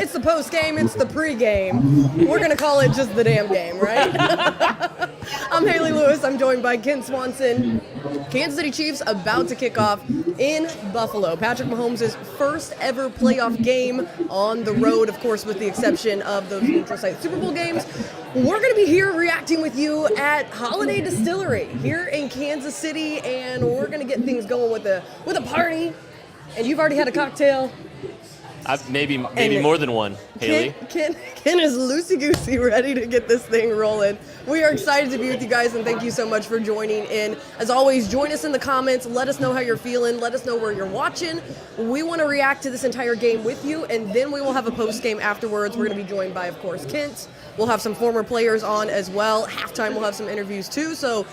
It's the post-game, it's the pre-game. We're going to call it just the damn game, right? I'm Hayley Lewis. I'm joined by Kent Swanson. Kansas City Chiefs about to kick off in Buffalo. Patrick Mahomes' first ever playoff game on the road, of course, with the exception of those neutral site Super Bowl games. We're going to be here reacting with you at Holiday Distillery here in Kansas City, and we're going to get things going with a party. And you've already had a cocktail. Maybe more than one, Hayley. Ken is loosey-goosey ready to get this thing rolling. We are excited to be with you guys, and thank you so much for joining in. As always, join us in the comments. Let us know how you're feeling. Let us know where you're watching. We want to react to this entire game with you, and then we will have a post-game afterwards. We're going to be joined by, of course, Kent. We'll have some former players on as well. Halftime, we'll have some interviews, too. So,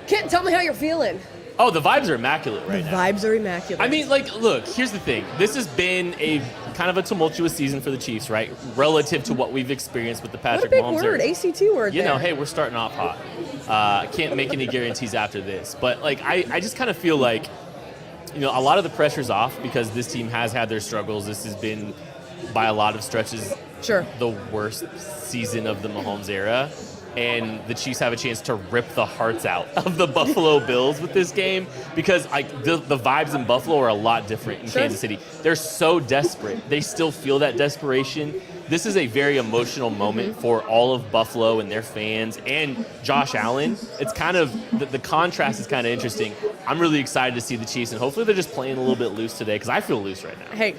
Kent, tell me how you're feeling. Oh, the vibes are immaculate right now. The vibes are immaculate. I mean, look, here's the thing. This has been a kind of a tumultuous season for the Chiefs, right? Relative to what we've experienced with the Patrick Mahomes. What a big word, ACT word. You know, hey, we're starting off hot. Can't make any guarantees after this. But, I just kind of feel like, a lot of the pressure's off because this team has had their struggles. This has been, by a lot of stretches, the worst season of the Mahomes era. And the Chiefs have a chance to rip the hearts out of the Buffalo Bills with this game because the vibes in Buffalo are a lot different in Kansas City. They're so desperate. They still feel that desperation. This is a very emotional moment for all of Buffalo and their fans and Josh Allen. It's kind of, the contrast is kind of interesting. I'm really excited to see the Chiefs, and hopefully they're just playing a little bit loose today because I feel loose right now. Hey,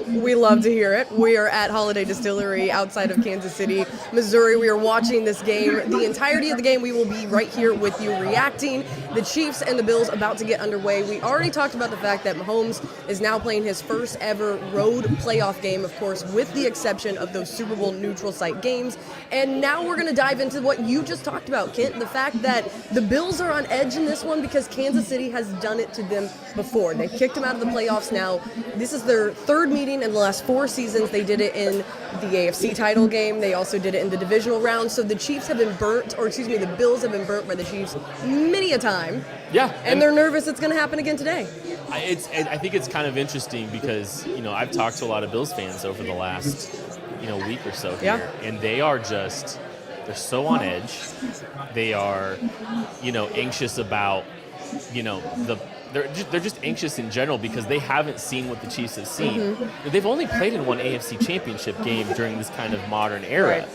we love to hear it. We are at Holiday Distillery outside of Kansas City, Missouri. We are watching this game. The entirety of the game, we will be right here with you reacting. The Chiefs and the Bills about to get underway. We already talked about the fact that Mahomes is now playing his first ever road playoff game, of course, with the exception of those Super Bowl neutral site games. And now we're going to dive into what you just talked about, Kent, the fact that the Bills are on edge in this one because Kansas City has done it to them before. They've kicked them out of the playoffs now. This is their third meeting in the last 4 seasons. They did it in the AFC title game. They also did it in the divisional round. So the Chiefs have been burnt, the Bills have been burnt by the Chiefs many a time. Yeah. And they're nervous it's going to happen again today. I think it's kind of interesting because, I've talked to a lot of Bills fans over the last, week or so here, and they're so on edge. They are, anxious about, they're just anxious in general because they haven't seen what the Chiefs have seen. They've only played in one AFC championship game during this kind of modern era.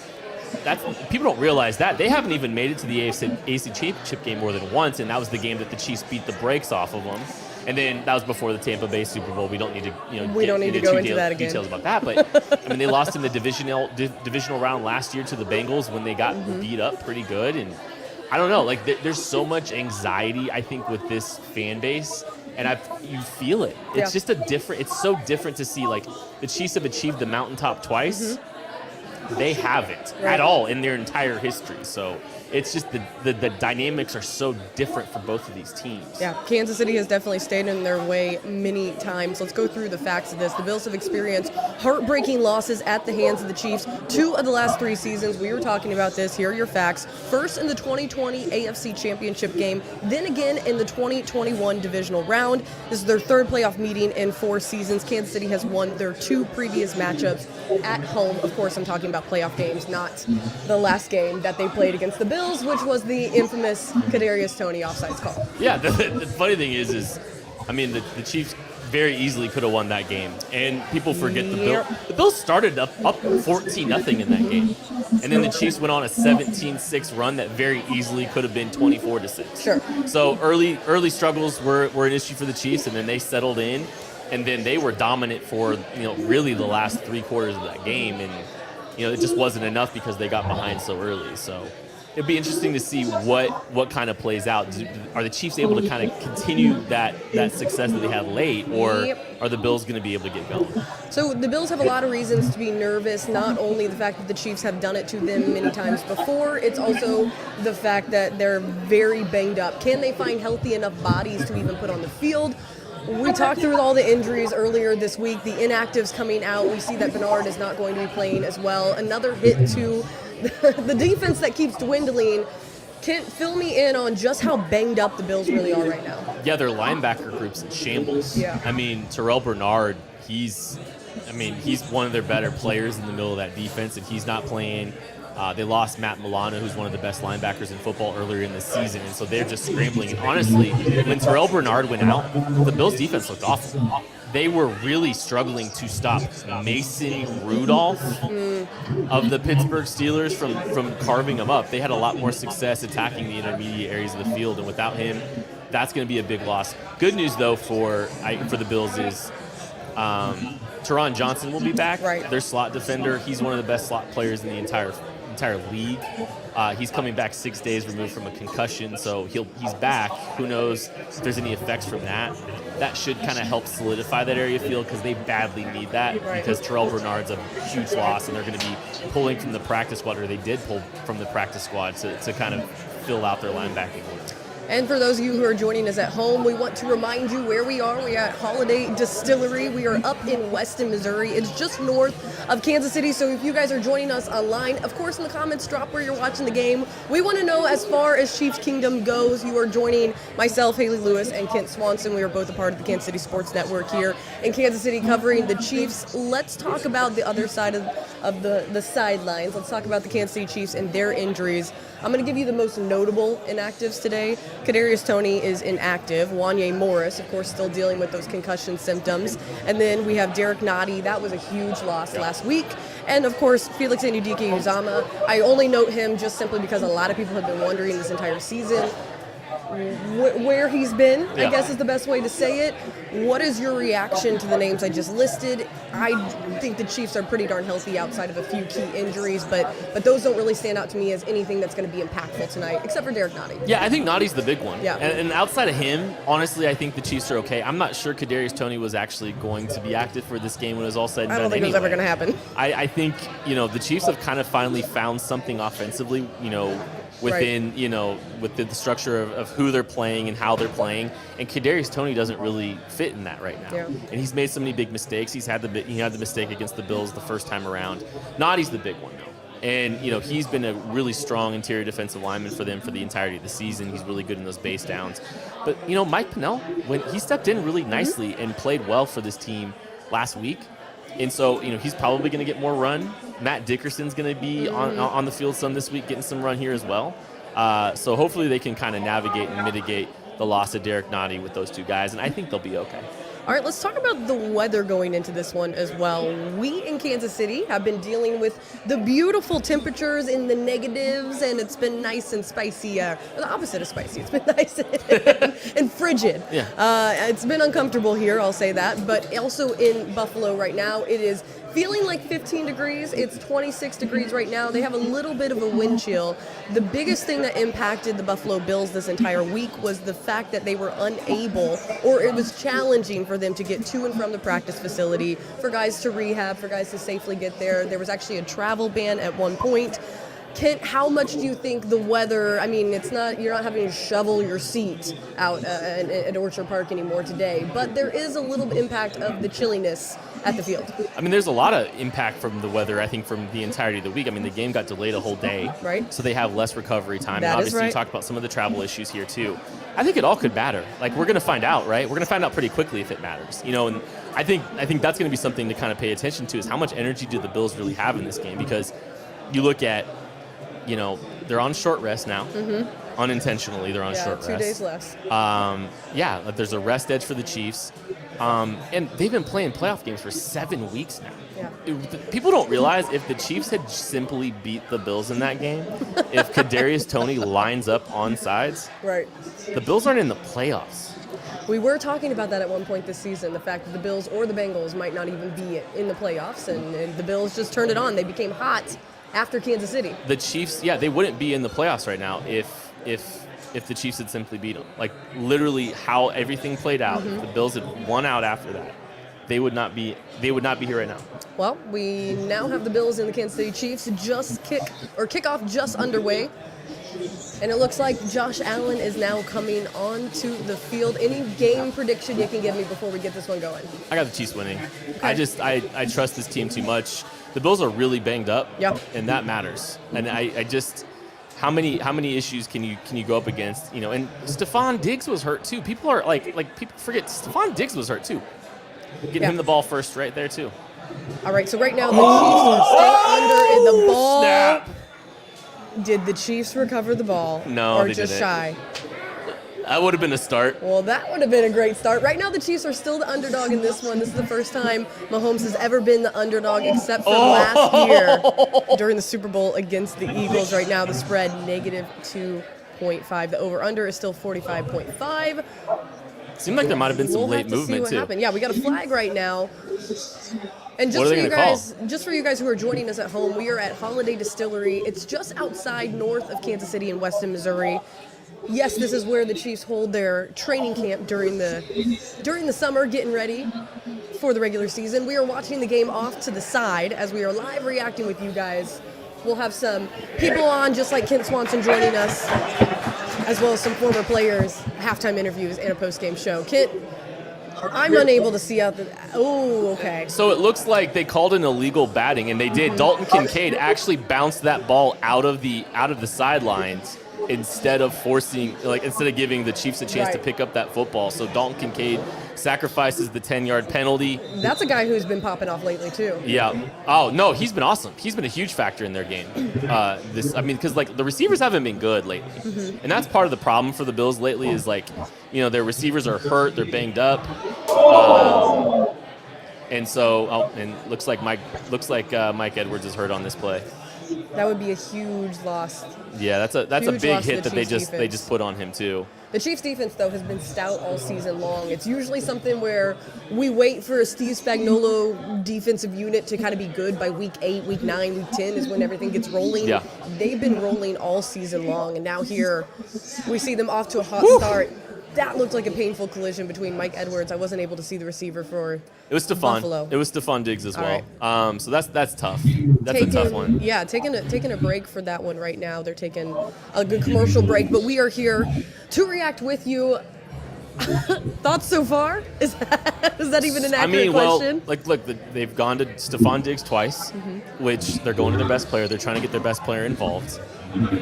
People don't realize that. They haven't even made it to the AFC championship game more than once, and that was the game that the Chiefs beat the brakes off of them. And then that was before the Tampa Bay Super Bowl. We don't need to, go into that again. Details about that. But they lost in the divisional round last year to the Bengals when they got beat up pretty good. And I don't know, there's so much anxiety I think with this fan base, and you feel it. It's just it's so different to see the Chiefs have achieved the mountaintop twice. They haven't at all in their entire history. So it's just the dynamics are so different for both of these teams. Yeah, Kansas City has definitely stayed in their way many times. Let's go through the facts of this. The Bills have experienced heartbreaking losses at the hands of the Chiefs 2 of the last 3 seasons. We were talking about this. Here are your facts. First in the 2020 AFC Championship game, then again in the 2021 Divisional round. This is their 3rd playoff meeting in 4 seasons. Kansas City has won their 2 previous matchups at home. Of course, I'm talking about playoff games, not the last game that they played against the Bills, which was the infamous Kadarius Toney offsides call. Yeah, the funny thing is I mean, the Chiefs very easily could have won that game, and people forget the Bills started up 14-0 in that game, and then the Chiefs went on a 17-6 run that very easily could have been 24-6. Sure. So early struggles were an issue for the Chiefs, and then they settled in, and then they were dominant for really the last 3 quarters of that game, and it just wasn't enough because they got behind so early. So it'd be interesting to see what kind of plays out. Are the Chiefs able to kind of continue that success that they had late, or are the Bills going to be able to get going? So the Bills have a lot of reasons to be nervous, not only the fact that the Chiefs have done it to them many times before, it's also the fact that they're very banged up. Can they find healthy enough bodies to even put on the field? We talked through all the injuries earlier this week, the inactives coming out. We see that Bernard is not going to be playing as well. Another hit to the defense that keeps dwindling. Kent, fill me in on just how banged up the Bills really are right now. Yeah, their linebacker group's in shambles. Yeah. I mean, Terrell Bernard, he's one of their better players in the middle of that defense, and he's not playing. They lost Matt Milano, who's one of the best linebackers in football earlier in the season, and so they're just scrambling. And honestly, when Terrell Bernard went out, the Bills' defense looked awful. They were really struggling to stop Mason Rudolph of the Pittsburgh Steelers from carving them up. They had a lot more success attacking the intermediate areas of the field, and without him, that's going to be a big loss. Good news, though, for the Bills is Teron Johnson will be back. Right. Their slot defender. He's one of the best slot players in the entire league. He's coming back 6 days removed from a concussion, so he's back. Who knows if there's any effects from that. That should kind of help solidify that area field because they badly need that, because Terrell Bernard's a huge loss, and they're going to be pulling from the practice squad, or they did pull from the practice squad to kind of fill out their linebacking group. And for those of you who are joining us at home, we want to remind you where we are. We are at Holiday Distillery. We are up in Weston, Missouri. It's just north of Kansas City. So if you guys are joining us online, of course, in the comments, drop where you're watching the game. We want to know, as far as Chiefs Kingdom goes, you are joining myself, Hayley Lewis, and Kent Swanson. We are both a part of the Kansas City Sports Network here in Kansas City covering the Chiefs. Let's talk about the other side of the sidelines. Let's talk about the Kansas City Chiefs and their injuries. I'm going to give you the most notable inactives today. Kadarius Toney is inactive. Wanye Morris, of course, still dealing with those concussion symptoms. And then we have Derek Nottie. That was a huge loss last week. And, of course, Felix Anudike-Uzomah. I only note him just simply because a lot of people have been wondering this entire season where he's been, I guess is the best way to say it. What is your reaction to the names I just listed? I think the Chiefs are pretty darn healthy outside of a few key injuries, but those don't really stand out to me as anything that's going to be impactful tonight, except for Derek Nottie. Yeah, I think Nottie's the big one. Yeah. And outside of him, honestly, I think the Chiefs are okay. I'm not sure Kadarius Toney was actually going to be active for this game when it was all said and done. I don't think it was ever going to happen. I think, the Chiefs have kind of finally found something offensively, within, with the structure of who they're playing and how they're playing. And Kadarius Toney doesn't really fit in that right now. Yeah. And he's made so many big mistakes. He had the mistake against the Bills the first time around. Nottie's the big one, though. And, he's been a really strong interior defensive lineman for them for the entirety of the season. He's really good in those base downs. But, Mike Pennell, when he stepped in really nicely and played well for this team last week. And so, he's probably going to get more run. Matt Dickerson's going to be on the field some this week, getting some run here as well. So hopefully they can kind of navigate and mitigate the loss of Derek Nottie with those two guys, and I think they'll be okay. All right, let's talk about the weather going into this one as well. We in Kansas City have been dealing with the beautiful temperatures in the negatives, and it's been nice and spicy. The opposite of spicy. It's been nice and frigid. Yeah. It's been uncomfortable here, I'll say that. But also in Buffalo right now, it is feeling like 15 degrees. It's 26 degrees right now. They have a little bit of a wind chill. The biggest thing that impacted the Buffalo Bills this entire week was the fact that they were unable, or it was challenging for them to get to and from the practice facility, for guys to rehab, for guys to safely get there. There was actually a travel ban at one point. Kent, how much do you think the weather, I mean, you're not having to shovel your seat out at Orchard Park anymore today, but there is a little impact of the chilliness at the field. I mean, there's a lot of impact from the weather, I think, from the entirety of the week. I mean, the game got delayed a whole day. Right. So they have less recovery time. That and is obviously, right. you talked about some of the travel issues here, too. I think it all could matter. Like, we're going to find out, right? We're going to find out pretty quickly if it matters. And I think that's going to be something to kind of pay attention to is how much energy do the Bills really have in this game? Because you look at, they're on short rest now. Mm-hmm. Unintentionally, they're on short rest. 2 days less. There's a rest edge for the Chiefs. And they've been playing playoff games for 7 weeks now. Yeah. People don't realize if the Chiefs had simply beat the Bills in that game, if Kadarius Toney lines up on sides, right, the Bills aren't in the playoffs. We were talking about that at one point this season, the fact that the Bills or the Bengals might not even be in the playoffs, and the Bills just turned it on. They became hot after Kansas City. The Chiefs, they wouldn't be in the playoffs right now if the Chiefs had simply beat them. Like, literally how everything played out, if the Bills had won out after that, they would not be here right now. Well, we now have the Bills and the Kansas City Chiefs kickoff just underway. And it looks like Josh Allen is now coming onto the field. Any game prediction you can give me before we get this one going? I got the Chiefs winning. Okay. I trust this team too much. The Bills are really banged up, and that matters. And I just how many issues can you go up against? And Stephon Diggs was hurt too. People are like people forget Stephon Diggs was hurt too. Getting him the ball first right there too. All right, so right now the Chiefs are still under in the ball. Snap. Did the Chiefs recover the ball? No, or they just didn't. shy? That would have been a start. Well, that would have been a great start. Right now, the Chiefs are still the underdog in this one. This is the first time Mahomes has ever been the underdog except for last year during the Super Bowl against the Eagles. Right now, the spread -2.5. The over-under is still 45.5. Seemed like there might have been some late movement, too. Happened. Yeah, we got a flag right now. And What are they gonna call? Just for you guys who are joining us at home, we are at Holiday Distillery. It's just outside north of Kansas City in Weston, Missouri. Yes, this is where the Chiefs hold their training camp during the summer, getting ready for the regular season. We are watching the game off to the side as we are live reacting with you guys. We'll have some people on, just like Kent Swanson joining us, as well as some former players, halftime interviews, and a post-game show. Kent, I'm unable to see out the. Oh, okay. So it looks like they called an illegal batting, and they did. Dalton Kincaid actually bounced that ball out of the sidelines instead of giving the Chiefs a chance to pick up that football. So Dalton Kincaid sacrifices the 10-yard penalty. That's a guy who's been popping off lately too. Yeah. Oh no, he's been awesome. He's been a huge factor in their game. Because the receivers haven't been good lately, and that's part of the problem for the Bills lately. Is their receivers are hurt, they're banged up, and so looks like Mike Edwards is hurt on this play. That would be a huge loss. Yeah, that's a big hit that they just put on him too. The Chiefs defense, though, has been stout all season long. It's usually something where we wait for a Steve Spagnuolo defensive unit to kind of be good by week 8, week 9, week 10 is when everything gets rolling. Yeah. They've been rolling all season long, and now here we see them off to a hot start. That looked like a painful collision between Mike Edwards. I wasn't able to see the receiver for It was Stephon. Buffalo. It was Stephon Diggs as well. Right. So that's tough. That's a tough one. Yeah, taking a break for that one right now. They're taking a good commercial break, but we are here to react with you. Thoughts so far? Is that even an accurate question? Look, they've gone to Stephon Diggs twice, which they're going to their best player. They're trying to get their best player involved.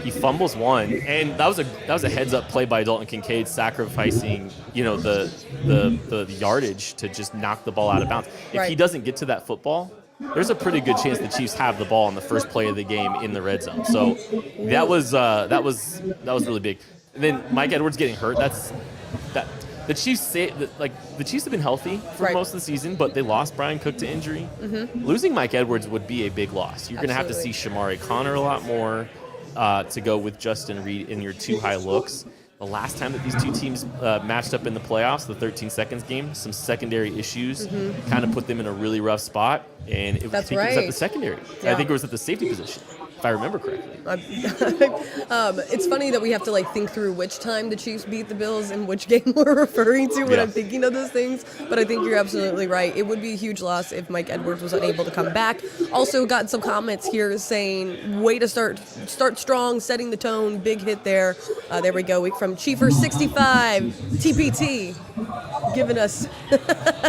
He fumbles one, and that was a heads-up play by Dalton Kincaid, sacrificing the yardage to just knock the ball out of bounds. If he doesn't get to that football, there's a pretty good chance the Chiefs have the ball on the first play of the game in the red zone. So that was really big. And then Mike Edwards getting hurt. The Chiefs the Chiefs have been healthy for most of the season, but they lost Brian Cook to injury. Losing Mike Edwards would be a big loss. You're going to have to see Shamari Connor a lot more to go with Justin Reed in your two high looks. The last time that these two teams matched up in the playoffs, the 13 seconds game, some secondary issues kind of put them in a really rough spot, and I think it was at the secondary. Yeah. I think it was at the safety position. if I remember correctly. It's funny that we have to like think through which time the Chiefs beat the Bills and which game we're referring to when I'm thinking of those things. But I think you're absolutely right. It would be a huge loss if Mike Edwards was unable to come back. Also got some comments here saying, way to start strong, setting the tone, big hit there. There we go. From Chiefers65, TPT, giving us,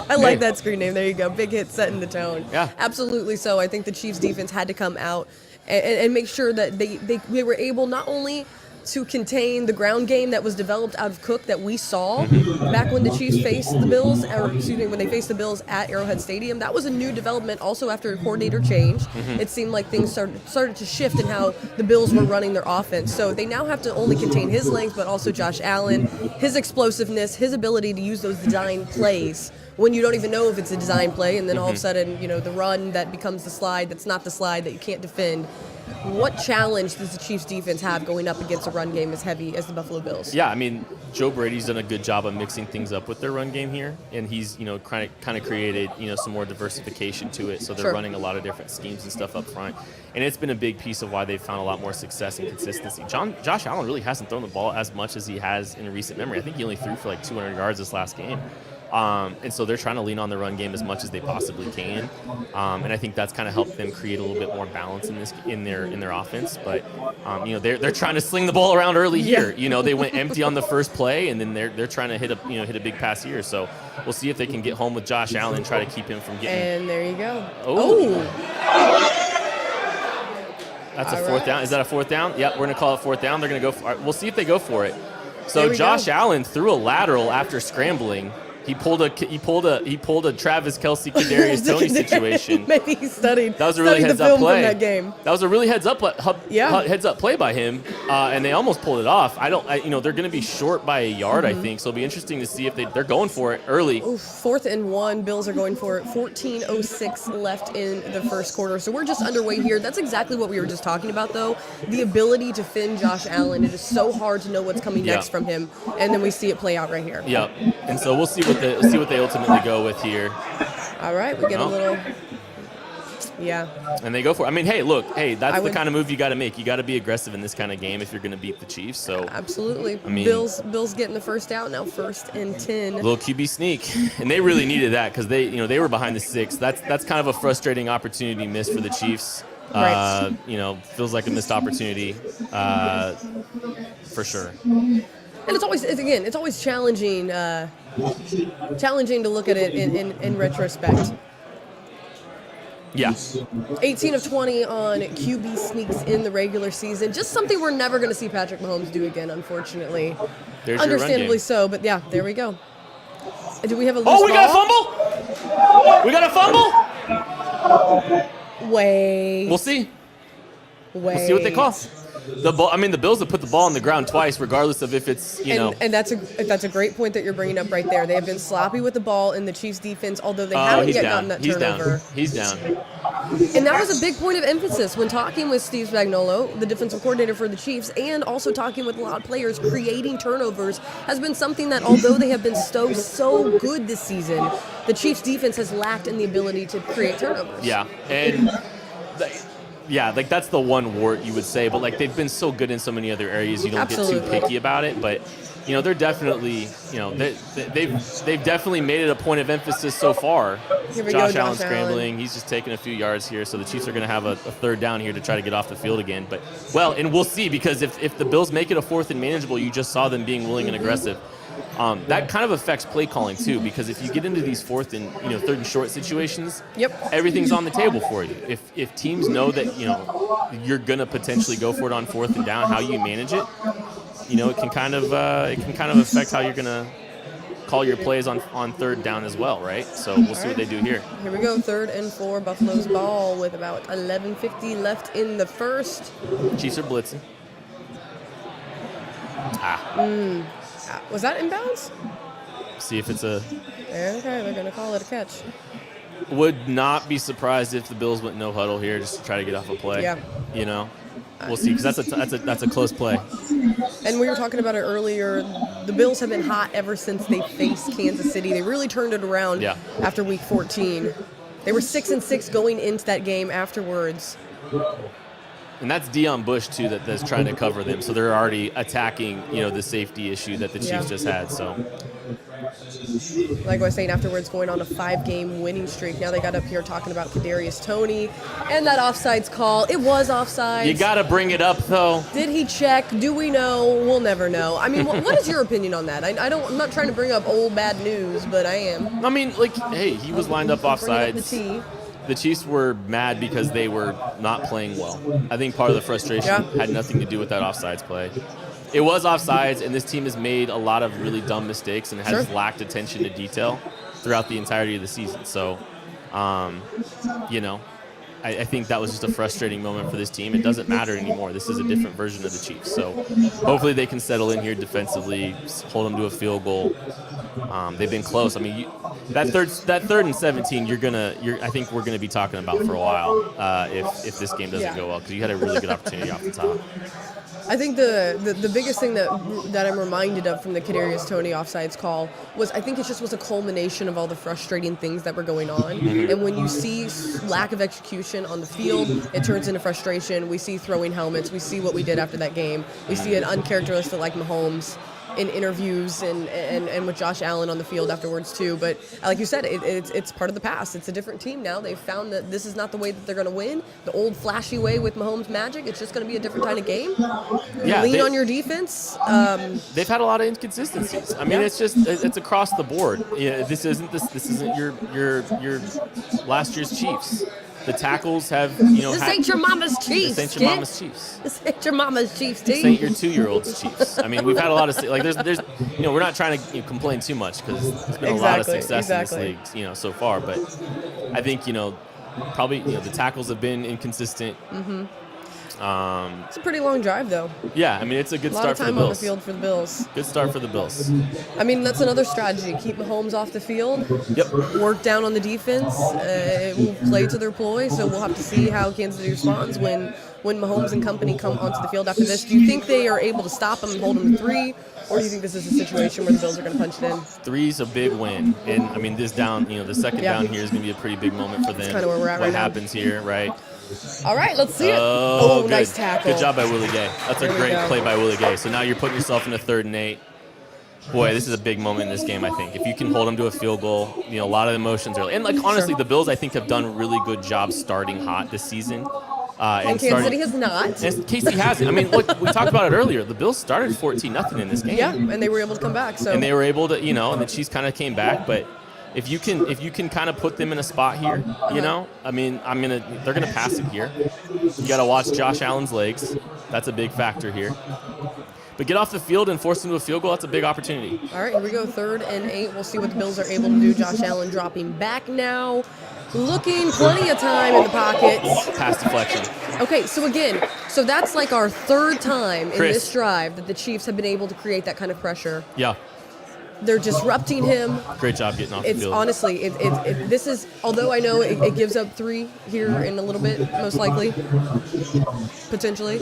I like that screen name. There you go. Big hit, setting the tone. Yeah. Absolutely so. I think the Chiefs defense had to come out and make sure that they were able not only to contain the ground game that was developed out of Cook that we saw back when the Chiefs faced the Bills, or excuse me, when they faced the Bills at Arrowhead Stadium. That was a new development also after a coordinator change. It seemed like things started to shift in how the Bills were running their offense. So they now have to only contain his length, but also Josh Allen, his explosiveness, his ability to use those design plays when you don't even know if it's a design play, and then all of a sudden, the run that becomes the slide that's not the slide that you can't defend. What challenge does the Chiefs defense have going up against a run game as heavy as the Buffalo Bills? Yeah, I mean, Joe Brady's done a good job of mixing things up with their run game here, and he's, kind of created, some more diversification to it. So they're running a lot of different schemes and stuff up front, and it's been a big piece of why they've found a lot more success and consistency. Josh Allen really hasn't thrown the ball as much as he has in recent memory. I think he only threw for like 200 yards this last game. And so they're trying to lean on the run game as much as they possibly can, and I think that's kind of helped them create a little bit more balance in their offense. But they're trying to sling the ball around early here. They went empty on the first play, and then they're trying to hit a big pass here. So we'll see if they can get home with Josh Allen and try to keep him from getting. And there you go. Oh. That's a fourth down. Is that a fourth down? Yep, we're gonna call it fourth down. They're gonna go. We'll see if they go for it. So Josh Allen threw a lateral after scrambling. He pulled a Travis Kelce Kadarius Toney situation. Maybe he studied. That was a really heads up play. From that game. That was a really heads up play by him, and they almost pulled it off. They're going to be short by a yard, I think. So it'll be interesting to see if they're going for it early. 4th and 1. Bills are going for it. 14:06 left in the first quarter. So we're just underway here. That's exactly what we were just talking about, though. The ability to fin Josh Allen. It is so hard to know what's coming next from him, and then we see it play out right here. Yep. And so we'll see what they ultimately go with here. All right, we get a little, and they go for it. I mean, that's the kind of move you got to make. You got to be aggressive in this kind of game if you're going to beat the Chiefs. So absolutely. I mean, Bills getting the first out now, 1st and 10. Little QB sneak, and they really needed that because they were behind the 6. That's kind of a frustrating opportunity missed for the Chiefs. Right. Feels like a missed opportunity for sure. And it's always challenging. Challenging to look at it in retrospect. Yeah. 18 of 20 on QB sneaks in the regular season. Just something we're never going to see Patrick Mahomes do again, unfortunately. There's understandably so, but yeah, there we go. Do we have a loose ball? got a fumble? We got a fumble? Wait. We'll see. We'll see what they call. The Bills have put the ball on the ground twice, regardless of if it's, And that's a great point that you're bringing up right there. They have been sloppy with the ball in the Chiefs' defense, although they haven't yet gotten that turnover. He's down. And that was a big point of emphasis when talking with Steve Spagnuolo, the defensive coordinator for the Chiefs, and also talking with a lot of players. Creating turnovers has been something that, although they have been so good this season, the Chiefs' defense has lacked in the ability to create turnovers. Yeah, and that's the one wart you would say, but they've been so good in so many other areas, you don't get too picky about it. But they're definitely, they've definitely made it a point of emphasis so far. Josh Allen scrambling, he's just taking a few yards here, so the Chiefs are going to have a 3rd down here to try to get off the field again. But and we'll see, because if the Bills make it a 4th and manageable, you just saw them being willing and aggressive. That kind of affects play calling too, because if you get into these 4th and 3rd and short situations, everything's on the table for you. If teams know that you're gonna potentially go for it on 4th and down, how you manage it, it can kind of affect how you're gonna call your plays on 3rd down as well, right? So we'll see what they do here. Here we go, 3rd and 4, Buffalo's ball with about 11:50 left in the first. Chiefs are blitzing. Was that inbounds? See if it's a... Okay, they're going to call it a catch. Would not be surprised if the Bills went no huddle here just to try to get off a play. Yeah. We'll see, because that's a close play. And we were talking about it earlier. The Bills have been hot ever since they faced Kansas City. They really turned it around after Week 14. They were 6-6 going into that game afterwards. And that's Deion Bush too that's trying to cover them. So they're already attacking, the safety issue that the Chiefs just had. So, like I was saying afterwards, going on a 5-game winning streak. Now they got up here talking about Kadarius Toney and that offsides call. It was offsides. You got to bring it up though. Did he check? Do we know? We'll never know. I mean, what is your opinion on that? I'm not trying to bring up old bad news, but I am. I mean, hey, he was lined up offsides. The Chiefs were mad because they were not playing well. I think part of the frustration had nothing to do with that offsides play. It was offsides, and this team has made a lot of really dumb mistakes and has lacked attention to detail throughout the entirety of the season. So, I think that was just a frustrating moment for this team. It doesn't matter anymore. This is a different version of the Chiefs. So hopefully they can settle in here defensively, hold them to a field goal. They've been close. I mean, that third and 17, I think we're gonna be talking about for a while if this game doesn't go well, because you had a really good opportunity off the top. I think the biggest thing that I'm reminded of from the Kadarius Toney offsides call was I think it just was a culmination of all the frustrating things that were going on. Mm-hmm. And when you see lack of execution on the field, it turns into frustration. We see throwing helmets. We see what we did after that game. We see an uncharacteristic like Mahomes in interviews and with Josh Allen on the field afterwards too. But like you said, it's part of the past. It's a different team now. They've found that this is not the way that they're going to win. The old flashy way with Mahomes magic. It's just going to be a different kind of game. Yeah, lean on your defense. They've had a lot of inconsistencies. I mean, it's across the board. Yeah, this isn't your last year's Chiefs. The tackles have, This ain't your mama's Chiefs. This ain't your mama's Chiefs. This ain't your mama's Chiefs, team. This ain't your 2-year-old's Chiefs. I mean, we've had a lot of, there's we're not trying to complain too much because there's been a lot of success in this league, so far. But I think, probably, the tackles have been inconsistent. Mm-hmm. It's a pretty long drive, though. Yeah, I mean, it's a good start for the Bills. A lot of time on the field for the Bills. Good start for the Bills. I mean, that's another strategy. Keep Mahomes off the field. Yep. Work down on the defense. We'll play to their ploy, so we'll have to see how Kansas City responds when Mahomes and company come onto the field after this. Do you think they are able to stop them and hold them to 3? Or do you think this is a situation where the Bills are going to punch it in? 3's a big win. And, I mean, this down, the second down here is going to be a pretty big moment for them. That's kind of where we're at right now. What happens here, right? All right, let's see it. Oh, good. Nice tackle. Good job by Willie Gay. That's a great play by Willie Gay. So now you're putting yourself in a 3rd and 8. Boy, this is a big moment in this game, I think. If you can hold them to a field goal, a lot of emotions early. And, honestly, the Bills, I think, have done a really good job starting hot this season. And Kansas City has not. And KC hasn't. I mean, look, we talked about it earlier. The Bills started 14-0 in this game. Yeah, and they were able to come back. So. And they were able to, and the Chiefs kind of came back. But if you can kind of put them in a spot here, I mean, they're gonna pass it here. You got to watch Josh Allen's legs. That's a big factor here. But get off the field and force them to a field goal, that's a big opportunity. All right, here we go, 3rd and 8. We'll see what the Bills are able to do. Josh Allen dropping back now. Looking plenty of time in the pocket. Pass deflection. Okay, so that's like our 3rd time in this drive that the Chiefs have been able to create that kind of pressure. Yeah. They're disrupting him. Great job getting off the field. Honestly, this is, although I know it gives up 3 here in a little bit, most likely, potentially.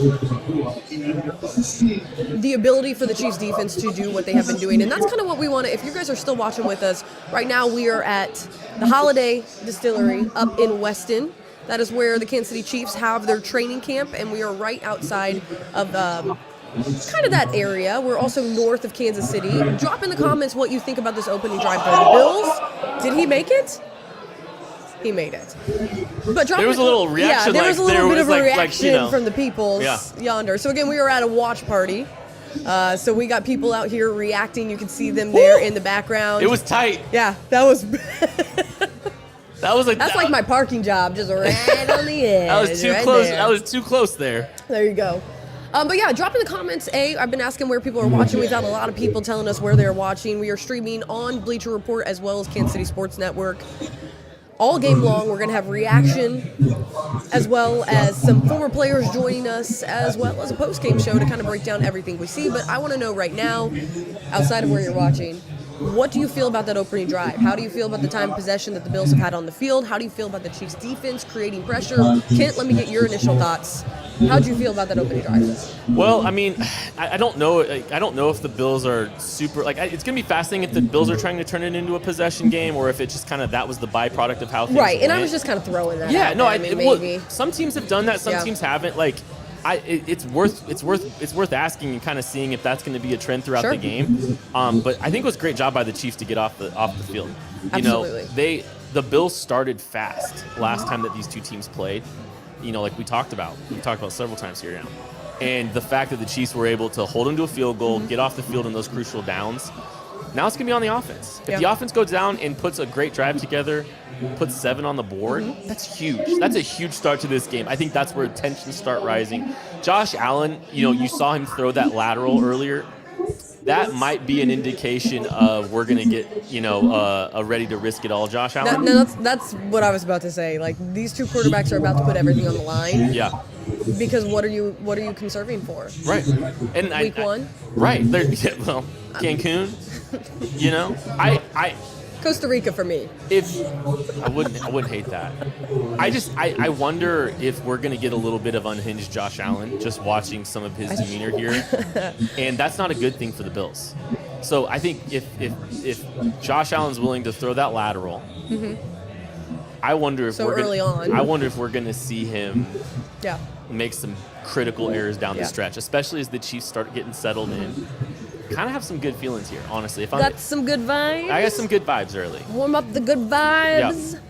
The ability for the Chiefs defense to do what they have been doing. And that's kind of what we want to, if you guys are still watching with us, right now we are at the Holiday Distillery up in Weston. That is where the Kansas City Chiefs have their training camp, and we are right outside of kind of that area. We're also north of Kansas City. Drop in the comments what you think about this opening drive for the Bills. Did he make it? He made it. But there was a little reaction. Yeah, there was a little bit of a reaction from the people yonder. So again, we were at a watch party. So we got people out here reacting. You can see them there in the background. It was tight. Yeah, that was... That's like my parking job, just right on the edge. That was too close. That was too close there. There you go. But yeah, drop in the comments. I've been asking where people are watching. We've got a lot of people telling us where they're watching. We are streaming on Bleacher Report as well as Kansas City Sports Network. All game long, we're going to have reaction as well as some former players joining us, as well as a post-game show to kind of break down everything we see. But I want to know right now, outside of where you're watching, what do you feel about that opening drive? How do you feel about the time of possession that the Bills have had on the field? How do you feel about the Chiefs' defense creating pressure? Kent, let me get your initial thoughts. How do you feel about that opening drive? Well, I mean, I don't know. I don't know if the Bills are super. It's going to be fascinating if the Bills are trying to turn it into a possession game, or if it's just kind of that was the byproduct of how things right. And went. I was just kind of throwing that. Yeah, out no, there. Maybe. Some teams have done that. Some teams haven't. It's worth asking and kind of seeing if that's going to be a trend throughout the game. But I think it was a great job by the Chiefs to get off the field. Absolutely. The Bills started fast last time that these two teams played. Like we talked about several times here now. And the fact that the Chiefs were able to hold them to a field goal, get off the field in those crucial downs, now it's going to be on the offense. If the offense goes down and puts a great drive together, puts 7 on the board, that's huge. That's a huge start to this game. I think that's where tensions start rising. Josh Allen, you saw him throw that lateral earlier. That might be an indication of we're going to get, a ready to risk it all Josh Allen. No, that's what I was about to say. Like, these two quarterbacks are about to put everything on the line. Yeah. Because what are you conserving for? Right. And Week 1? Right. Cancun. I Costa Rica for me. I wouldn't hate that. I wonder if we're gonna get a little bit of unhinged Josh Allen just watching some of his demeanor here, and that's not a good thing for the Bills. So I think if Josh Allen's willing to throw that lateral, I wonder if I wonder if we're gonna see him make some critical errors down the stretch, especially as the Chiefs start getting settled in. Kind of have some good feelings here, honestly. Got some good vibes? I got some good vibes early. Warm up the good vibes.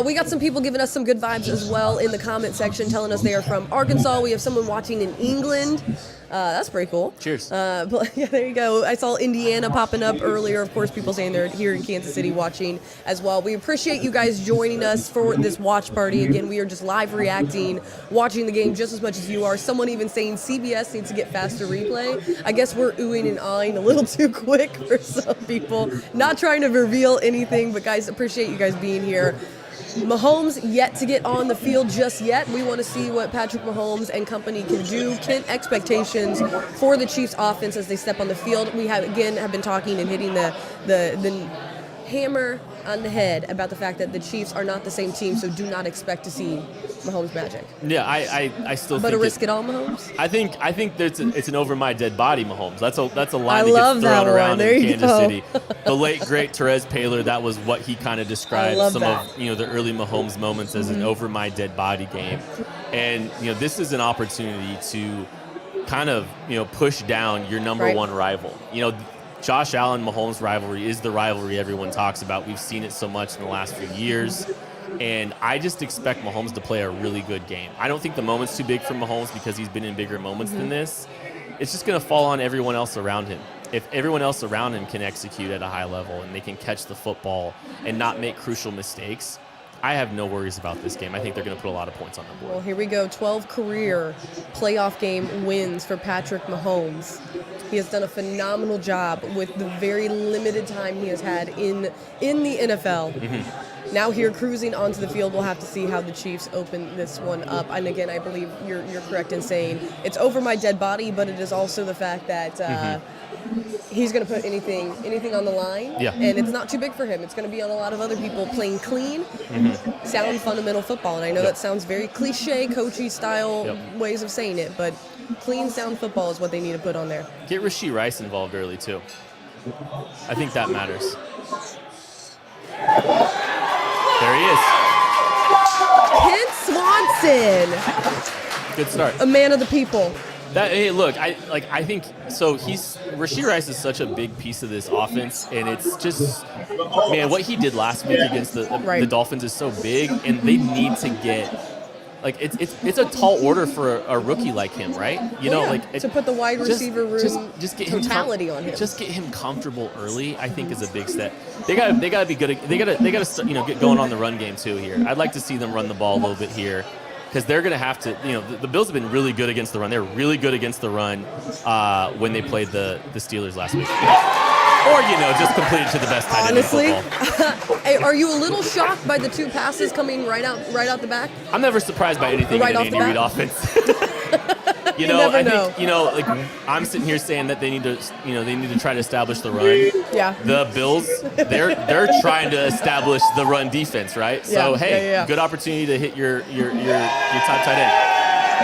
We got some people giving us some good vibes as well in the comment section, telling us they are from Arkansas. We have someone watching in England. That's pretty cool. Cheers. But yeah, there you go. I saw Indiana popping up earlier. Of course, people saying they're here in Kansas City watching as well. We appreciate you guys joining us for this watch party. Again, we are just live reacting, watching the game just as much as you are. Someone even saying CBS needs to get faster replay. I guess we're oohing and ahhing a little too quick for some people. Not trying to reveal anything, but guys, appreciate you guys being here. Mahomes yet to get on the field just yet. We want to see what Patrick Mahomes and company can do. Kent, expectations for the Chiefs offense as they step on the field. We have been talking and hitting the hammer on the head about the fact that the Chiefs are not the same team, so do not expect to see Mahomes magic. Yeah, I still but think a risk it all Mahomes? I think it's an over my dead body Mahomes. That's a line that gets thrown around in Kansas go. City. The late great Therese Paylor, that was what he kind of described of the early Mahomes moments as an over my dead body game. And this is an opportunity to kind of push down your number one rival. Josh Allen-Mahomes rivalry is the rivalry everyone talks about. We've seen it so much in the last few years. And I just expect Mahomes to play a really good game. I don't think the moment's too big for Mahomes because he's been in bigger moments than this. It's just going to fall on everyone else around him. If everyone else around him can execute at a high level and they can catch the football and not make crucial mistakes, I have no worries about this game. I think they're going to put a lot of points on the board. Well, here we go. 12 career playoff game wins for Patrick Mahomes. He has done a phenomenal job with the very limited time he has had in the NFL. Now here cruising onto the field, we'll have to see how the Chiefs open this one up. And again, I believe you're correct in saying it's over my dead body, but it is also the fact that he's going to put anything on the line. Yeah. And it's not too big for him. It's going to be on a lot of other people playing clean, sound, fundamental football. And I know that sounds very cliche, coachy style ways of saying it, but clean, sound football is what they need to put on there. Get Rashee Rice involved early, too. I think that matters. There he is. Kent Swanson. Good start. A man of the people. Hey, look, I think so. Rashee Rice is such a big piece of this offense, and it's just, man, what he did last week against the Dolphins is so big, and they need to get. Like it's a tall order for a rookie like him, right? To put the wide receiver room just get totality on him. Just get him comfortable early. I think is a big step. They got to be good. They got to start, get going on the run game too here. I'd like to see them run the ball a little bit here because they're going to have to. The Bills have been really good against the run. They were really good against the run when they played the Steelers last week. Or, just completed to the best tight end in football. Hey, are you a little shocked by the two passes coming right out the back? I'm never surprised by anything in an Andy Reid offense. You never know. I'm sitting here saying that they need to try to establish the run. Yeah. The Bills, they're trying to establish the run defense, right? So good opportunity to hit your top tight end.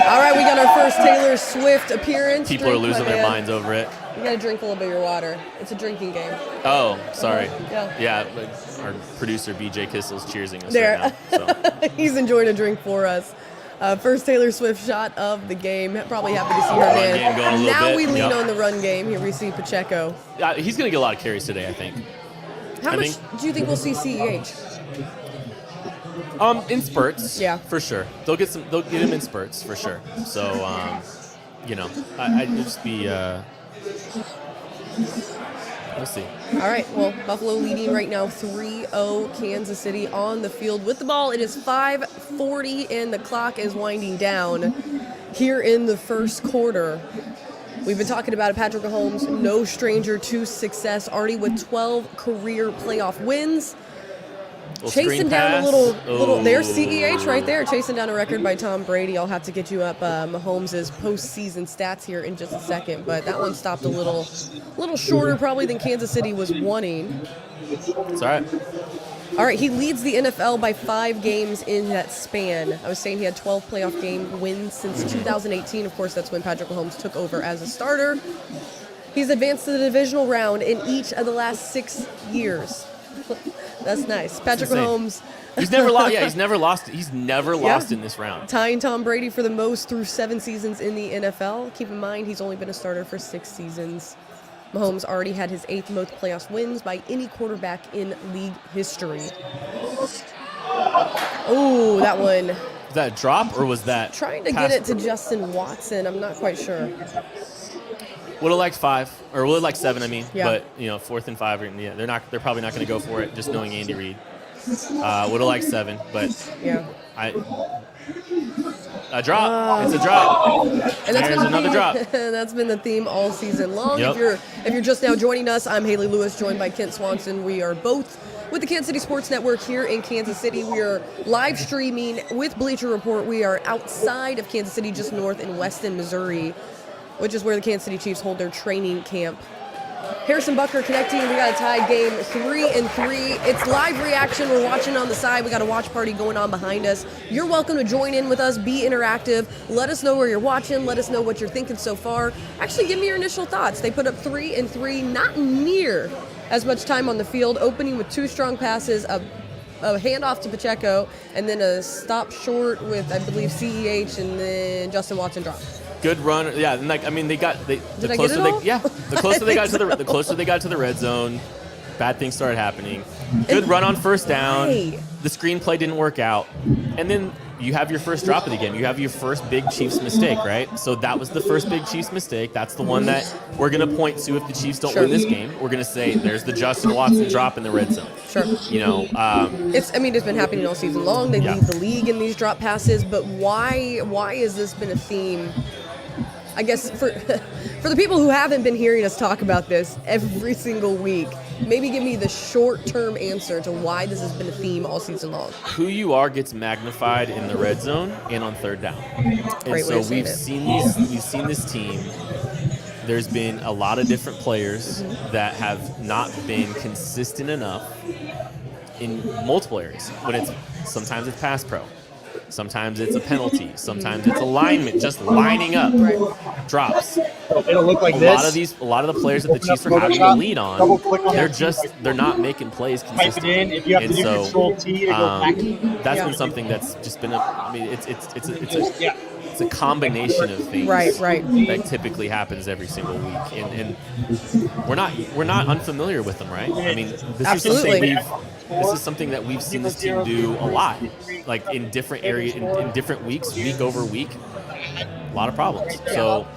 All right, we got our first Taylor Swift appearance. People are losing their minds over it. You gotta drink a little bit of your water. It's a drinking game. Oh, sorry. Yeah. Our producer BJ Kissel's cheersing us there. right now. So. He's enjoying a drink for us. First Taylor Swift shot of the game. Probably happy to see her Run man. game going a little Now bit. we lean Yep. on the run game. Here we see Pacheco. He's going to get a lot of carries today, I think. How much do you think we'll see CEH? In spurts, Yeah. for sure. They'll get him in spurts for sure. So, I'd just be. We'll see. All right. Well, Buffalo leading right now 3-0. Kansas City on the field with the ball. It is 5:40 and the clock is winding down here in the first quarter. We've been talking about it. Patrick Mahomes, no stranger to success, already with 12 career playoff wins. Chasing down a little. There's CEH right there, chasing down a record by Tom Brady. I'll have to get you up Mahomes' postseason stats here in just a second, but that one stopped a little shorter probably than Kansas City was wanting. It's all right. All right, he leads the NFL by 5 games in that span. I was saying he had 12 playoff game wins since 2018. Of course, that's when Patrick Mahomes took over as a starter. He's advanced to the divisional round in each of the last 6 years. That's nice. Patrick Mahomes. He's never lost. Yeah, he's never lost. He's never lost in this round. Tying Tom Brady for the most through 7 seasons in the NFL. Keep in mind, he's only been a starter for 6 seasons. Mahomes already had his 8th most playoff wins by any quarterback in league history. Oh, that one. Was that a drop or was that Trying to get it to Justin Watson. I'm not quite sure. Would have liked 5, or would have liked 7. I mean, Yeah. but 4th and 5. Yeah, they're probably not going to go for it. Just knowing Andy Reid, would have liked 7, but Yeah. a drop. It's a drop. And There's another drop. That's been the theme all season long. Yep. If you're just now joining us, I'm Hayley Lewis, joined by Kent Swanson. We are both with the Kansas City Sports Network here in Kansas City. We are live streaming with Bleacher Report. We are outside of Kansas City, just north in Weston, Missouri, which is where the Kansas City Chiefs hold their training camp. Harrison Bucker connecting. We got a tied game, 3-3. It's live reaction. We're watching on the side. We got a watch party going on behind us. You're welcome to join in with us. Be interactive. Let us know where you're watching. Let us know what you're thinking so far. Actually, give me your initial thoughts. They put up 3-3, not near as much time on the field, opening with 2 strong passes, a handoff to Pacheco, and then a stop short with, I believe, CEH, and then Justin Watson drop. Good run. Yeah, and the Did I closer get it all? the closer they got to the closer they got to the red zone, bad things started happening. Good run on first down. Right. The screenplay didn't work out, and then you have your first drop of the game. You have your first big Chiefs mistake, right? So that was the first big Chiefs mistake. That's the one that we're going to point to if the Chiefs don't win this game. We're going to say there's the Justin Watson drop in the red zone. Sure. It's been happening all season long. They lead the league in these drop passes, but why has this been a theme? I guess for the people who haven't been hearing us talk about this every single week, maybe give me the short-term answer to why this has been a theme all season long. Who you are gets magnified in the red zone and on third down. And so we've seen this team. There's been a lot of different players that have not been consistent enough in multiple areas. Sometimes it's pass pro. Sometimes it's a penalty. Sometimes it's alignment, just lining up. Drops. It'll look like this. A lot of the players that the Chiefs are having to lead on, they're not making plays consistently. Type it in. If you have to do Control-T to go back. That's been something that's just been it's a combination of things Right. that typically happens every single week, and we're not unfamiliar with them, right? I mean, this is something that we've seen this team do a lot, like in different areas, in different weeks, week over week, a lot of problems. So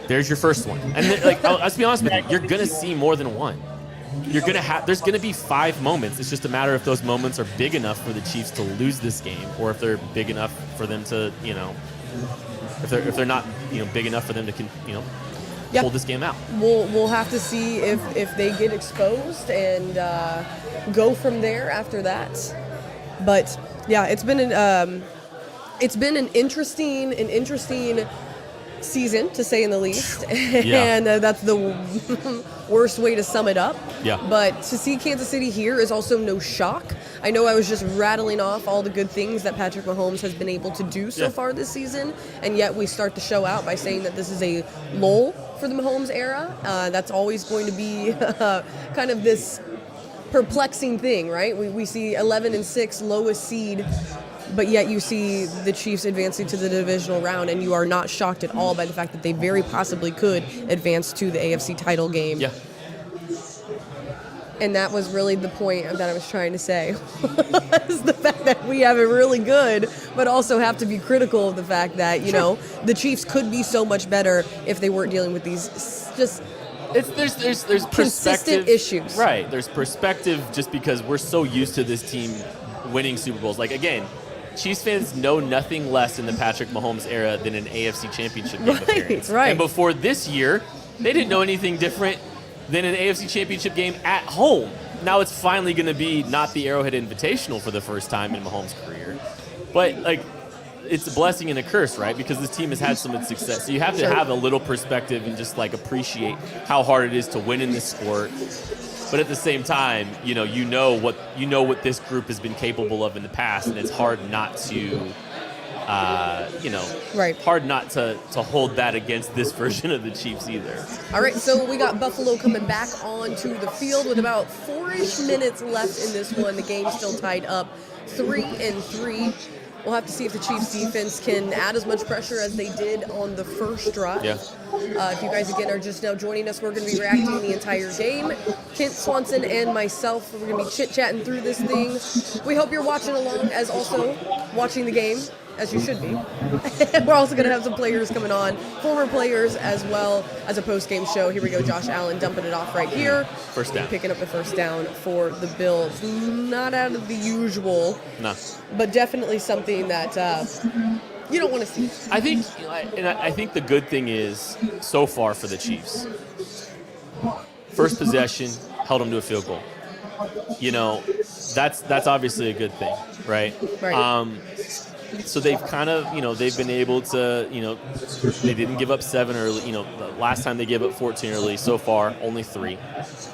there's your first one, and then, let's be honest with you, you're gonna see more than one. There's gonna be 5 moments. It's just a matter if those moments are big enough for the Chiefs to lose this game, or if they're big enough for them to, if they're not, big enough for them to, hold this game out. We'll have to see if they get exposed and go from there after that. But yeah, it's been an interesting season, to say in the least, and that's the worst way to sum it up. Yeah. But to see Kansas City here is also no shock. I know I was just rattling off all the good things that Patrick Mahomes has been able to do so far this season, and yet we start the show out by saying that this is a lull for the Mahomes era. That's always going to be kind of this perplexing thing, right? We see 11-6, lowest seed but yet you see the Chiefs advancing to the divisional round, and you are not shocked at all by the fact that they very possibly could advance to the AFC title game. Yeah. And that was really the point that I was trying to say, is the fact that we have it really good, but also have to be critical of the fact that, you know, the Chiefs could be so much better if they weren't dealing with these just there's consistent perspective issues. Right. There's perspective just because we're so used to this team winning Super Bowls. Like, again, Chiefs fans know nothing less in the Patrick Mahomes era than an AFC Championship game appearance. Right. And before this year, they didn't know anything different than an AFC Championship game at home. Now it's finally going to be not the Arrowhead Invitational for the first time in Mahomes' career. But, like, it's a blessing and a curse, right? Because this team has had so much success. So you have to have a little perspective and just, like, appreciate how hard it is to win in this sport. But at the same time, you know what this group has been capable of in the past, and it's hard not to hard not to hold that against this version of the Chiefs either. All right, so we got Buffalo coming back onto the field with about 4-ish minutes left in this one. The game's still tied up 3-3. We'll have to see if the Chiefs defense can add as much pressure as they did on the first drive. Yeah. If you guys, again, are just now joining us, we're going to be reacting the entire game. Kent Swanson and myself, we're going to be chit-chatting through this thing. We hope you're watching along, as also watching the game, as you should be. We're also going to have some players coming on, former players, as well as a post-game show. Here we go, Josh Allen dumping it off right here. First down. Picking up the first down for the Bills. Not out of the usual. No. But definitely something that you don't want to see. I think the good thing is, so far for the Chiefs, first possession held them to a field goal. You know, that's obviously a good thing, right? Right. So they've kind of, they've been able to, they didn't give up 7 early. The last time they gave up 14 early. So far, only 3.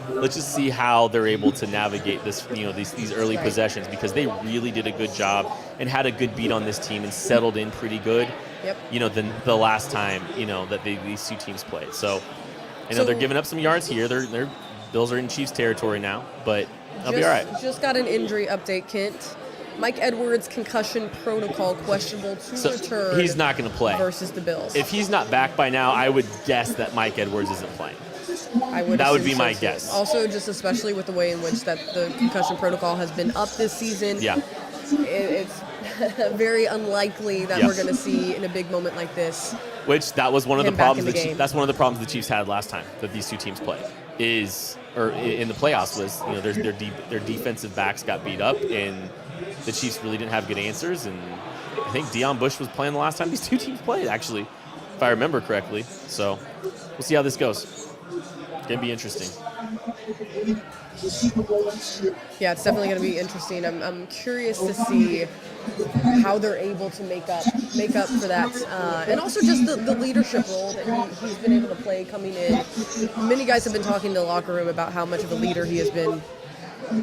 Let's just see how they're able to navigate this, these early possessions, because they really did a good job and had a good beat on this team and settled in pretty good. Yep. Than the last time, that these two teams played. So, they're giving up some yards here. Their Bills are in Chiefs territory now, but they'll be all right. Just got an injury update, Kent. Mike Edwards, concussion protocol, questionable to return. He's not going to play versus the Bills. If he's not back by now, I would guess that Mike Edwards isn't playing. That would be my guess. Also, just especially with the way in which that the concussion protocol has been up this season. Yeah. It's very unlikely that we're going to see in a big moment like this. Which that was one of the problems. That's one of the problems the Chiefs had last time that these two teams played. Or in the playoffs was their defensive backs got beat up and the Chiefs really didn't have good answers, and I think Deion Bush was playing the last time these two teams played, actually, if I remember correctly. So we'll see how this goes. It's going to be interesting. Yeah, it's definitely going to be interesting. I'm curious to see how they're able to make up for that, and also just the leadership role that he's been able to play coming in. Many guys have been talking in the locker room about how much of a leader he has been.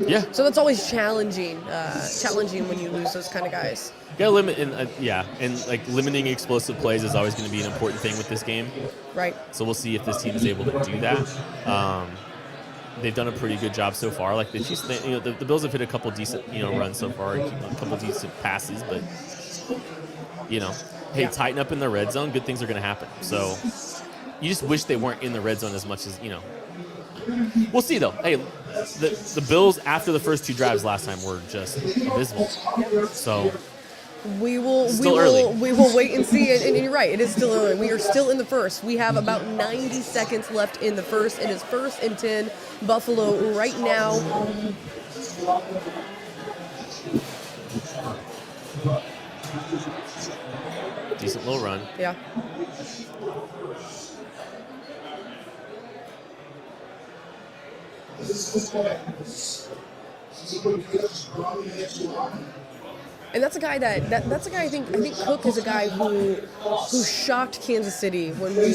Yeah. So that's always challenging when you lose those kind of guys. You gotta limit, and like limiting explosive plays is always going to be an important thing with this game. Right. So we'll see if this team is able to do that. They've done a pretty good job so far. Like the Chiefs, the Bills have hit a couple decent, runs so far, a couple decent passes, but tighten up in the red zone, good things are going to happen. So you just wish they weren't in the red zone as much as We'll see though. Hey, the Bills after the first 2 drives last time were just abysmal. So we will wait and see. And you're right, it is still early. We are still in the first. We have about 90 seconds left in the first. It is 1st and 10. Buffalo right now. Decent little run. Yeah. And that's a guy that's a guy I think Cook is a guy who shocked Kansas City when we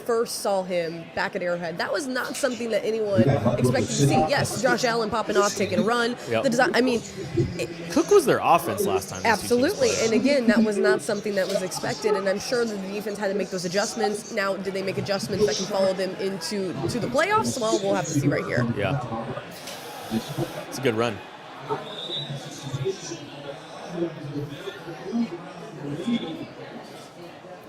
first saw him back at Arrowhead. That was not something that anyone expected to see. Yes, Josh Allen popping off, taking a run. Yep. The design. Cook was their offense last time. Absolutely, and again, that was not something that was expected. And I'm sure that the defense had to make those adjustments. Now, did they make adjustments that can follow them into the playoffs? Well, we'll have to see right here. Yeah, it's a good run.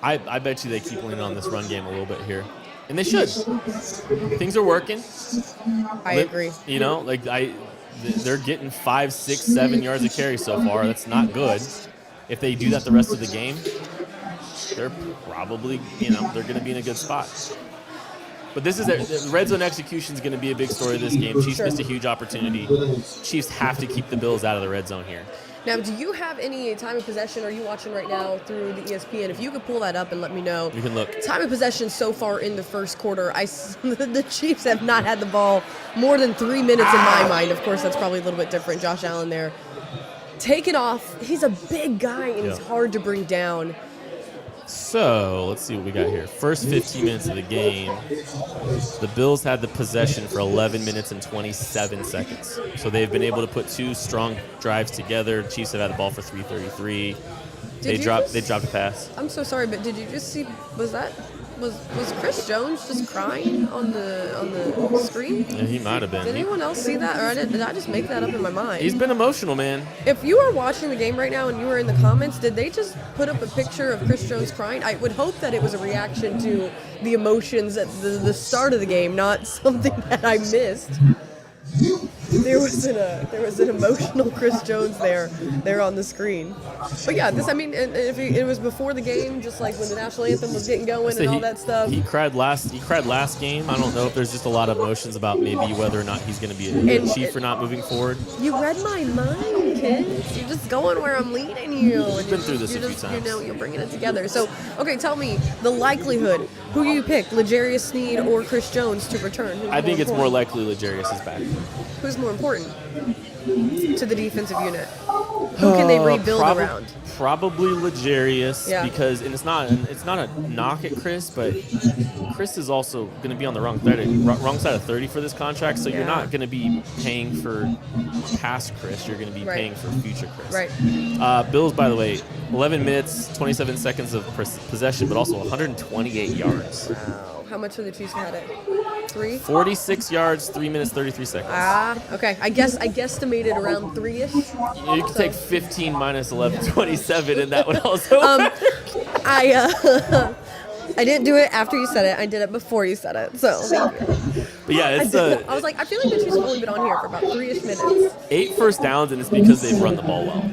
I bet you they keep leaning on this run game a little bit here. And they should. Things are working. I agree. You know, they're getting 5, 6, 7 yards of carry so far. That's not good. If they do that the rest of the game, they're probably, they're going to be in a good spot. But the red zone execution is going to be a big story of this game. Chiefs missed a huge opportunity. Chiefs have to keep the Bills out of the red zone here. Now, do you have any time of possession? Are you watching right now through the ESPN? If you could pull that up and let me know. You can look. Time of possession so far in the first quarter. The Chiefs have not had the ball more than 3 minutes in my mind. Of course, that's probably a little bit different. Josh Allen there. Taken off. He's a big guy, and he's hard to bring down. So, let's see what we got here. First 15 minutes of the game, the Bills had the possession for 11 minutes and 27 seconds. So they've been able to put 2 strong drives together. The Chiefs have had the ball for 3:33. They dropped a pass. I'm so sorry, but did you just see, was Chris Jones just crying on the screen? Yeah, he might have been. Did anyone else see that, or did I just make that up in my mind? He's been emotional, man. If you are watching the game right now and you were in the comments, did they just put up a picture of Chris Jones crying? I would hope that it was a reaction to the emotions at the start of the game, not something that I missed. There was an emotional Chris Jones there on the screen. But yeah, if it was before the game, just like when the national anthem was getting going and all that stuff. He cried last game. I don't know if there's just a lot of emotions about maybe whether or not he's going to be a Chief or not moving forward. You read my mind, kids. You're just going where I'm leading you. We've been through this a few times. You're bringing it together. So, okay, tell me the likelihood. Who you pick, L'Jarius Sneed or Chris Jones to return? I think it's more likely L'Jarius is back. Who's more important to the defensive unit? Who can they rebuild around? Probably L'Jarius, because it's not a knock at Chris, but Chris is also going to be on the wrong side of 30 for this contract, so you're not going to be paying for past Chris, you're going to be paying for future Chris. Right. Bills, by the way, 11 minutes, 27 seconds of possession, but also 128 yards. Wow. How much have the Chiefs had it? 3? 46 yards, 3 minutes, 33 seconds. Okay. I guesstimated around 3-ish. You can take 15 minus 11, 27, and that would also I didn't do it after you said it. I did it before you said it. So, thank you. But yeah, I was like, I feel like the Chiefs have only been on here for about 3-ish minutes. 8 first downs, and it's because they've run the ball well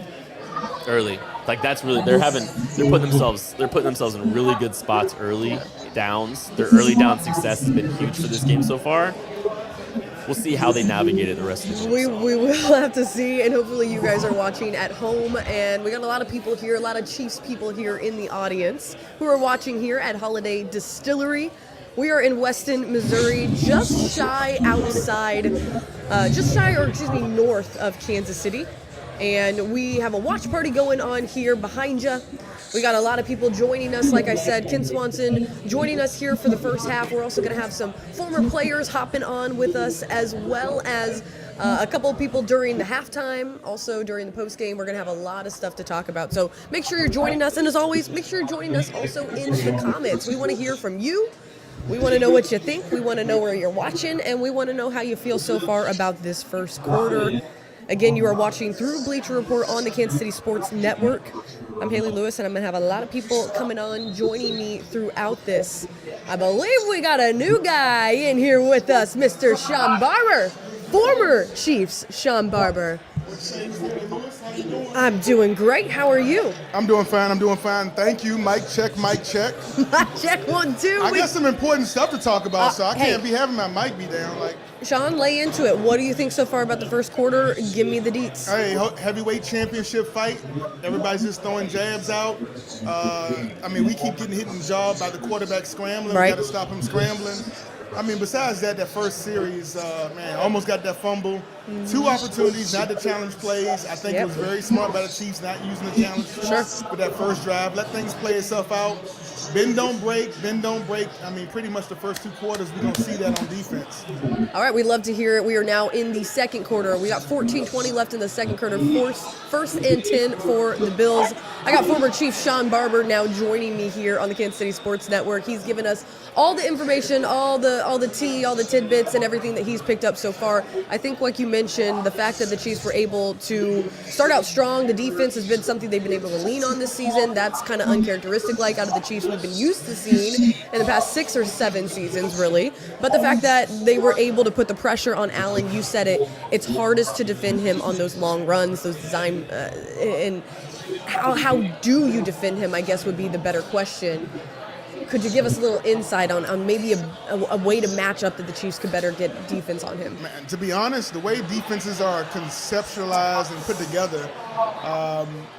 early. Like that's really they're putting themselves in really good spots early downs. Their early down success has been huge for this game so far. We'll see how they navigate it the rest of the game. We will have to see, and hopefully you guys are watching at home. And we got a lot of people here, a lot of Chiefs people here in the audience who are watching here at Holiday Distillery. We are in Weston, Missouri, just shy north of Kansas City. And we have a watch party going on here behind you. We got a lot of people joining us. Like I said, Ken Swanson joining us here for the first half. We're also going to have some former players hopping on with us, as well as a couple of people during the halftime. Also during the post game, we're going to have a lot of stuff to talk about. So make sure you're joining us. And as always, make sure you're joining us also in the comments. We want to hear from you. We want to know what you think. We want to know where you're watching. And we want to know how you feel so far about this first quarter. Again, you are watching through Bleacher Report on the Kansas City Sports Network. I'm Hayley Lewis, and I'm going to have a lot of people coming on, joining me throughout this. I believe we got a new guy in here with us, Mr. Sean Barber, former Chiefs Sean Barber. I'm doing great. How are you? I'm doing fine. Thank you. Mic check. Mic check 1, 2. I got some important stuff to talk about, so I can't be having my mic be down. Sean, lay into it. What do you think so far about the first quarter? Give me the deets. Hey, heavyweight championship fight. Everybody's just throwing jabs out. We keep getting hit in the jaw by the quarterback scrambling. Right. We got to stop him scrambling. Besides that first series, almost got that fumble. 2 opportunities, not the challenge plays. I think it was very smart by the Chiefs not using the challenge for that first drive. Let things play itself out. Bend, don't break. Pretty much the first 2 quarters, we're going to see that on defense. All right, we'd love to hear it. We are now in the second quarter. We got 14:20 left in the second quarter. First and 10 for the Bills. I got former Chief Sean Barber now joining me here on the Kansas City Sports Network. He's given us all the information, all the all the tea, all the tidbits, and everything that he's picked up so far. I think, like you mentioned, the fact that the Chiefs were able to start out strong. The defense has been something they've been able to lean on this season. That's kind of uncharacteristic, like out of the Chiefs we've been used to seeing in the past 6 or 7 seasons, really. But the fact that they were able to put the pressure on Allen, you said it. It's hardest to defend him on those long runs, those design, and how do you defend him, I guess, would be the better question. Could you give us a little insight on maybe a way to match up that the Chiefs could better get defense on him? Man, to be honest, the way defenses are conceptualized and put together,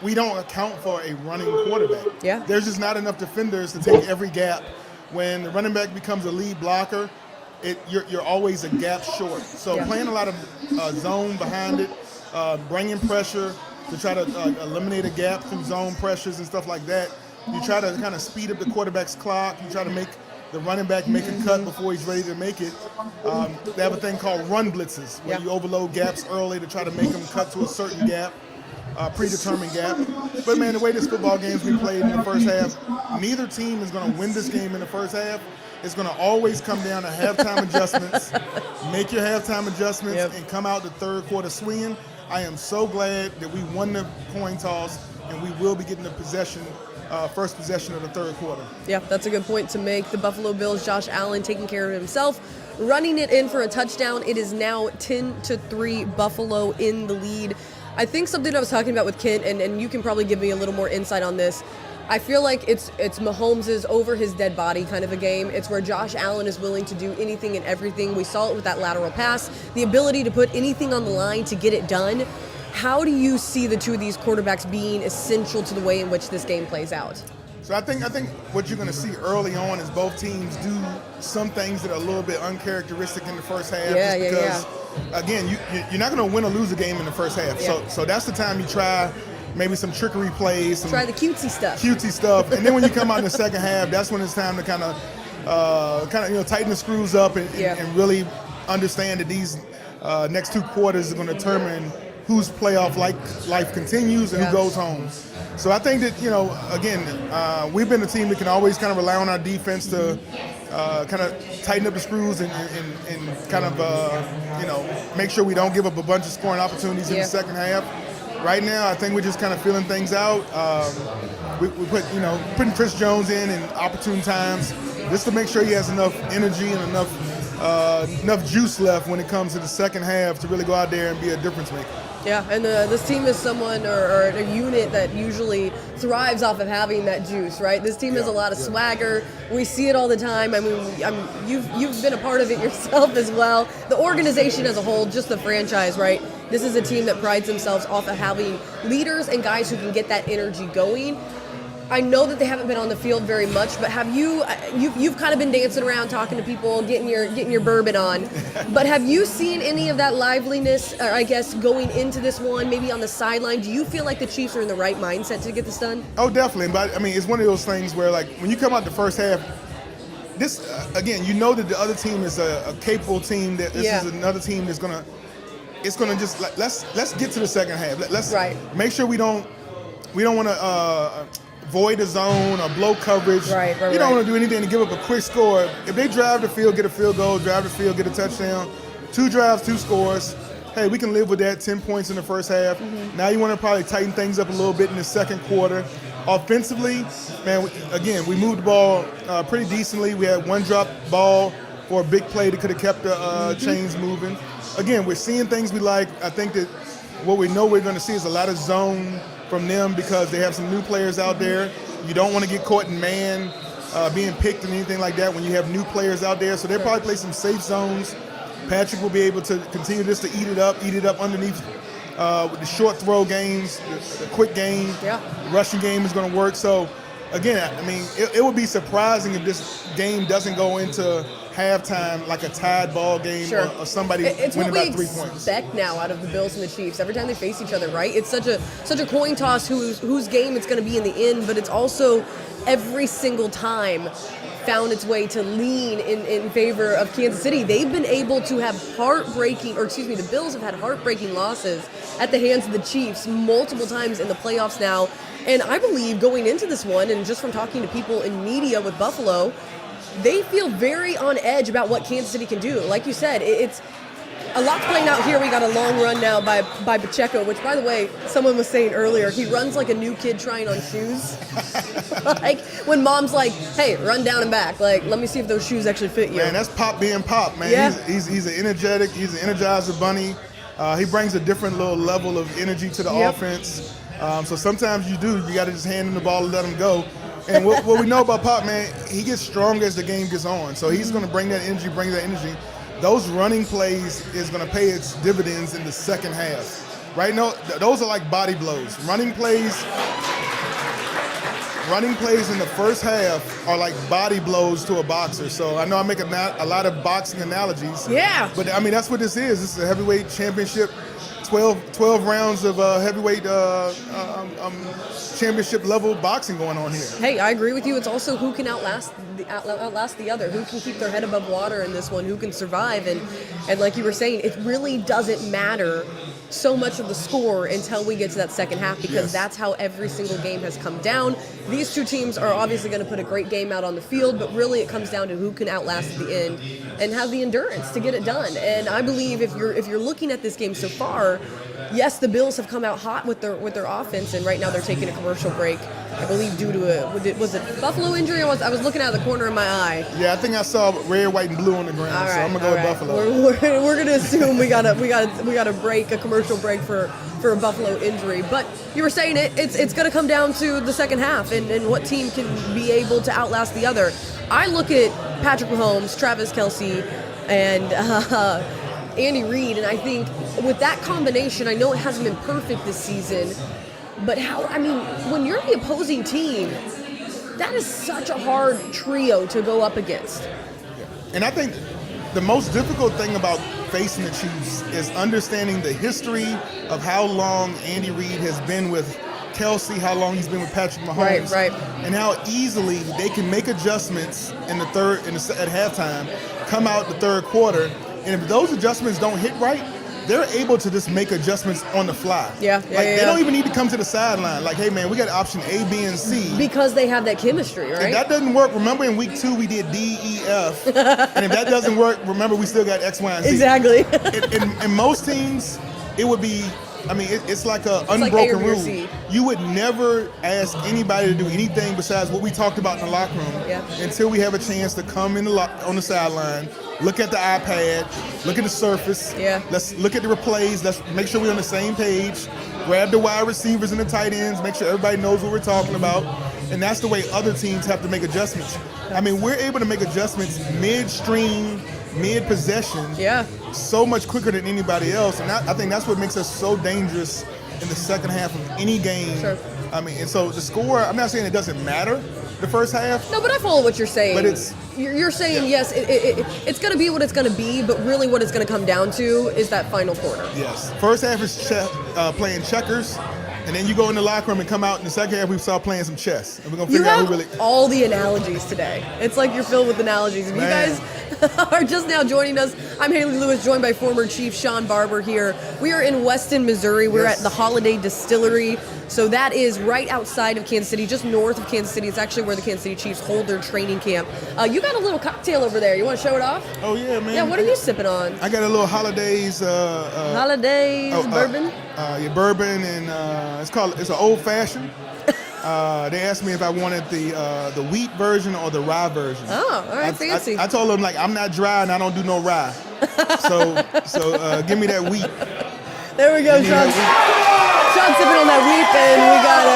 we don't account for a running quarterback. Yeah. There's just not enough defenders to take every gap. When the running back becomes a lead blocker, you're always a gap short. So playing a lot of zone behind it, bringing pressure to try to eliminate a gap through zone pressures and stuff like that. You try to kind of speed up the quarterback's clock. You try to make the running back make a cut before he's ready to make it. They have a thing called run blitzes, where you overload gaps early to try to make them cut to a certain gap, predetermined gap. But, man, the way this football game's been played in the first half, neither team is going to win this game in the first half. It's going to always come down to halftime adjustments. Make your halftime adjustments and come out the third quarter swinging. I am so glad that we won the coin toss, and we will be getting the first possession of the third quarter. Yeah, that's a good point to make. The Buffalo Bills, Josh Allen taking care of himself, running it in for a touchdown. It is now 10-3 Buffalo in the lead. I think something I was talking about with Kent, and you can probably give me a little more insight on this. I feel like it's Mahomes' over his dead body kind of a game. It's where Josh Allen is willing to do anything and everything. We saw it with that lateral pass, the ability to put anything on the line to get it done. How do you see the two of these quarterbacks being essential to the way in which this game plays out? So I think what you're going to see early on is both teams do some things that are a little bit uncharacteristic in the first half. Because, again, you're not going to win or lose a game in the first half. So that's the time you try maybe some trickery plays. Try the cutesy stuff. And then when you come out in the second half, that's when it's time to kind of tighten the screws up and really understand that these next 2 quarters are going to determine whose playoff life continues and who goes home. So I think that, again, we've been a team that can always kind of rely on our defense to kind of tighten up the screws and kind of, make sure we don't give up a bunch of scoring opportunities in the second half. Right now, I think we're just kind of feeling things out. We putting Chris Jones in opportune times just to make sure he has enough energy and enough juice left when it comes to the second half to really go out there and be a difference maker. Yeah, and this team is someone or a unit that usually thrives off of having that juice, right? This team has a lot of swagger. We see it all the time. I mean, you've been a part of it yourself as well. The organization as a whole, just the franchise, right? This is a team that prides themselves off of having leaders and guys who can get that energy going. I know that they haven't been on the field very much, but have you've kind of been dancing around, talking to people, getting your bourbon on. But have you seen any of that liveliness, or I guess, going into this one, maybe on the sideline? Do you feel like the Chiefs are in the right mindset to get this done? Oh, definitely. But I mean, it's one of those things where, like, when you come out the first half, this again, you know that the other team is a capable team. That this is another team that's gonna just let's get to the second half. Let's make sure we don't want to void a zone or blow coverage. You don't want to do anything to give up a quick score. If they drive the field, get a field goal, drive the field, get a touchdown, 2 drives, 2 scores. Hey, we can live with that, 10 points in the first half. Now you want to probably tighten things up a little bit in the second quarter. Offensively, man, we moved the ball pretty decently. We had 1 drop ball for a big play that could have kept the chains moving. Again, we're seeing things we like. I think that what we know we're going to see is a lot of zone from them because they have some new players out there. You don't want to get caught in man being picked and anything like that when you have new players out there. So they'll probably play some safe zones. Patrick will be able to continue just to eat it up underneath with the short throw games, the quick game. The rushing game is going to work. So, again, I mean, it would be surprising if this game doesn't go into halftime like a tied ball game or somebody winning by 3 points. It's what we expect now out of the Bills and the Chiefs every time they face each other, right? It's such a coin toss whose game it's going to be in the end, but it's also every single time found its way to lean in favor of Kansas City. They've been able to have the Bills have had heartbreaking losses at the hands of the Chiefs multiple times in the playoffs now. And I believe going into this one, and just from talking to people in media with Buffalo, they feel very on edge about what Kansas City can do. Like you said, it's a lot's playing out here. We got a long run now by Pacheco, which, by the way, someone was saying earlier, he runs like a new kid trying on shoes. Like when mom's like, hey, run down and back. Like, let me see if those shoes actually fit you. Man, that's Pop being Pop, man. Yeah. He's an energetic, he's an energizer bunny. He brings a different little level of energy to the offense. So sometimes you got to just hand him the ball and let him go. And what we know about Pop, man, he gets stronger as the game gets on. So he's going to bring that energy. Those running plays is going to pay its dividends in the second half. Right now, those are like body blows. Running plays in the first half are like body blows to a boxer. So I know I make a lot of boxing analogies. Yeah. But I mean, that's what this is. This is a heavyweight championship, 12 rounds of heavyweight championship level boxing going on here. Hey, I agree with you. It's also who can outlast the other, who can keep their head above water in this one, who can survive. And like you were saying, it really doesn't matter so much of the score until we get to that second half, because that's how every single game has come down. These two teams are obviously going to put a great game out on the field, but really it comes down to who can outlast at the end and have the endurance to get it done. And I believe if you're looking at this game so far, yes, the Bills have come out hot with their offense, and right now they're taking a commercial break, I believe due to was it Buffalo injury? I was looking out of the corner of my eye. Yeah, I think I saw red, white, and blue on the ground, so I'm gonna go with Buffalo. We're gonna assume we got a break, a commercial break for a Buffalo injury. But you were saying it's gonna come down to the second half and what team can be able to outlast the other. I look at Patrick Mahomes, Travis Kelce, and Andy Reid, and I think with that combination, I know it hasn't been perfect this season, but when you're the opposing team, that is such a hard trio to go up against. And I think the most difficult thing about facing the Chiefs is understanding the history of how long Andy Reid has been with Kelce, how long he's been with Patrick Mahomes, right. And how easily they can make adjustments at halftime, come out the third quarter, and if those adjustments don't hit right, they're able to just make adjustments on the fly. They don't even need to come to the sideline. Like, hey, man, we got option A, B, and C. Because they have that chemistry, right? If that doesn't work, remember in week 2 we did D, E, F. And if that doesn't work, remember we still got X, Y, and Z. Exactly. In most teams, it would be, it's like an unbroken rule. You would never ask anybody to do anything besides what we talked about in the locker room until we have a chance to come on the sideline, look at the iPad, look at the surface. Let's look at the replays. Let's make sure we're on the same page. Grab the wide receivers and the tight ends. Make sure everybody knows what we're talking about. And that's the way other teams have to make adjustments. We're able to make adjustments midstream, mid-possession so much quicker than anybody else. And I think that's what makes us so dangerous in the second half of any game. Sure. And so the score, I'm not saying it doesn't matter the first half. No, but I follow what you're saying. But you're saying, yes, it's going to be what it's going to be, but really what it's going to come down to is that final quarter. Yes. First half is playing checkers. And then you go in the locker room and come out in the second half, we start playing some chess. And we're going to figure out who really... all the analogies today. It's like you're filled with analogies. If you guys are just now joining us, I'm Hayley Lewis, joined by former Chief Sean Barber here. We are in Weston, Missouri. We're at the Holiday Distillery. So that is right outside of Kansas City, just north of Kansas City. It's actually where the Kansas City Chiefs hold their training camp. You got a little cocktail over there. You want to show it off? Oh, yeah, man. Yeah, what are you sipping on? I got a little Holidays... bourbon? Bourbon, and it's an old fashioned. They asked me if I wanted the wheat version or the rye version. Oh, all right, fancy. I told them, I'm not dry and I don't do no rye. so give me that wheat. There we go, Sean. Sean sipping on that wheat, and we got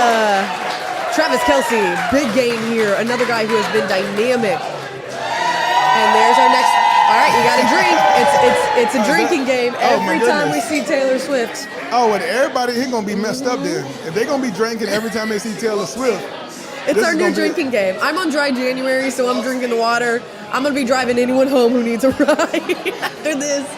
Travis Kelce, big game here. Another guy who has been dynamic. And there's our next. All right, you got a drink. It's a drinking game every time we see Taylor Swift. Oh, and everybody here gonna be messed up then. If they're gonna be drinking every time they see Taylor Swift. It's our new drinking game. I'm on dry January, so I'm drinking the water. I'm gonna be driving anyone home who needs a ride after this.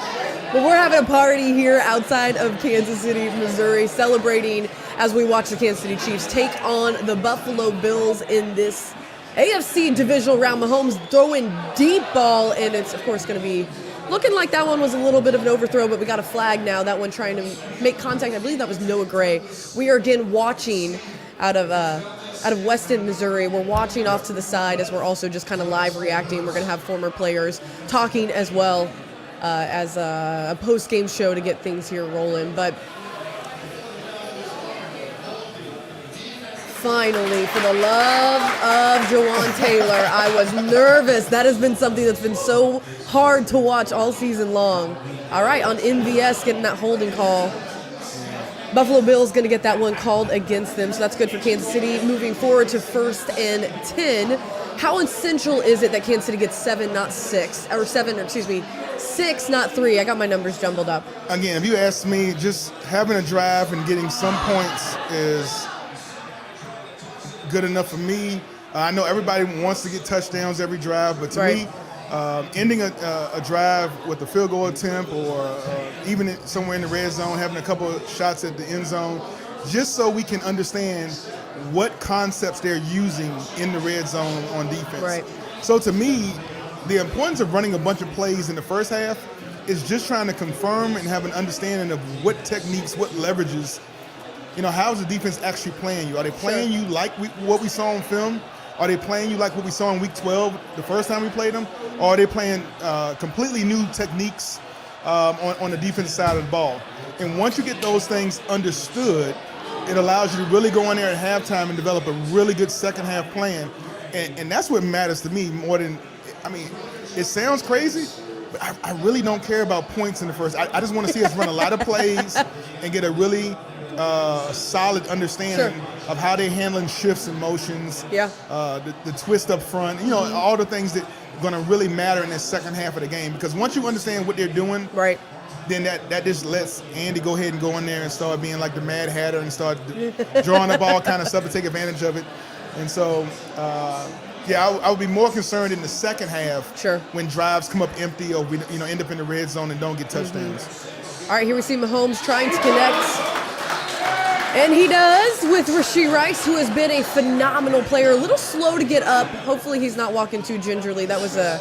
But we're having a party here outside of Kansas City, Missouri, celebrating as we watch the Kansas City Chiefs take on the Buffalo Bills in this AFC Divisional round. Mahomes throwing deep ball, and it's, of course, going to be looking like that one was a little bit of an overthrow, but we got a flag now. That one trying to make contact. I believe that was Noah Gray. We are again watching out of out of Weston, Missouri. We're watching off to the side as we're also just kind of live reacting. We're going to have former players talking as well as a post-game show to get things here rolling. But finally, for the love of Jawan Taylor, I was nervous. That has been something that's been so hard to watch all season long. All right, on MVS getting that holding call. Buffalo Bills going to get that one called against them, so that's good for Kansas City. Moving forward to 1st and 10. How essential is it that Kansas City gets 7, not 6, or 6, not 3? I got my numbers jumbled up. Again, if you ask me, just having a drive and getting some points is good enough for me. I know everybody wants to get touchdowns every drive, but to me, ending a drive with a field goal attempt or even somewhere in the red zone, having a couple of shots at the end zone, just so we can understand what concepts they're using in the red zone on defense. Right. So to me, the importance of running a bunch of plays in the first half is just trying to confirm and have an understanding of what techniques, what leverages, how is the defense actually playing you? Are they playing you like what we saw on film? Are they playing you like what we saw in Week 12, the first time we played them? Or are they playing completely new techniques on the defensive side of the ball? And once you get those things understood, it allows you to really go in there at halftime and develop a really good second half plan. And that's what matters to me more than, it sounds crazy, but I really don't care about points in the first. I just want to see us run a lot of plays and get a really solid understanding of how they're handling shifts and motions, the twist up front, all the things that are going to really matter in the second half of the game. Because once you understand what they're doing, then that just lets Andy go ahead and go in there and start being like the Mad Hatter and start drawing up all kind of stuff to take advantage of it. And so, I would be more concerned in the second half when drives come up empty or we end up in the red zone and don't get touchdowns. All right, here we see Mahomes trying to connect. And he does with Rashee Rice, who has been a phenomenal player. A little slow to get up. Hopefully he's not walking too gingerly. That was a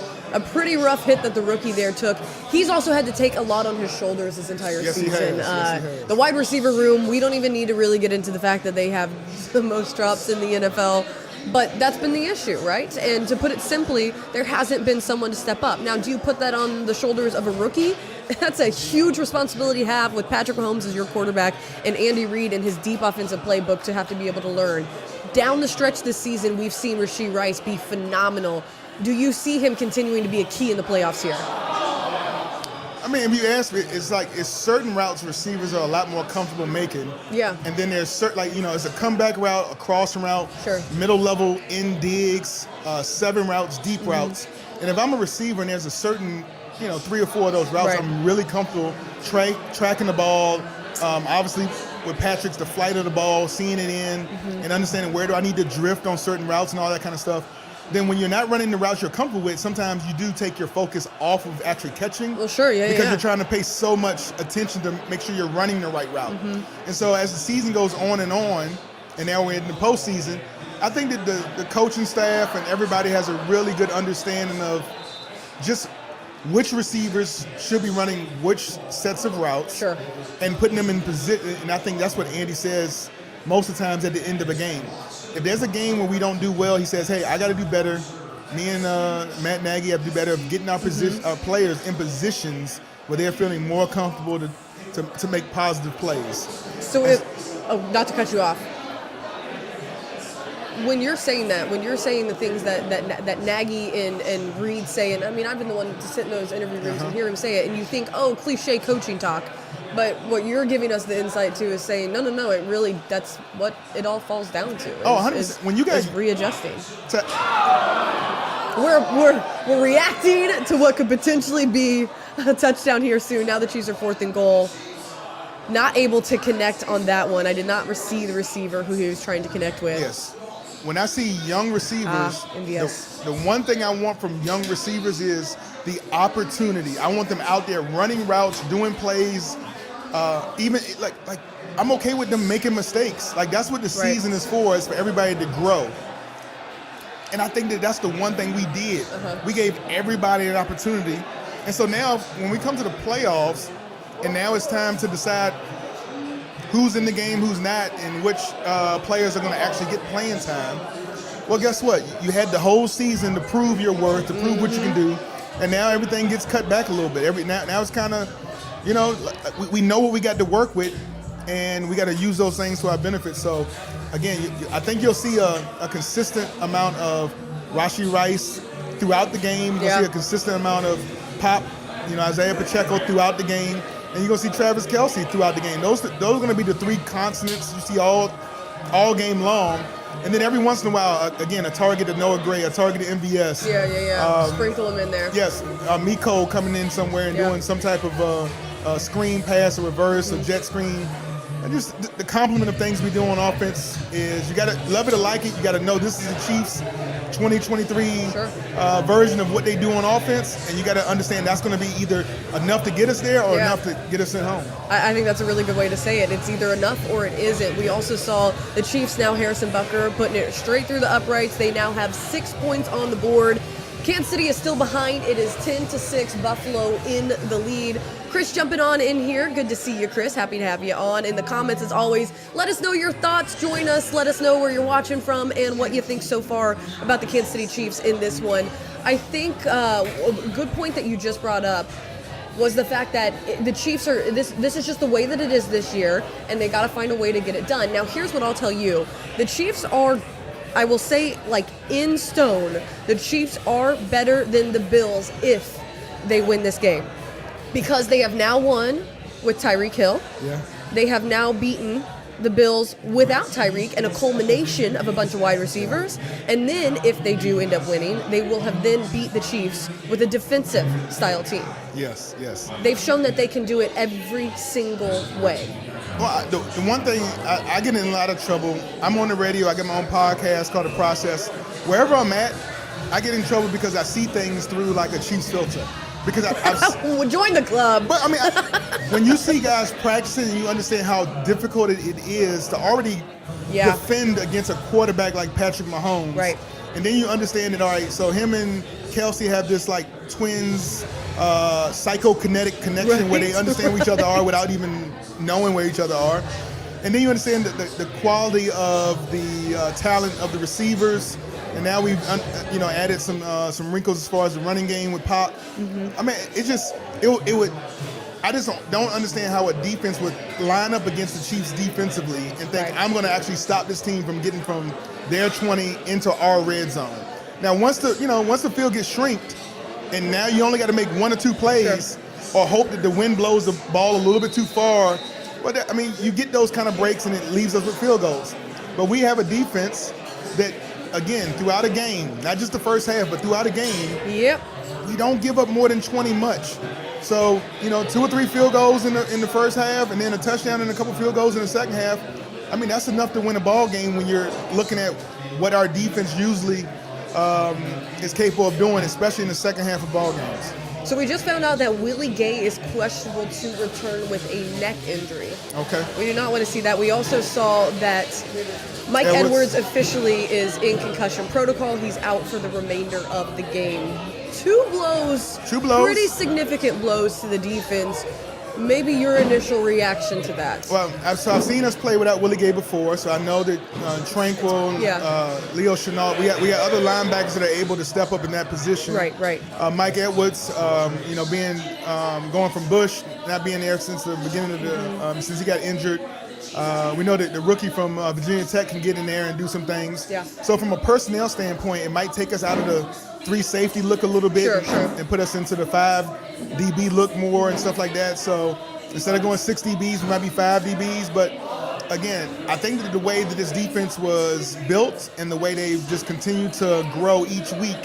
pretty rough hit that the rookie there took. He's also had to take a lot on his shoulders this entire season. He has. The wide receiver room, we don't even need to really get into the fact that they have the most drops in the NFL. But that's been the issue, right? And to put it simply, there hasn't been someone to step up. Now, do you put that on the shoulders of a rookie? That's a huge responsibility to have with Patrick Mahomes as your quarterback and Andy Reid and his deep offensive playbook to have to be able to learn. Down the stretch this season, we've seen Rashee Rice be phenomenal. Do you see him continuing to be a key in the playoffs here? If you ask me, it's certain routes receivers are a lot more comfortable making. Yeah. And then there's certain, it's a comeback route, a crossing route, middle level, in digs, 7 routes, deep routes. And if I'm a receiver and there's a certain, 3 or 4 of those routes, I'm really comfortable tracking the ball. Obviously, with Patrick's, the flight of the ball, seeing it in, and understanding where do I need to drift on certain routes and all that kind of stuff. Then when you're not running the routes you're comfortable with, sometimes you do take your focus off of actually catching. Well, sure, because you're trying to pay so much attention to make sure you're running the right route. And so as the season goes on, and now we're in the postseason, I think that the coaching staff and everybody has a really good understanding of just which receivers should be running which sets of routes and putting them in position. And I think that's what Andy says most of the times at the end of a game. If there's a game where we don't do well, he says, hey, I got to do better. Me and Matt Nagy have to do better of getting our players in positions where they're feeling more comfortable to make positive plays. So not to cut you off. When you're saying that, when you're saying the things that Nagy and Reid say, and I've been the one to sit in those interview rooms and hear him say it, and you think, cliche coaching talk. But what you're giving us the insight to is saying, no, it really, that's what it all falls down to. 100%. When you guys is readjusting. We're reacting to what could potentially be a touchdown here soon. Now the Chiefs are 4th and goal. Not able to connect on that one. I did not see the receiver who he was trying to connect with. Yes. When I see young receivers, the one thing I want from young receivers is the opportunity. I want them out there running routes, doing plays. Even like I'm okay with them making mistakes. Like that's what the season is for everybody to grow. And I think that's the one thing we did. We gave everybody an opportunity. And so now when we come to the playoffs, and now it's time to decide who's in the game, who's not, and which players are going to actually get playing time. Well, guess what? You had the whole season to prove your worth, to prove what you can do, and now everything gets cut back a little bit. Now it's kind of, we know what we got to work with, and we got to use those things to our benefit. So, again, I think you'll see a consistent amount of Rashee Rice throughout the game. You'll see a consistent amount of Pop, Isaiah Pacheco throughout the game, and you're going to see Travis Kelce throughout the game. Those are going to be the three constants you see all game long. And then every once in a while, again, a target to Noah Gray, a target to MVS. Sprinkle him in there. Yes, Miko coming in somewhere and doing some type of screen pass or reverse or jet screen. And just the complement of things we do on offense is you got to love it or like it. You got to know this is the Chiefs 2023 version of what they do on offense, and you got to understand that's going to be either enough to get us there or enough to get us at home. I think that's a really good way to say it. It's either enough or it isn't. We also saw the Chiefs now, Harrison Butker, putting it straight through the uprights. They now have 6 points on the board. Kansas City is still behind. It is 10-6, Buffalo in the lead. Chris jumping on in here. Good to see you, Chris. Happy to have you on. In the comments, as always, let us know your thoughts. Join us. Let us know where you're watching from and what you think so far about the Kansas City Chiefs in this one. I think a good point that you just brought up was the fact that the Chiefs are, this is just the way that it is this year, and they got to find a way to get it done. Now, here's what I'll tell you. The Chiefs are, I will say, like in stone, the Chiefs are better than the Bills if they win this game. Because they have now won with Tyreek Hill. Yeah. They have now beaten the Bills without Tyreek and a culmination of a bunch of wide receivers. And then, if they do end up winning, they will have then beat the Chiefs with a defensive style team. Yes. They've shown that they can do it every single way. Well, the one thing, I get in a lot of trouble. I'm on the radio. I get my own podcast called The Process. Wherever I'm at, I get in trouble because I see things through like a Chiefs filter. Because I've join the club. But I mean, when you see guys practicing and you understand how difficult it is to already defend against a quarterback like Patrick Mahomes. Right. And then you understand that, all right, so him and Kelce have this like twins psychokinetic connection where they understand where each other are without even knowing where each other are. And then you understand the quality of the talent of the receivers. And now we've added some wrinkles as far as the running game with Pop. I mean, it would. I just don't understand how a defense would line up against the Chiefs defensively and think I'm going to actually stop this team from getting from their 20 into our red zone. Now, once the field gets shrinked, and now you only got to make 1 or 2 plays, or hope that the wind blows the ball a little bit too far. Well, you get those kind of breaks, and it leaves us with field goals. But we have a defense that, again, throughout a game, not just the first half, but throughout a game, we don't give up more than 20 much. So, 2 or 3 field goals in the first half, and then a touchdown and a couple field goals in the second half. I mean, that's enough to win a ball game when you're looking at what our defense usually is capable of doing, especially in the second half of ball games. So we just found out that Willie Gay is questionable to return with a neck injury. Okay. We do not want to see that. We also saw that Mike Edwards officially is in concussion protocol. He's out for the remainder of the game. Two blows. Pretty significant blows to the defense. Maybe your initial reaction to that? Well, I've seen us play without Willie Gay before, so I know that Tranquil, Leo Chenault, we got other linebackers that are able to step up in that position. Right. Mike Edwards, being going from Bush, not being there since the beginning of the since he got injured. We know that the rookie from Virginia Tech can get in there and do some things. Yeah. So from a personnel standpoint, it might take us out of the 3 safety look a little bit and put us into the 5 DB look more and stuff like that. So instead of going 6 DBs, we might be 5 DBs. But again, I think that the way that this defense was built and the way they've just continued to grow each week,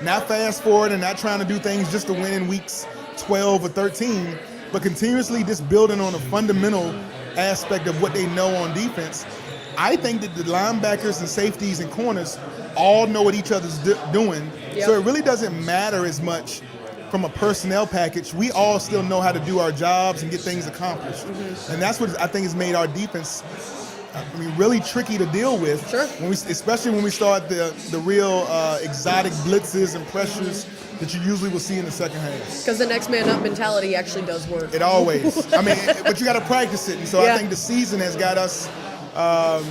not fast forward and not trying to do things just to win in weeks 12 or 13, but continuously just building on a fundamental aspect of what they know on defense. I think that the linebackers and safeties and corners all know what each other's doing. So it really doesn't matter as much from a personnel package. We all still know how to do our jobs and get things accomplished. And that's what I think has made our defense really tricky to deal with. Especially when we start the real exotic blitzes and pressures that you usually will see in the second half. Because the next man up mentality actually does work. It always. I mean, but you got to practice it. And so I think the season has got us, a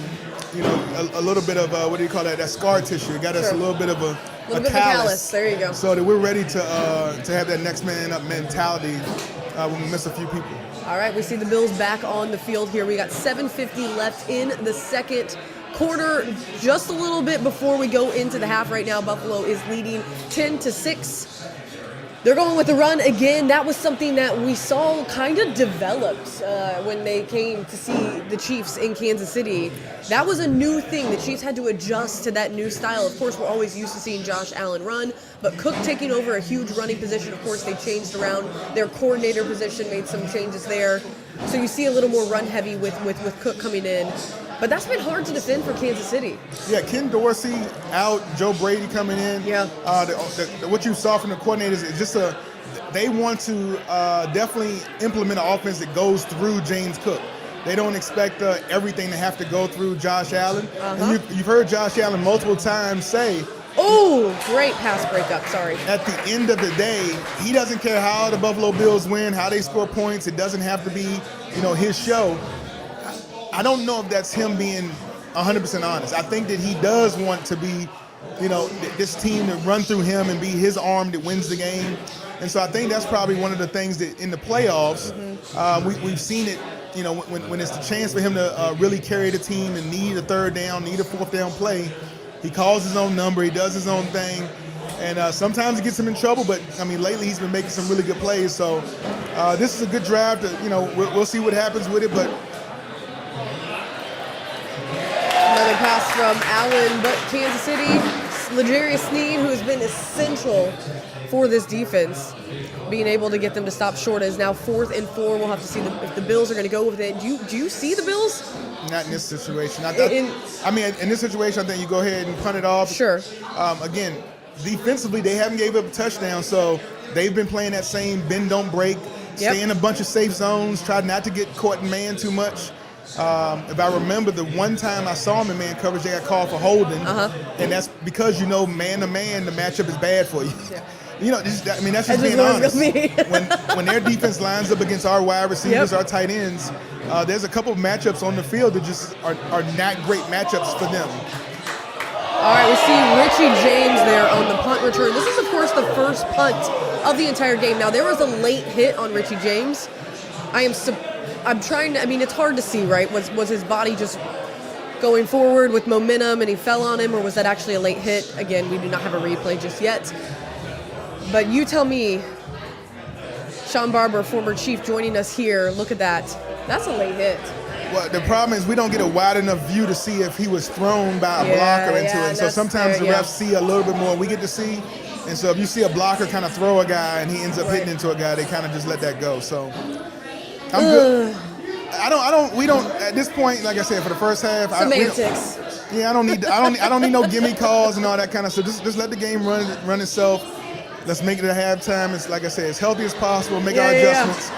little bit of, what do you call that scar tissue. It got us a little bit of a callus. There you go. So that we're ready to have that next man up mentality when we miss a few people. All right, we see the Bills back on the field here. We got 7:50 left in the second quarter. Just a little bit before we go into the half right now. Buffalo is leading 10-6. They're going with the run again. That was something that we saw kind of developed when they came to see the Chiefs in Kansas City. That was a new thing. The Chiefs had to adjust to that new style. Of course, we're always used to seeing Josh Allen run, but Cook taking over a huge running position. Of course, they changed around their coordinator position, made some changes there. So you see a little more run heavy with Cook coming in. But that's been hard to defend for Kansas City. Yeah, Ken Dorsey out, Joe Brady coming in. Yeah. What you saw from the coordinators is just they want to definitely implement an offense that goes through James Cook. They don't expect everything to have to go through Josh Allen. And you've heard Josh Allen multiple times say, oh, great pass breakup, sorry. At the end of the day, he doesn't care how the Buffalo Bills win, how they score points. It doesn't have to be, his show. I don't know if that's him being 100% honest. I think that he does want to be, this team to run through him and be his arm that wins the game. And so I think that's probably one of the things that in the playoffs, we've seen it, when it's the chance for him to really carry the team and need a third down, need a fourth down play. He calls his own number, he does his own thing. And sometimes it gets him in trouble, but, lately he's been making some really good plays. So this is a good drive to, we'll see what happens with it, but another pass from Allen, but Kansas City, L'Jarius Sneed, who has been essential for this defense, being able to get them to stop short, is now 4th and 4. We'll have to see if the Bills are going to go with it. Do you see the Bills? Not in this situation. In this situation, I think you go ahead and punt it off. Sure. Again, defensively, they haven't gave up a touchdown, so they've been playing that same bend, don't break, stay in a bunch of safe zones, try not to get caught in man too much. If I remember, the one time I saw him in man coverage, they got called for holding, and that's because man to man, the matchup is bad for you. Yeah. That's just being honest. when their defense lines up against our wide receivers, our tight ends, there's a couple of matchups on the field that just are not great matchups for them. All right, we see Richie James there on the punt return. This is, of course, the first punt of the entire game. Now, there was a late hit on Richie James. I'm trying to, it's hard to see, right? Was his body just going forward with momentum and he fell on him, or was that actually a late hit? Again, we do not have a replay just yet. But you tell me, Sean Barber, former Chief, joining us here. Look at that. That's a late hit. Well, the problem is we don't get a wide enough view to see if he was thrown by a blocker into it. So sometimes the refs see a little bit more we get to see. And so if you see a blocker kind of throw a guy and he ends up hitting into a guy, they kind of just let that go. So I'm good. We don't at this point, like I said, for the first half. Semantics. I don't need no gimme calls and all that kind of stuff. Just let the game run itself. Let's make it a halftime. It's like I said, as healthy as possible. Make our adjustments.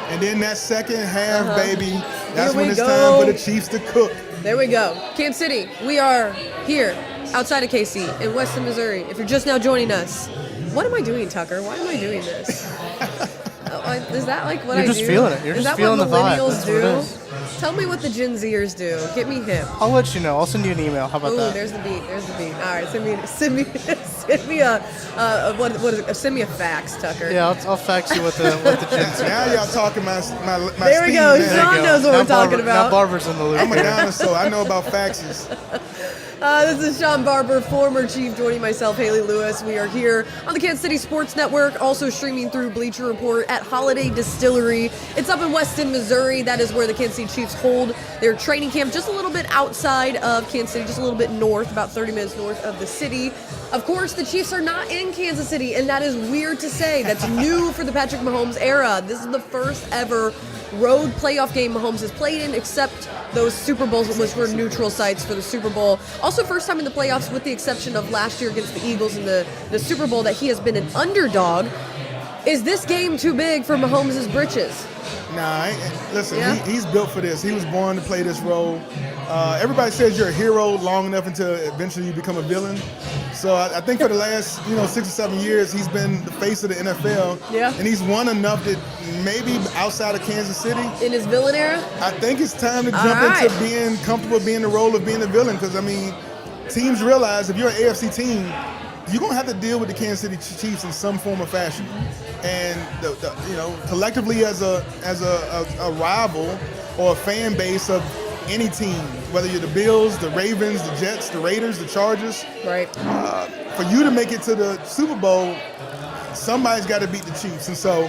And then that second half, baby, that's when it's time for the Chiefs to cook. There we go. Kansas City, we are here outside of KC in Weston, Missouri. If you're just now joining us, what am I doing, Tucker? Why am I doing this? Is that like what I do? You're just feeling it. You're just feeling the vibe. That's what it is. Tell me what the Gen Zers do. Get me hip. I'll let you know. I'll send you an email. How about that? There's the beat. All right, send me a fax, Tucker. Yeah, I'll fax you what the Gen Z. Now y'all talking my there we go. man. Sean knows what we're talking about. Now Barber's in the loop. I'm a dinosaur. I know about faxes. This is Sean Barber, former Chief, joining myself, Hayley Lewis. We are here on the Kansas City Sports Network, also streaming through Bleacher Report at Holiday Distillery. It's up in Weston, Missouri. That is where the Kansas City Chiefs hold their training camp, just a little bit outside of Kansas City, just a little bit north, about 30 minutes north of the city. Of course, the Chiefs are not in Kansas City, and that is weird to say. That's new for the Patrick Mahomes era. This is the first ever road playoff game Mahomes has played in, except those Super Bowls, which were neutral sites for the Super Bowl. Also, first time in the playoffs, with the exception of last year against the Eagles in the Super Bowl, that he has been an underdog. Is this game too big for Mahomes' britches? Nah, listen, he's built for this. He was born to play this role. Everybody says you're a hero long enough until eventually you become a villain. So I think for the last 6 or 7 years, he's been the face of the NFL. Yeah. And he's won enough that maybe outside of Kansas City. In his villain era? I think it's time to jump into being comfortable being the role of being a villain. Because, I mean, teams realize if you're an AFC team, you're going to have to deal with the Kansas City Chiefs in some form or fashion. And collectively as a rival or a fan base of any team, whether you're the Bills, the Ravens, the Jets, the Raiders, the Chargers, right? For you to make it to the Super Bowl, somebody's got to beat the Chiefs. And so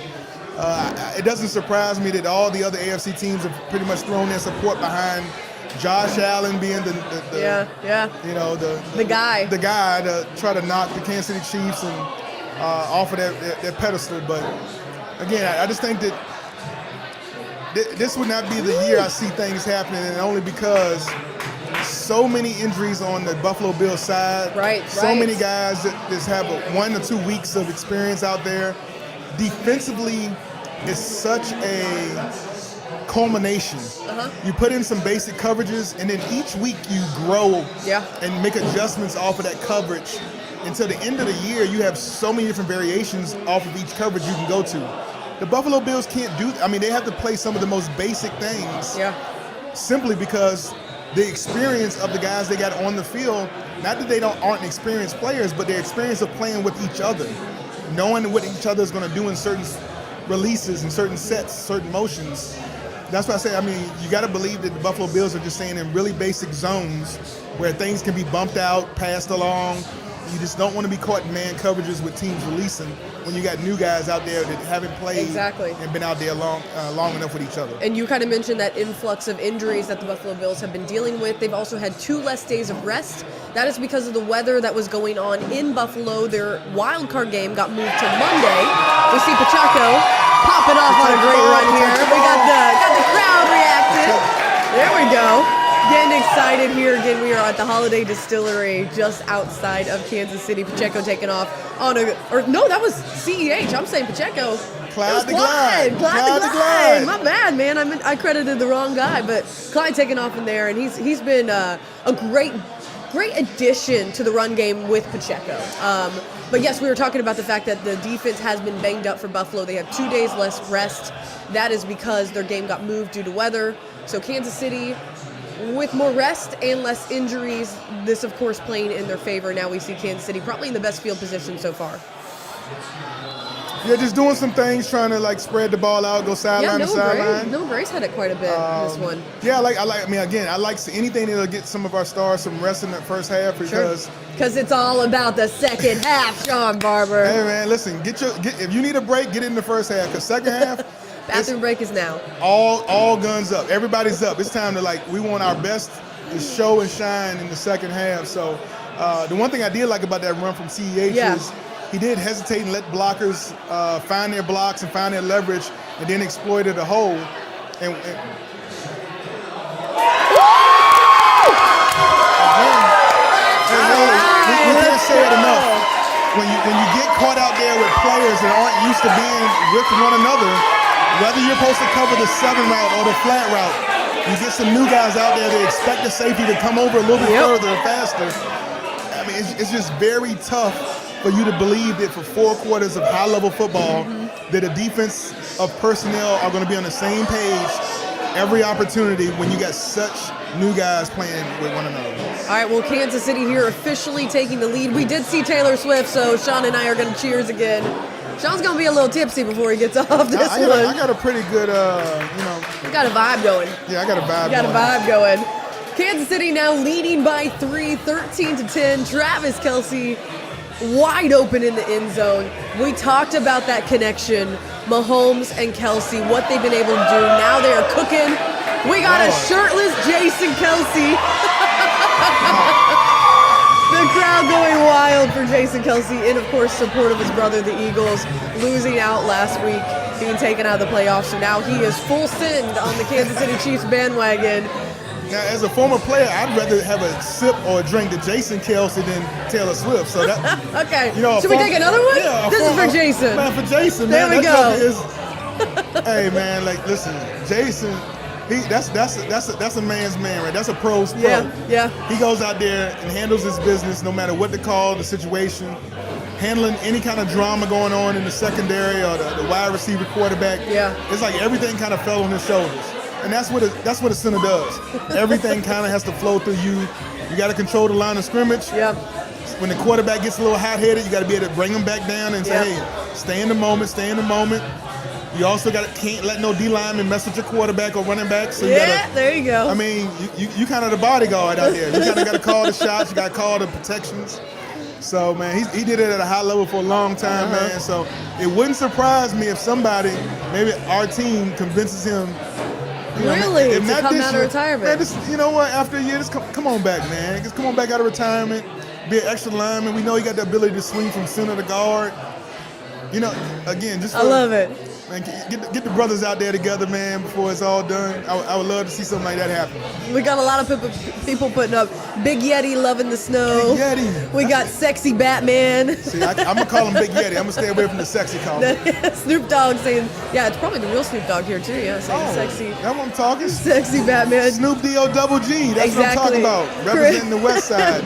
it doesn't surprise me that all the other AFC teams have pretty much thrown their support behind Josh Allen being the guy to try to knock the Kansas City Chiefs and off of their pedestal. But again, I just think that this would not be the year I see things happening, and only because so many injuries on the Buffalo Bills side. So many guys that just have 1 or 2 weeks of experience out there. Defensively, it's such a culmination. You put in some basic coverages, and then each week you grow and make adjustments off of that coverage. Until the end of the year, you have so many different variations off of each coverage you can go to. The Buffalo Bills can't do that. I mean, they have to play some of the most basic things simply because the experience of the guys they got on the field, not that they aren't experienced players, but their experience of playing with each other, knowing what each other is going to do in certain releases and certain sets, certain motions. That's why I say, I mean, you got to believe that the Buffalo Bills are just staying in really basic zones where things can be bumped out, passed along. You just don't want to be caught in man coverages with teams releasing when you got new guys out there that haven't played and been out there long enough with each other. And you kind of mentioned that influx of injuries that the Buffalo Bills have been dealing with. They've also had 2 less days of rest. That is because of the weather that was going on in Buffalo. Their wild card game got moved to Monday. We see Pacheco popping off on a great run here. We got the crowd reacting. There we go. Getting excited here. Again, we are at the Holiday Distillery just outside of Kansas City. Pacheco taking off on that was CEH. I'm saying Pacheco. Clyde. My bad, man. I credited the wrong guy, but Clyde taking off in there, and he's been a great addition to the run game with Pacheco. But yes, we were talking about the fact that the defense has been banged up for Buffalo. They have 2 days less rest. That is because their game got moved due to weather. So Kansas City, with more rest and less injuries, this of course playing in their favor. Now we see Kansas City probably in the best field position so far. Yeah, just doing some things, trying to spread the ball out, go sideline to sideline. No, Grace had it quite a bit in this one. Yeah, I like anything that'll get some of our stars some rest in that first half because it's all about the second half, Sean Barber. Hey man, listen, if you need a break, get it in the first half because second half. Bathroom break is now. All guns up. Everybody's up. It's time to we want our best to show and shine in the second half. So the one thing I did like about that run from CEH is he did hesitate and let blockers find their blocks and find their leverage and then exploited a hole. And we can't say it enough. When you get caught out there with players that aren't used to being with one another, whether you're supposed to cover the 7 route or the flat route, you get some new guys out there that expect the safety to come over a little bit further and faster. I mean, it's just very tough for you to believe that for 4 quarters of high-level football that a defense of personnel are going to be on the same page every opportunity when you got such new guys playing with one another. All right, well, Kansas City here officially taking the lead. We did see Taylor Swift, so Sean and I are going to cheers again. Sean's going to be a little tipsy before he gets off this one. I got a pretty good, You got a vibe going. Yeah, I got a vibe going. You got a vibe going. Kansas City now leading by 3, 13-10. Travis Kelce wide open in the end zone. We talked about that connection, Mahomes and Kelce, what they've been able to do. Now they are cooking. We got a shirtless Jason Kelce. The crowd going wild for Jason Kelce, in, of course, support of his brother, the Eagles, losing out last week, being taken out of the playoffs. So now he is full send on the Kansas City Chiefs bandwagon. Now, as a former player, I'd rather have a sip or a drink to Jason Kelce than Taylor Swift. So that okay. Should we take another one? Yeah, this is for Jason. Man, for Jason, there man. We go. Hey man, like listen, Jason, that's a man's man, right? That's a pro's pro. Yeah. He goes out there and handles his business no matter what the call, the situation, handling any kind of drama going on in the secondary or the wide receiver quarterback. Yeah. It's like everything kind of fell on his shoulders. And that's what a center does. Everything kind of has to flow through you. You got to control the line of scrimmage. Yeah. When the quarterback gets a little hot-headed, you got to be able to bring him back down and say, hey, stay in the moment. You also can't let no D lineman mess with your quarterback or running back. So there you go. I mean, you kind of the bodyguard out there. You kind of got to call the shots. You got to call the protections. So, man, he did it at a high level for a long time, man. So it wouldn't surprise me if somebody, maybe our team, convinces him. Really? To come out of retirement? Man, you know what? After a year, just come on back, man. Just come on back out of retirement. Be an extra lineman. We know he got the ability to swing from center to guard. You know, again, I love it. Man, get the brothers out there together, man, before it's all done. I would love to see something like that happen. We got a lot of people putting up Big Yeti loving the snow. Big Yeti. We got Sexy Batman. See, I'm going to call him Big Yeti. I'm going to stay away from the sexy call. Snoop Dogg saying, yeah, it's probably the real Snoop Dogg here, too. Yeah, saying sexy. That's what I'm talking. Sexy Batman. Snoop D-O-double-G. That's what I'm talking about. Representing the West Side.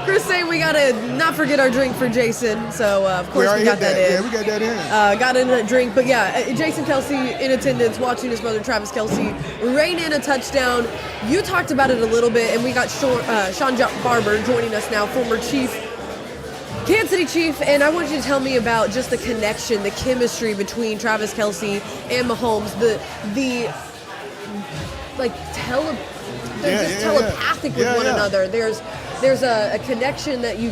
Chris saying we got to not forget our drink for Jason. So, of course, we got that in. Yeah, we got that in. Got in a drink. But, yeah, Jason Kelce in attendance, watching his brother Travis Kelce rein in a touchdown. You talked about it a little bit, and we got Sean Barber joining us now, former Kansas City Chief. And I want you to tell me about just the connection, the chemistry between Travis Kelce and Mahomes, they're just telepathic with one another. There's a connection that you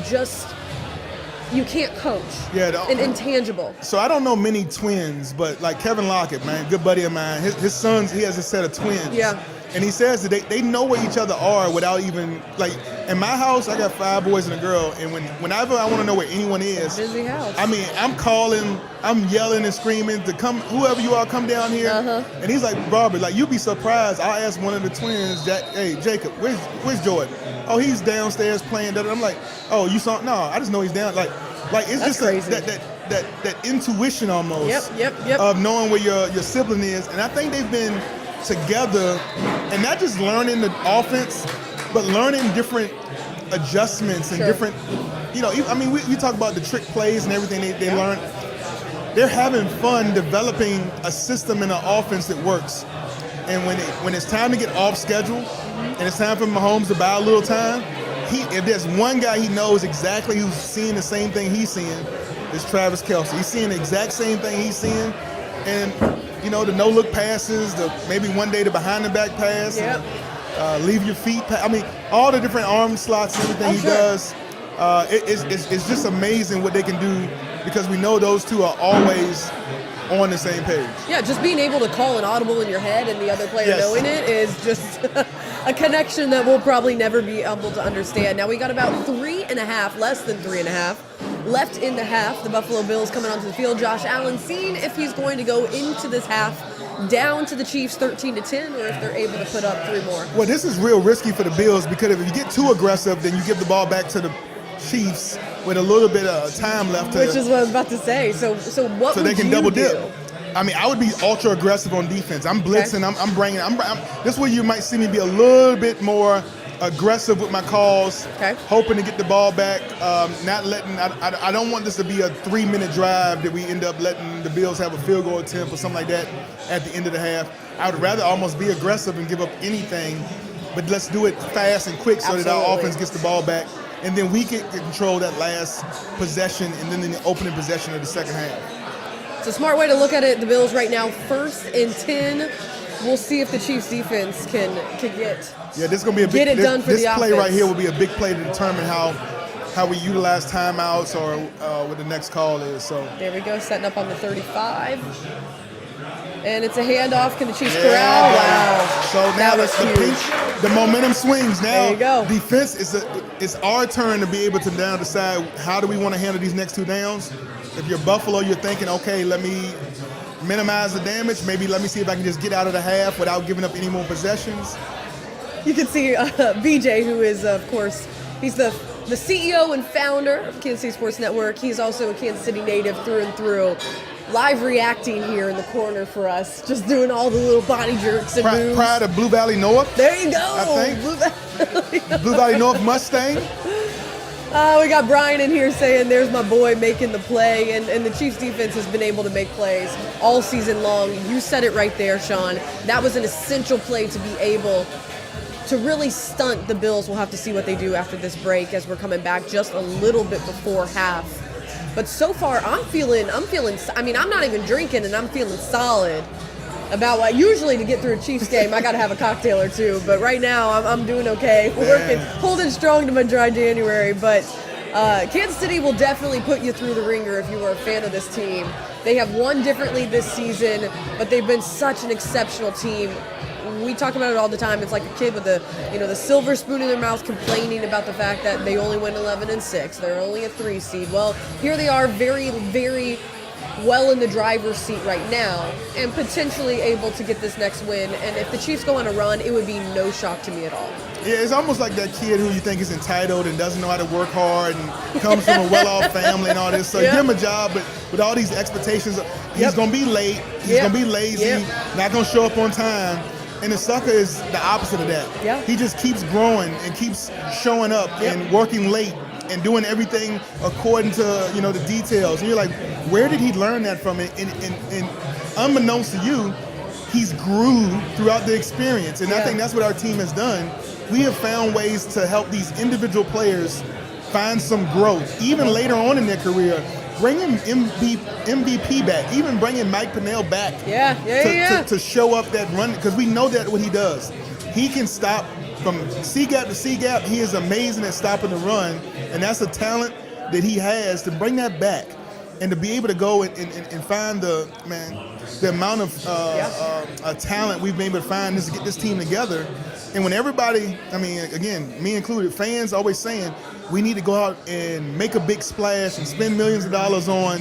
can't coach. An intangible. So I don't know many twins, but like Kevin Lockett, man, good buddy of mine, his sons, he has a set of twins. Yeah. And he says that they know where each other are without even, like, in my house, I got 5 boys and a girl, and whenever I want to know where anyone is, busy house. I mean, I'm calling, I'm yelling and screaming to come, whoever you are, come down here. And he's like, Robert, like, you'd be surprised. I'll ask one of the twins, hey, Jacob, where's Jordan? Oh, he's downstairs playing. I'm like, oh, you saw? No, I just know he's down. Like it's That's just crazy. that intuition almost. Yep. Of knowing where your sibling is, and I think they've been together, and not just learning the offense, but learning different adjustments and different, I mean, we talk about the trick plays and everything they learn. They're having fun developing a system in an offense that works. And when it's time to get off schedule, and it's time for Mahomes to buy a little time, if there's one guy he knows exactly who's seeing the same thing he's seeing, it's Travis Kelce. He's seeing the exact same thing he's seeing, and the no-look passes, maybe one day the behind-the-back pass, leave your feet. I mean, all the different arm slots and everything he does. It's just amazing what they can do, because we know those two are always on the same page. Yeah, just being able to call an audible in your head and the other player knowing it is just a connection that we'll probably never be able to understand. Now we got about 3.5, less than 3.5, left in the half. The Buffalo Bills coming onto the field. Josh Allen seeing if he's going to go into this half down to the Chiefs 13-10, or if they're able to put up 3 more. Well, this is real risky for the Bills, because if you get too aggressive, then you give the ball back to the Chiefs with a little bit of time left. Which is what I was about to say. So what would they can you double do? dip. I mean, I would be ultra aggressive on defense. I'm blitzing. Okay. I'm bringing. This is where you might see me be a little bit more aggressive with my calls. Okay. Hoping to get the ball back. Not letting. I don't want this to be a 3-minute drive that we end up letting the Bills have a field goal attempt or something like that at the end of the half. I would rather almost be aggressive and give up anything, but let's do it fast and quick so that our offense gets the ball back. And then we can control that last possession, and then the opening possession of the second half. It's a smart way to look at it. The Bills right now 1st and 10. We'll see if the Chiefs defense can get. Yeah, this is gonna be a big. Get it done for the offense. This play right here will be a big play to determine how we utilize timeouts or what the next call is. So there we go, setting up on the 35. And it's a handoff. Can the Chiefs corral? Wow. So now the momentum swings. Now there you go. Defense it's our turn to be able to now decide how do we want to handle these next 2 downs. If you're Buffalo, you're thinking, okay, let me minimize the damage. Maybe let me see if I can just get out of the half without giving up any more possessions. You can see BJ, who is, of course, he's the CEO and founder of Kansas City Sports Network. He's also a Kansas City native through and through. live reacting here in the corner for us, just doing all the little body jerks and moves. Pride of Blue Valley North. There you go. I think. Blue Valley. Blue Valley North Mustang. We got Brian in here saying there's my boy making the play, and the Chiefs defense has been able to make plays all season long. You said it right there, Sean. That was an essential play to be able to really stunt the Bills. We'll have to see what they do after this break as we're coming back just a little bit before half. But so far, I'm feeling, I mean, I'm not even drinking, and I'm feeling solid about what, usually to get through a Chiefs game, I got to have a cocktail or two. But right now, I'm doing okay. Working, holding strong to my dry January. But Kansas City will definitely put you through the ringer if you were a fan of this team. They have won differently this season, but they've been such an exceptional team. We talk about it all the time. It's like a kid with the silver spoon in their mouth complaining about the fact that they only went 11-6. They're only a 3 seed. Well, here they are, very, very well in the driver's seat right now and potentially able to get this next win. And if the Chiefs go on a run, it would be no shock to me at all. Yeah, it's almost like that kid who you think is entitled and doesn't know how to work hard and comes from a well-off family and all this. So give him a job, but with all these expectations, he's going to be late, he's going to be lazy, not going to show up on time. And the sucker is the opposite of that. Yeah. He just keeps growing and keeps showing up and working late and doing everything according to, the details. And you're like, where did he learn that from? And unbeknownst to you, he's grew throughout the experience. And I think that's what our team has done. We have found ways to help these individual players find some growth, even later on in their career. Bringing MVP back, even bringing Mike Pennell back to show up that run, because we know that what he does. He can stop from C-gap to C-gap. He is amazing at stopping the run, and that's a talent that he has. To bring that back and to be able to go and find the amount of talent we've been able to find to get this team together. And when everybody, again, me included, fans always saying, we need to go out and make a big splash and spend millions of dollars on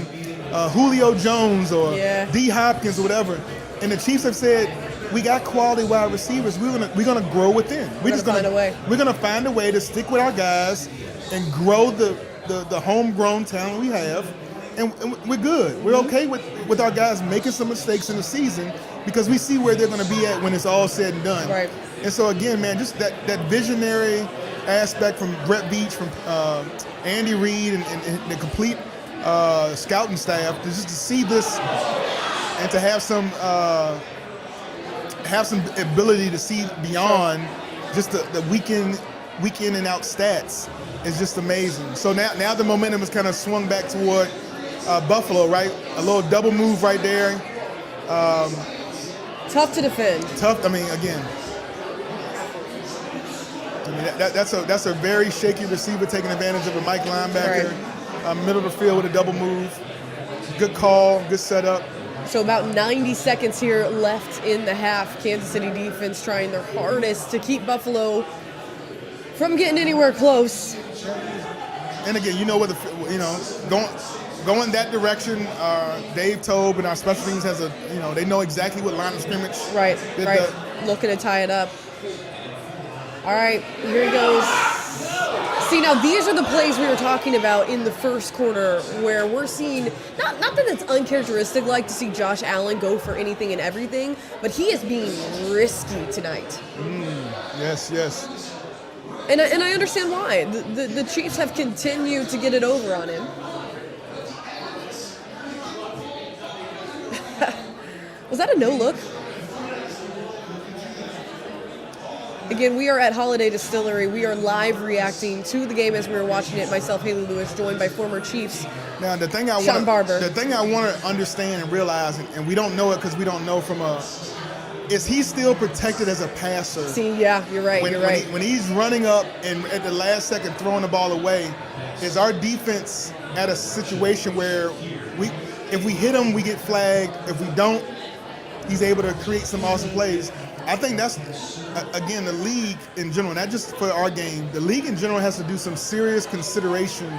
Julio Jones or D. Hopkins or whatever. And the Chiefs have said, we got quality wide receivers. We're gonna grow within. We're gonna find a way to stick with our guys and grow the homegrown talent we have. And we're good. We're okay with our guys making some mistakes in the season because we see where they're gonna be at when it's all said and done. Right. And so again, man, just that visionary aspect from Brett Beach, from Andy Reid, and the complete scouting staff, just to see this and to have some ability to see beyond just the week in and out stats is just amazing. So now the momentum is kind of swung back toward Buffalo, right? A little double move right there. Tough to defend. Again. That's a very shaky receiver taking advantage of a Mike linebacker. Right. Middle of the field with a double move. Good call, good setup. So about 90 seconds here left in the half. Kansas City defense trying their hardest to keep Buffalo from getting anywhere close. And again, going that direction. Dave Tobe and our special teams has they know exactly what line of scrimmage. Right. Looking to tie it up. All right, here he goes. See, now these are the plays we were talking about in the first quarter where we're seeing, not that it's uncharacteristic like to see Josh Allen go for anything and everything, but he is being risky tonight. Yes. And I understand why. The Chiefs have continued to get it over on him. Was that a no look? Again, we are at Holiday Distillery. We are live reacting to the game as we were watching it. Myself, Hayley Lewis, joined by former Chiefs Now, the thing I want to understand and realize, and we don't know it because we don't know is he still protected as a passer? See, yeah, you're right. When he's running up and at the last second throwing the ball away, is our defense at a situation where if we hit him, we get flagged. If we don't, he's able to create some awesome plays. I think that's, again, the league in general, not just for our game, the league in general has to do some serious consideration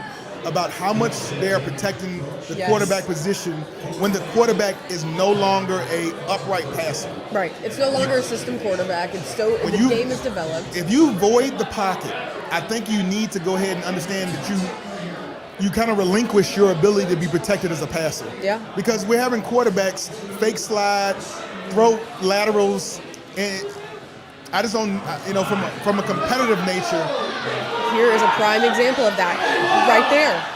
about how much they are protecting the quarterback position when the quarterback is no longer a upright passer. Right. It's no longer a system quarterback. The game is developed. If you void the pocket, I think you need to go ahead and understand that you kind of relinquish your ability to be protected as a passer. Yeah. Because we're having quarterbacks fake slide, throw laterals, and I just don't, from a competitive nature. Here is a prime example of that right there.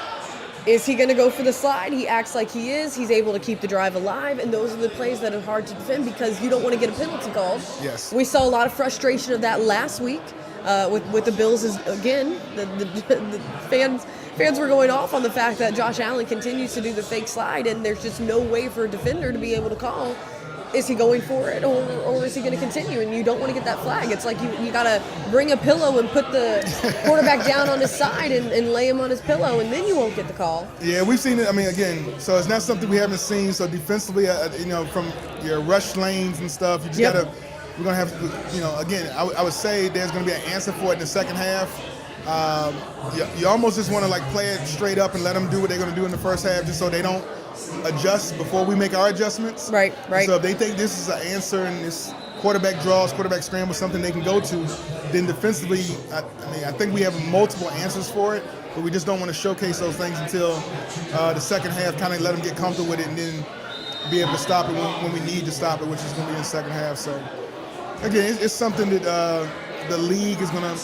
Is he going to go for the slide? He acts like he is. He's able to keep the drive alive, and those are the plays that are hard to defend because you don't want to get a penalty called. Yes. We saw a lot of frustration of that last week with the Bills. Again, the fans were going off on the fact that Josh Allen continues to do the fake slide, and there's just no way for a defender to be able to call. Is he going for it, or is he going to continue? And you don't want to get that flag. It's like you got to bring a pillow and put the quarterback down on his side and lay him on his pillow, and then you won't get the call. Yeah, we've seen it. I mean, again, so it's not something we haven't seen. So defensively, from your rush lanes and stuff, you just got to – we're going to have – again, I would say there's going to be an answer for it in the second half. You almost just want to, play it straight up and let them do what they're going to do in the first half just so they don't – adjust before we make our adjustments. Right. So if they think this is an answer and this quarterback draws, quarterback scramble, something they can go to, then defensively, I think we have multiple answers for it, but we just don't want to showcase those things until the second half, kind of let them get comfortable with it and then be able to stop it when we need to stop it, which is going to be in the second half. So, again, it's something that the league is going to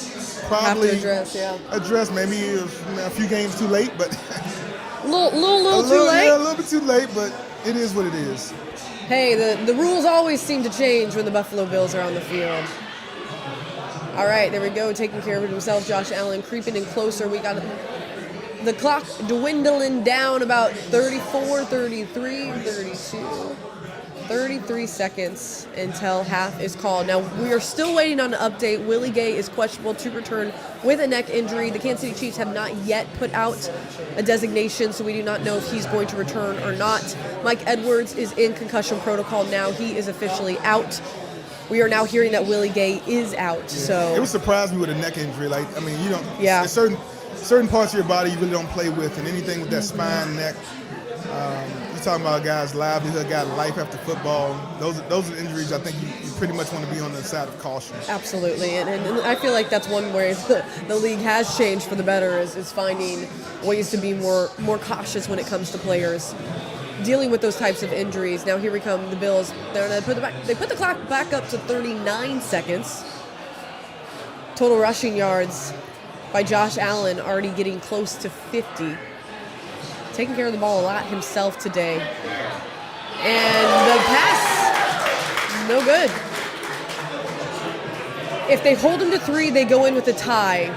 probably address, maybe a few games too late, but a little too late. Yeah, a little bit too late, but it is what it is. Hey, the rules always seem to change when the Buffalo Bills are on the field. All right, there we go, taking care of it himself. Josh Allen creeping in closer. We got the clock dwindling down about 34, 33, 32. 33 seconds until half is called. Now, we are still waiting on an update. Willie Gay is questionable to return with a neck injury. The Kansas City Chiefs have not yet put out a designation, so we do not know if he's going to return or not. Mike Edwards is in concussion protocol now. He is officially out. We are now hearing that Willie Gay is out. So it would surprise me with a neck injury. You don't. Yeah. There's certain parts of your body you really don't play with, and anything with that spine, neck. You're talking about guys' livelihood, guys' life after football. Those are injuries I think you pretty much want to be on the side of caution. Absolutely, and I feel like that's one way the league has changed for the better is finding ways to be more cautious when it comes to players dealing with those types of injuries. Now here we come, the Bills. They put the clock back up to 39 seconds. Total rushing yards by Josh Allen already getting close to 50. Taking care of the ball a lot himself today. And the pass, no good. If they hold him to 3, they go in with a tie.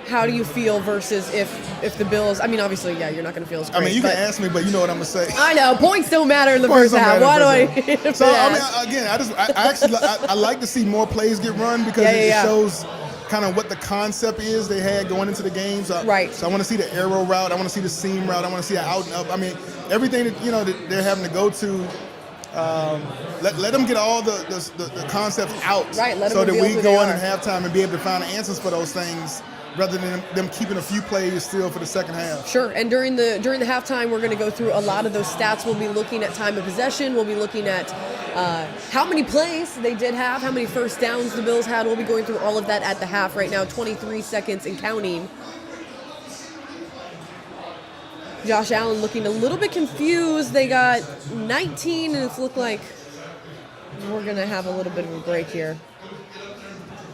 How do you feel versus if the Bills, obviously, you're not going to feel as great. You can ask me, but you know what I'm going to say. I know, points don't matter in the first half. Why do I? So, again, I like to see more plays get run because it shows kind of what the concept is they had going into the games. Right. So I want to see the arrow route. I want to see the seam route. I want to see an out and up. Everything that they're having to go to. Let them get all the concepts out, right? So that we go in at halftime and be able to find the answers for those things, rather than them keeping a few plays still for the second half. Sure. And during the halftime, we're going to go through a lot of those stats. We'll be looking at time of possession. We'll be looking at how many plays they did have, how many first downs the Bills had. We'll be going through all of that at the half right now, 23 seconds and counting. Josh Allen looking a little bit confused. They got 19, and it's looked like we're going to have a little bit of a break here.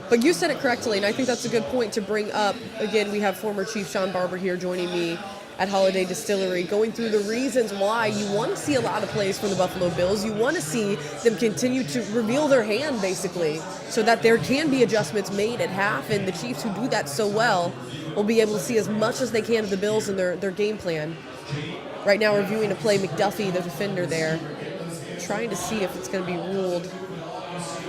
But you said it correctly, and I think that's a good point to bring up. Again, we have former Chief Sean Barber here joining me at Holiday Distillery, going through the reasons why you want to see a lot of plays from the Buffalo Bills. You want to see them continue to reveal their hand, basically, so that there can be adjustments made at half, and the Chiefs, who do that so well, will be able to see as much as they can of the Bills and their game plan. Right now, we're viewing a play, McDuffie, the defender there, trying to see if it's going to be ruled.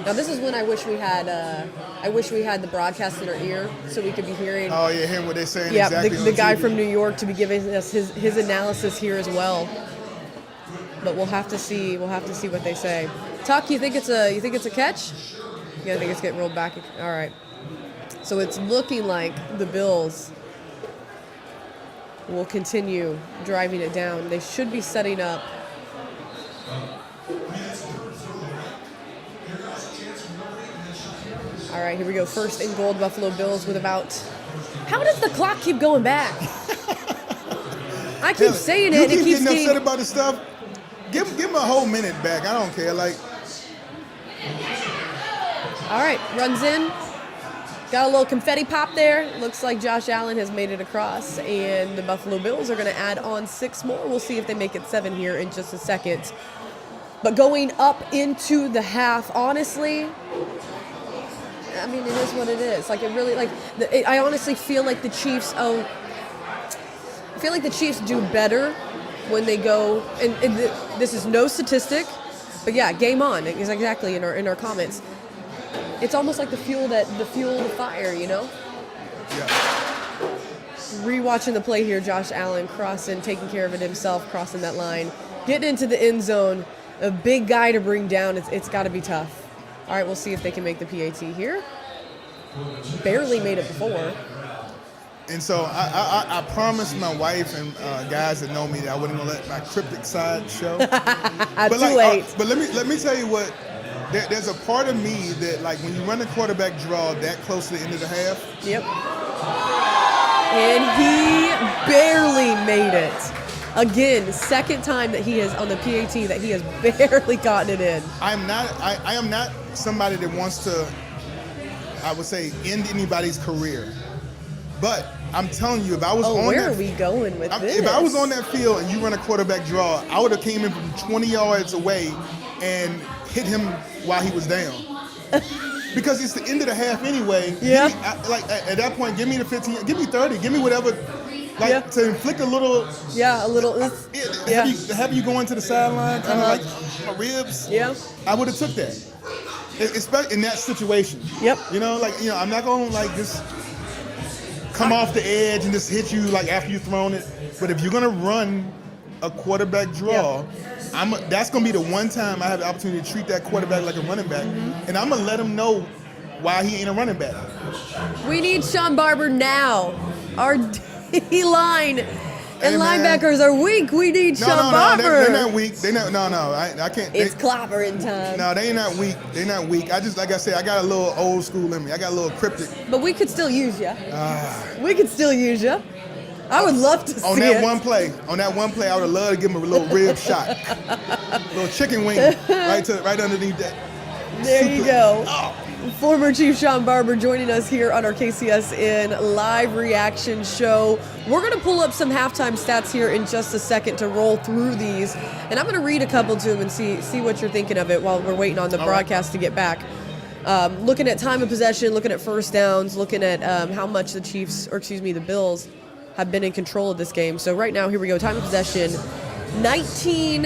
Now, this is when I wish we had the broadcast in our ear so we could be hearing. Oh yeah, hearing what they're saying. Yeah, exactly the guy from New York to be giving us his analysis here as well. But we'll have to see what they say. Tuck, you think it's a catch? Yeah, I think it's getting rolled back. All right. So it's looking like the Bills will continue driving it down. They should be setting up. All right, here we go. First and goal, Buffalo Bills with about... How does the clock keep going back? I keep saying it, you and it keep keeps getting upset about this stuff. Give him a whole minute back. I don't care. Like, all right, runs in. Got a little confetti pop there. Looks like Josh Allen has made it across, and the Buffalo Bills are going to add on 6 more. We'll see if they make it 7 here in just a second. But going up into the half, honestly, I mean, it is what it is. Like, it really, like, I honestly feel like the Chiefs, I feel like the Chiefs do better when they go, and this is no statistic, but yeah, game on is exactly in our comments. It's almost like the fuel the fire, you know? yeah. Rewatching the play here, Josh Allen crossing, taking care of it himself, crossing that line, getting into the end zone. A big guy to bring down. It's got to be tough. All right, we'll see if they can make the PAT here. Barely made it before. And so I promised my wife and guys that know me that I wouldn't gonna let my cryptic side show. But Too late. But let me tell you what. There's a part of me that, like, when you run a quarterback draw that close to the end of the half. Yep. And he barely made it. Again, second time that he has on the PAT that he has barely gotten it in. I am not somebody that wants to, I would say, end anybody's career. But I'm telling you, if I was on where that, are we going with this? If I was on that field and you run a quarterback draw, I would have came in from 20 yards away and hit him while he was down. Because it's the end of the half anyway. Yeah. At that point, give me the 15, give me 30, give me whatever. Like, to inflict a little. Yeah, a little. Yeah. Have you going to the sideline, kind of like my ribs. Yeah. I would have took that, especially in that situation. Yep. You know, I'm not gonna like just come off the edge and just hit you like after you've thrown it. But if you're gonna run a quarterback draw, that's gonna be the one time I have the opportunity to treat that quarterback like a running back, and I'm gonna let him know why he ain't a running back. We need Sean Barber now. Our D-line and linebackers are weak. We need Sean Barber. They're not weak. I can't. It's clobbering time. No, they ain't not weak. They're not weak. I just, like I said, I got a little old school in me. I got a little cryptic. But we could still use you. We could still use you. I would love to see on that one play, I would have loved to give him a little rib shot, a little chicken wing right underneath that. There you go. Former Chief Sean Barber joining us here on our KCSN live reaction show. We're going to pull up some halftime stats here in just a second to roll through these, and I'm going to read a couple to him and see what you're thinking of it while we're waiting on the broadcast to get back. Looking at time of possession, looking at first downs, looking at how much the Bills have been in control of this game. So right now, here we go. Time of possession, 19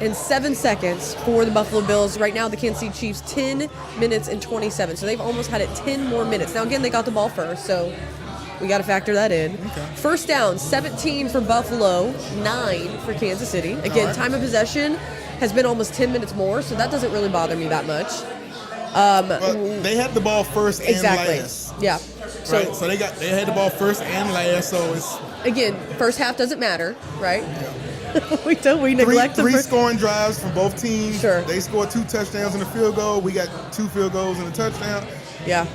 and 7 seconds for the Buffalo Bills. Right now, the Kansas City Chiefs, 10 minutes and 27. So they've almost had it 10 more minutes. Now, again, they got the ball first, so we got to factor that in. Okay. First down, 17 for Buffalo, 9 for Kansas City. Again, time of possession has been almost 10 minutes more, so that doesn't really bother me that much. They had the ball first and last. Yeah. So they had the ball first and last. So it's again, first half doesn't matter, right? Yeah. we neglect three scoring drives from both teams. Sure. They scored 2 touchdowns and a field goal. We got 2 field goals and a touchdown. Yeah.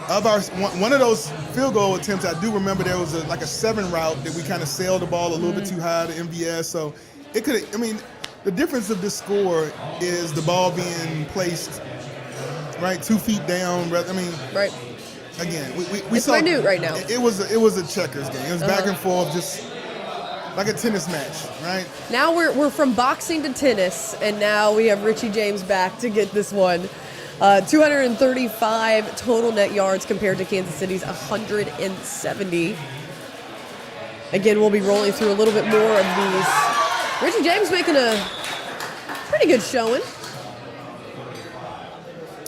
Of our one of those field goal attempts, I do remember there was a 7 route that we kind of sailed the ball a little bit too high to MVS. So it could. I mean, the difference of this score is the ball being placed right 2 feet down. I mean, right. Again, we it's saw minute right now. It was a checkers game. It was back and forth, just like a tennis match, right? Now we're from boxing to tennis, and now we have Richie James back to get this one. 235 total net yards compared to Kansas City's 170. Again, we'll be rolling through a little bit more of these. Richie James making a pretty good showing.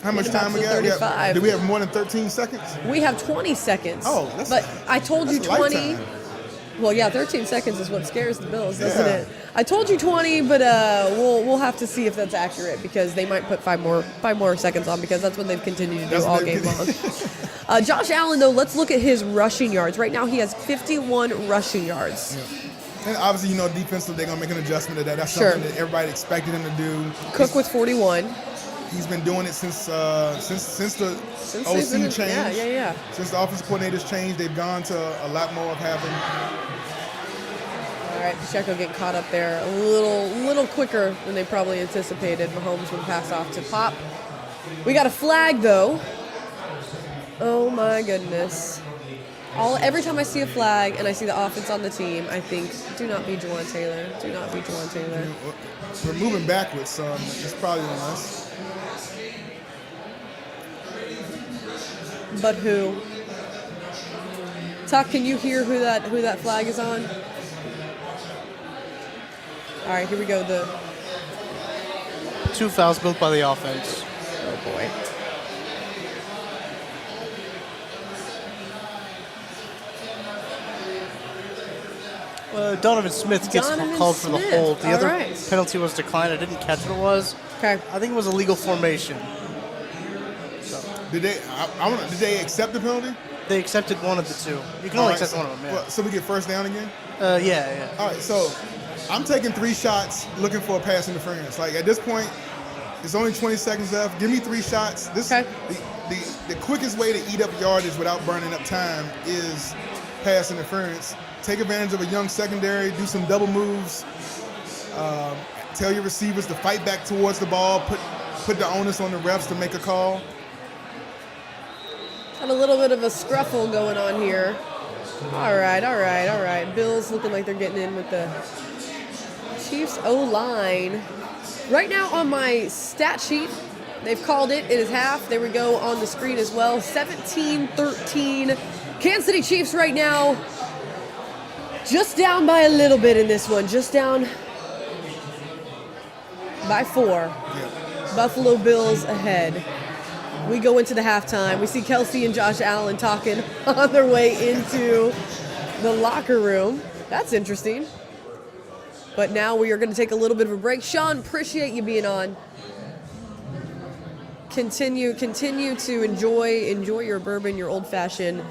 How much time we got? Do we have more than 13 seconds? We have 20 seconds. Oh, but I told you 20. Lifetime. Well, yeah, 13 seconds is what scares the Bills, doesn't it? I told you 20, but we'll have to see if that's accurate because they might put 5 more seconds on because that's what they've continued to do all game long. Josh Allen, though, let's look at his rushing yards. Right now, he has 51 rushing yards. Yeah. And obviously, defensive, they're gonna make an adjustment to that. That's something that everybody expected him to do. Cook with 41. He's been doing it since the OC changed. Yeah. Since the offensive coordinators changed, they've gone to a lot more of having right, Pacheco getting caught up there a little quicker than they probably anticipated. Mahomes would pass off to Pop. We got a flag, though. Oh, my goodness. Every time I see a flag and I see the offense on the team, I think, do not be Jawan Taylor. Do not be Jawan Taylor. We're moving backwards, so it's probably on us. But who? Tuck, can you hear who that flag is on? All right, here we go. The 2 fouls built by the offense. oh boy. Donovan Smith gets called for the hold. The other right. penalty was declined. I didn't catch what it was. Okay. I think it was a legal formation. Did they accept the penalty? They accepted one of the two. You can only accept one of them, yeah. So we get first down again? Yeah. All right, so I'm taking 3 shots looking for a pass interference. Like, at this point, it's only 20 seconds left. Give me 3 shots. The quickest way to eat up yardage without burning up time is pass interference. Take advantage of a young secondary, do some double moves, tell your receivers to fight back towards the ball, put the onus on the refs to make a call. Got a little bit of a scruffle going on here. All right. Bills looking like they're getting in with the Chiefs O-line. Right now on my stat sheet, they've called it. It is half. There we go on the screen as well. 17-13. Kansas City Chiefs right now just down by a little bit in this one. Just down by 4. Yeah. Buffalo Bills ahead. We go into the halftime. We see Kelsey and Josh Allen talking on their way into the locker room. That's interesting. But now we are going to take a little bit of a break. Sean, appreciate you being on. Continue to enjoy your bourbon, your old fashioned,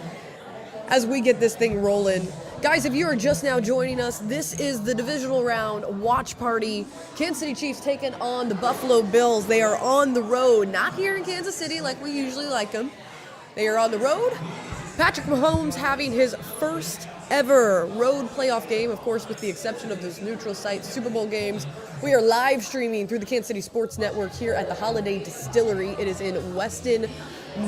as we get this thing rolling. Guys, if you are just now joining us, this is the divisional round watch party. Kansas City Chiefs taking on the Buffalo Bills. They are on the road, not here in Kansas City like we usually like them. They are on the road. Patrick Mahomes having his first ever road playoff game, of course, with the exception of those neutral site Super Bowl games. We are live streaming through the Kansas City Sports Network here at the Holiday Distillery. It is in Weston,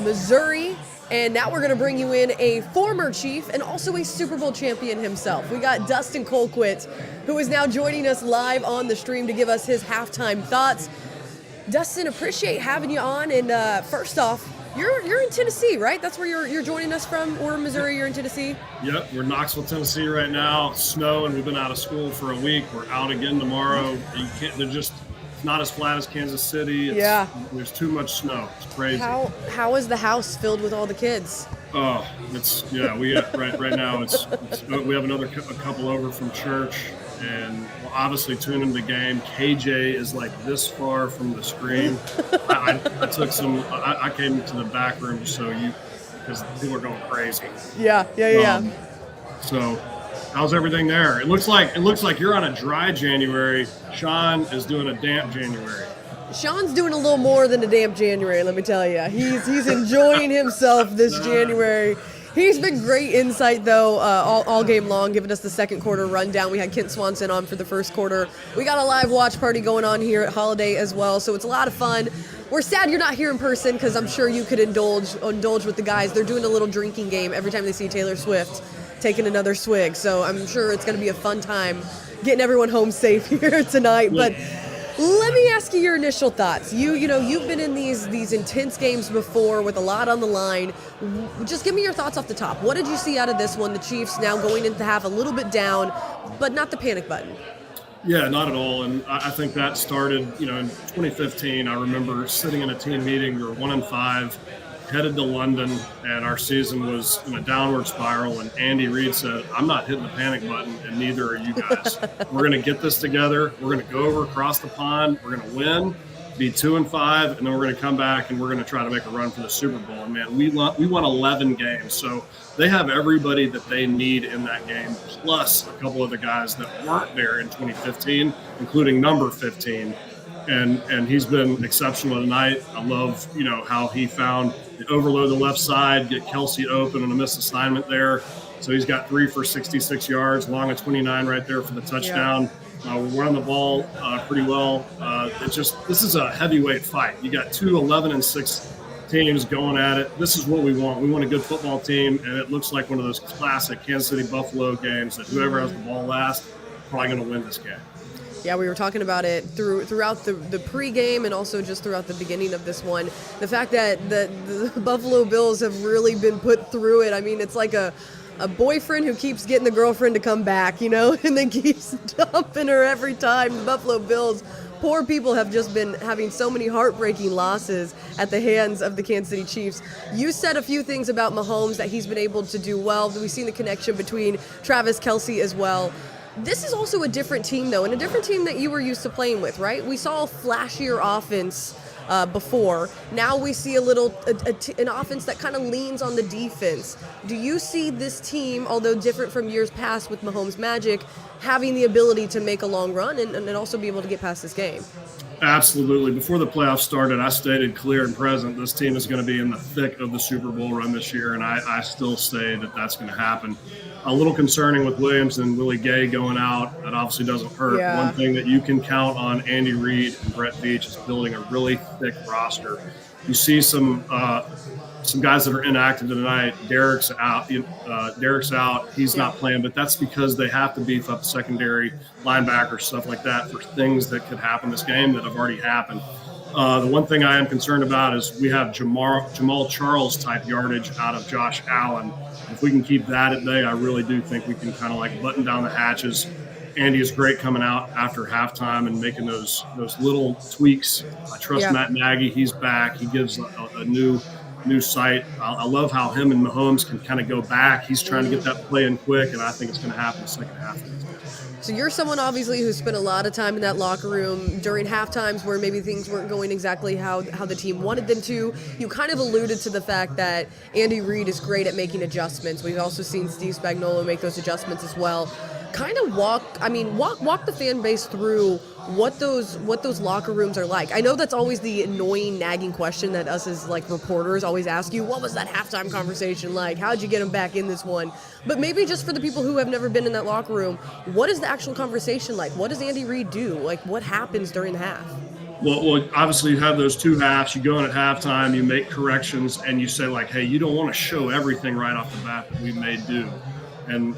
Missouri. And now we're going to bring you in a former Chief and also a Super Bowl champion himself. We got Dustin Colquitt, who is now joining us live on the stream to give us his halftime thoughts. Dustin, appreciate having you on. And first off, you're in Tennessee, right? That's where you're joining us from. We're in Missouri. You're in Tennessee. Yep, we're in Knoxville, Tennessee right now. Snow, and we've been out of school for a week. We're out again tomorrow. They're just not as flat as Kansas City. There's too much snow. It's crazy. How is the house filled with all the kids? Oh, we right now we have a couple over from church, and we'll obviously tune into the game. KJ is like this far from the screen. I came to the back room because people are going crazy. Yeah. So how's everything there? It looks like you're on a dry January. Sean is doing a damp January. Sean's doing a little more than a damp January, let me tell you. He's enjoying himself this January. He's been great insight, though, all game long, giving us the second quarter rundown. We had Kent Swanson on for the first quarter. We got a live watch party going on here at Holiday as well, so it's a lot of fun. We're sad you're not here in person because I'm sure you could indulge with the guys. They're doing a little drinking game every time they see Taylor Swift taking another swig, so I'm sure it's going to be a fun time getting everyone home safe here tonight. But let me ask you your initial thoughts. You've been in these intense games before with a lot on the line. Just give me your thoughts off the top. What did you see out of this one? The Chiefs now going into half a little bit down, but not the panic button. Yeah, not at all. And I think that started, in 2015. I remember sitting in a team meeting. We were 1-5, headed to London, and our season was in a downward spiral. And Andy Reid said, "I'm not hitting the panic button, and neither are you guys. We're going to get this together. We're going to go over across the pond. We're going to win, be 2-5, and then we're going to come back and we're going to try to make a run for the Super Bowl." And man, we won 11 games. So they have everybody that they need in that game, plus a couple of the guys that weren't there in 2015, including number 15. and he's been exceptional tonight. I love, how he found the overload the left side, get Kelsey open on a missed assignment there. So he's got 3 for 66 yards, long of 29 right there for the touchdown. We're running the ball pretty well. This is a heavyweight fight. You got 2 11-6 teams going at it. This is what we want. We want a good football team, and it looks like one of those classic Kansas City Buffalo games that whoever has the ball last is probably going to win this game. Yeah, we were talking about it throughout the pregame and also just throughout the beginning of this one. The fact that the Buffalo Bills have really been put through it. I mean, it's like a boyfriend who keeps getting the girlfriend to come back, and then keeps dumping her every time. The Buffalo Bills, poor people, have just been having so many heartbreaking losses at the hands of the Kansas City Chiefs. You said a few things about Mahomes that he's been able to do well. We've seen the connection between Travis Kelce as well. This is also a different team, though, and a different team that you were used to playing with, right? We saw a flashier offense before. Now we see an offense that kind of leans on the defense. Do you see this team, although different from years past with Mahomes' magic, having the ability to make a long run and also be able to get past this game? Absolutely. Before the playoffs started, I stated clear and present this team is going to be in the thick of the Super Bowl run this year, and I still say that that's going to happen. A little concerning with Williams and Willie Gay going out. That obviously doesn't hurt. Yeah. One thing that you can count on Andy Reid and Brett Veach is building a really thick roster. You see some guys that are inactive tonight. Derek's out. He's not playing, but that's because they have to beef up secondary, linebackers, stuff like that for things that could happen this game that have already happened. The one thing I am concerned about is we have Jamal Charles type yardage out of Josh Allen. If we can keep that at bay, I really do think we can kind of like button down the hatches. Andy is great coming out after halftime and making those little tweaks. I trust Matt Nagy. He's back. He gives a new sight. I love how him and Mahomes can kind of go back. He's trying to get that play in quick, and I think it's going to happen in the second half. So you're someone obviously who spent a lot of time in that locker room during half times where maybe things weren't going exactly how the team wanted them to. You kind of alluded to the fact that Andy Reid is great at making adjustments. We've also seen Steve Spagnuolo make those adjustments as well. Kind of walk the fan base through what those locker rooms are like. I know that's always the annoying, nagging question that us as like reporters always ask you. What was that halftime conversation like? How'd you get them back in this one? But maybe just for the people who have never been in that locker room, what is the actual conversation like? What does Andy Reid do? Like, what happens during the half? Well, obviously you have those 2 halves. You go in at halftime, you make corrections, and you say like, hey, you don't want to show everything right off the bat that we may do. And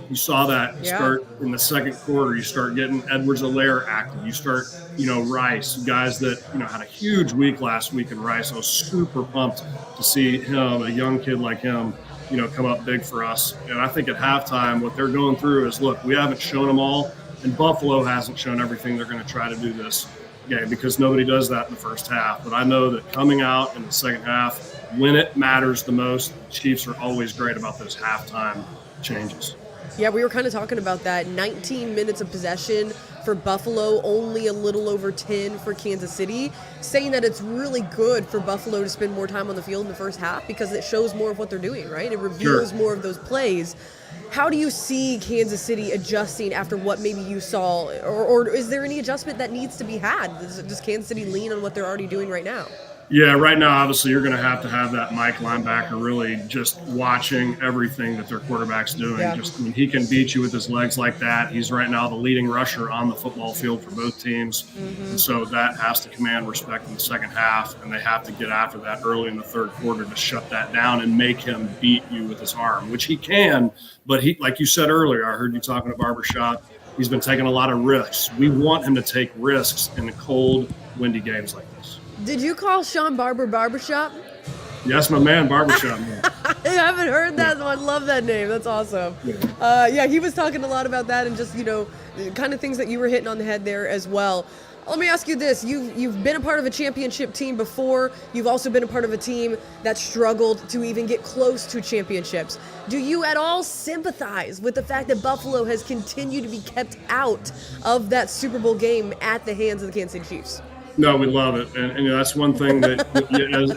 you saw that start in the second quarter. You start getting Edwards-Helaire active. You start, Rice, guys that, had a huge week last week in Rice. I was super pumped to see him, a young kid like him, come up big for us. And I think at halftime, what they're going through is, look, we haven't shown them all, and Buffalo hasn't shown everything they're going to try to do this game because nobody does that in the first half. But I know that coming out in the second half, when it matters the most, the Chiefs are always great about those halftime changes. Yeah, we were kind of talking about that. 19 minutes of possession for Buffalo, only a little over 10 for Kansas City, saying that it's really good for Buffalo to spend more time on the field in the first half because it shows more of what they're doing, right? It reveals more of those plays. How do you see Kansas City adjusting after what maybe you saw, or is there any adjustment that needs to be had? Does Kansas City lean on what they're already doing right now? Yeah, right now, obviously, you're going to have that Mike linebacker really just watching everything that their quarterback's doing. Yeah. He can beat you with his legs like that. He's right now the leading rusher on the football field for both teams. Mm-hmm. And so that has to command respect in the second half, and they have to get after that early in the third quarter to shut that down and make him beat you with his arm, which he can. But he, like you said earlier, I heard you talking to Barbershop, he's been taking a lot of risks. We want him to take risks in the cold, windy games like this. Did you call Sean Barber Barbershop? Yes, my man, Barbershop. Man. I haven't heard that one. I love that name. That's awesome. Yeah. He was talking a lot about that and just, kind of things that you were hitting on the head there as well. Let me ask you this. You've been a part of a championship team before. You've also been a part of a team that struggled to even get close to championships. Do you at all sympathize with the fact that Buffalo has continued to be kept out of that Super Bowl game at the hands of the Kansas City Chiefs? No, we love it, and that's one thing that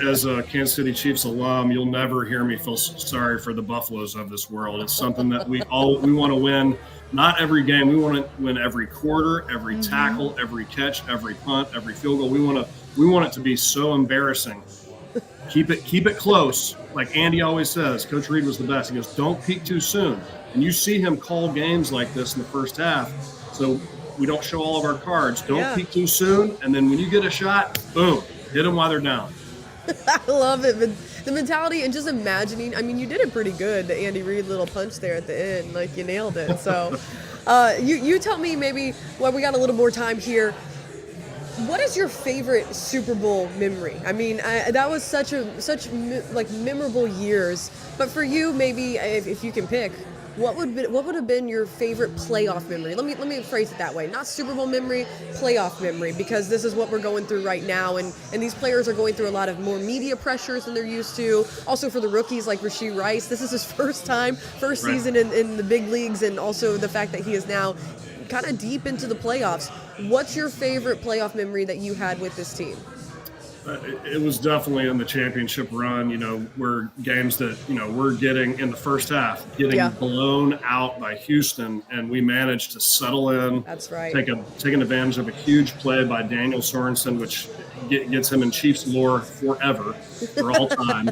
as a Kansas City Chiefs alum, you'll never hear me feel sorry for the Buffaloes of this world. It's something that we want to win. Not every game. We want to win every quarter, every tackle, every catch, every punt, every field goal. We want it to be so embarrassing. Keep it close. Like Andy always says, Coach Reed was the best. He goes, don't peak too soon. And you see him call games like this in the first half. So we don't show all of our cards. Don't peek too soon. And then when you get a shot, boom, hit them while they're down. I love it. But the mentality and just imagining, I mean, you did it pretty good, the Andy Reid little punch there at the end. Like, you nailed it. So you tell me maybe, well, we got a little more time here. What is your favorite Super Bowl memory? I mean, that was such memorable years. But for you, maybe if you can pick, what would have been your favorite playoff memory? Let me phrase it that way. Not Super Bowl memory, playoff memory, because this is what we're going through right now, and these players are going through a lot of more media pressures than they're used to. Also for the rookies like Rashee Rice, this is his first season in the big leagues, and also the fact that he is now kind of deep into the playoffs. What's your favorite playoff memory that you had with this team? It was definitely in the championship run, where games that, we're getting in the first half, getting blown out by Houston, and we managed to settle in. That's right. Taking advantage of a huge play by Daniel Sorensen, which gets him in Chiefs lore forever, for all time.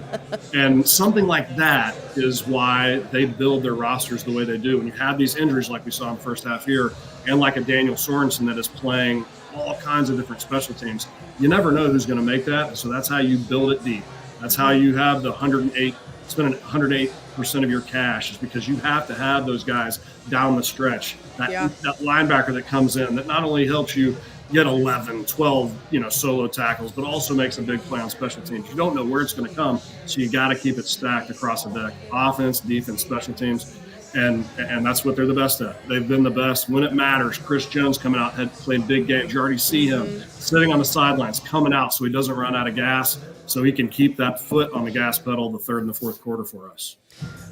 And something like that is why they build their rosters the way they do. When you have these injuries like we saw in the first half here, and like a Daniel Sorensen that is playing all kinds of different special teams, you never know who's going to make that. So that's how you build it deep. That's how you have the 108, spending 108% of your cash, is because you have to have those guys down the stretch. That linebacker that comes in that not only helps you get 11, 12, solo tackles, but also makes a big play on special teams. You don't know where it's going to come, so you got to keep it stacked across the deck. Offense, defense, special teams. And that's what they're the best at. They've been the best when it matters. Chris Jones coming out, had played big games. You already see him sitting on the sidelines, coming out so he doesn't run out of gas, so he can keep that foot on the gas pedal the third and the fourth quarter for us.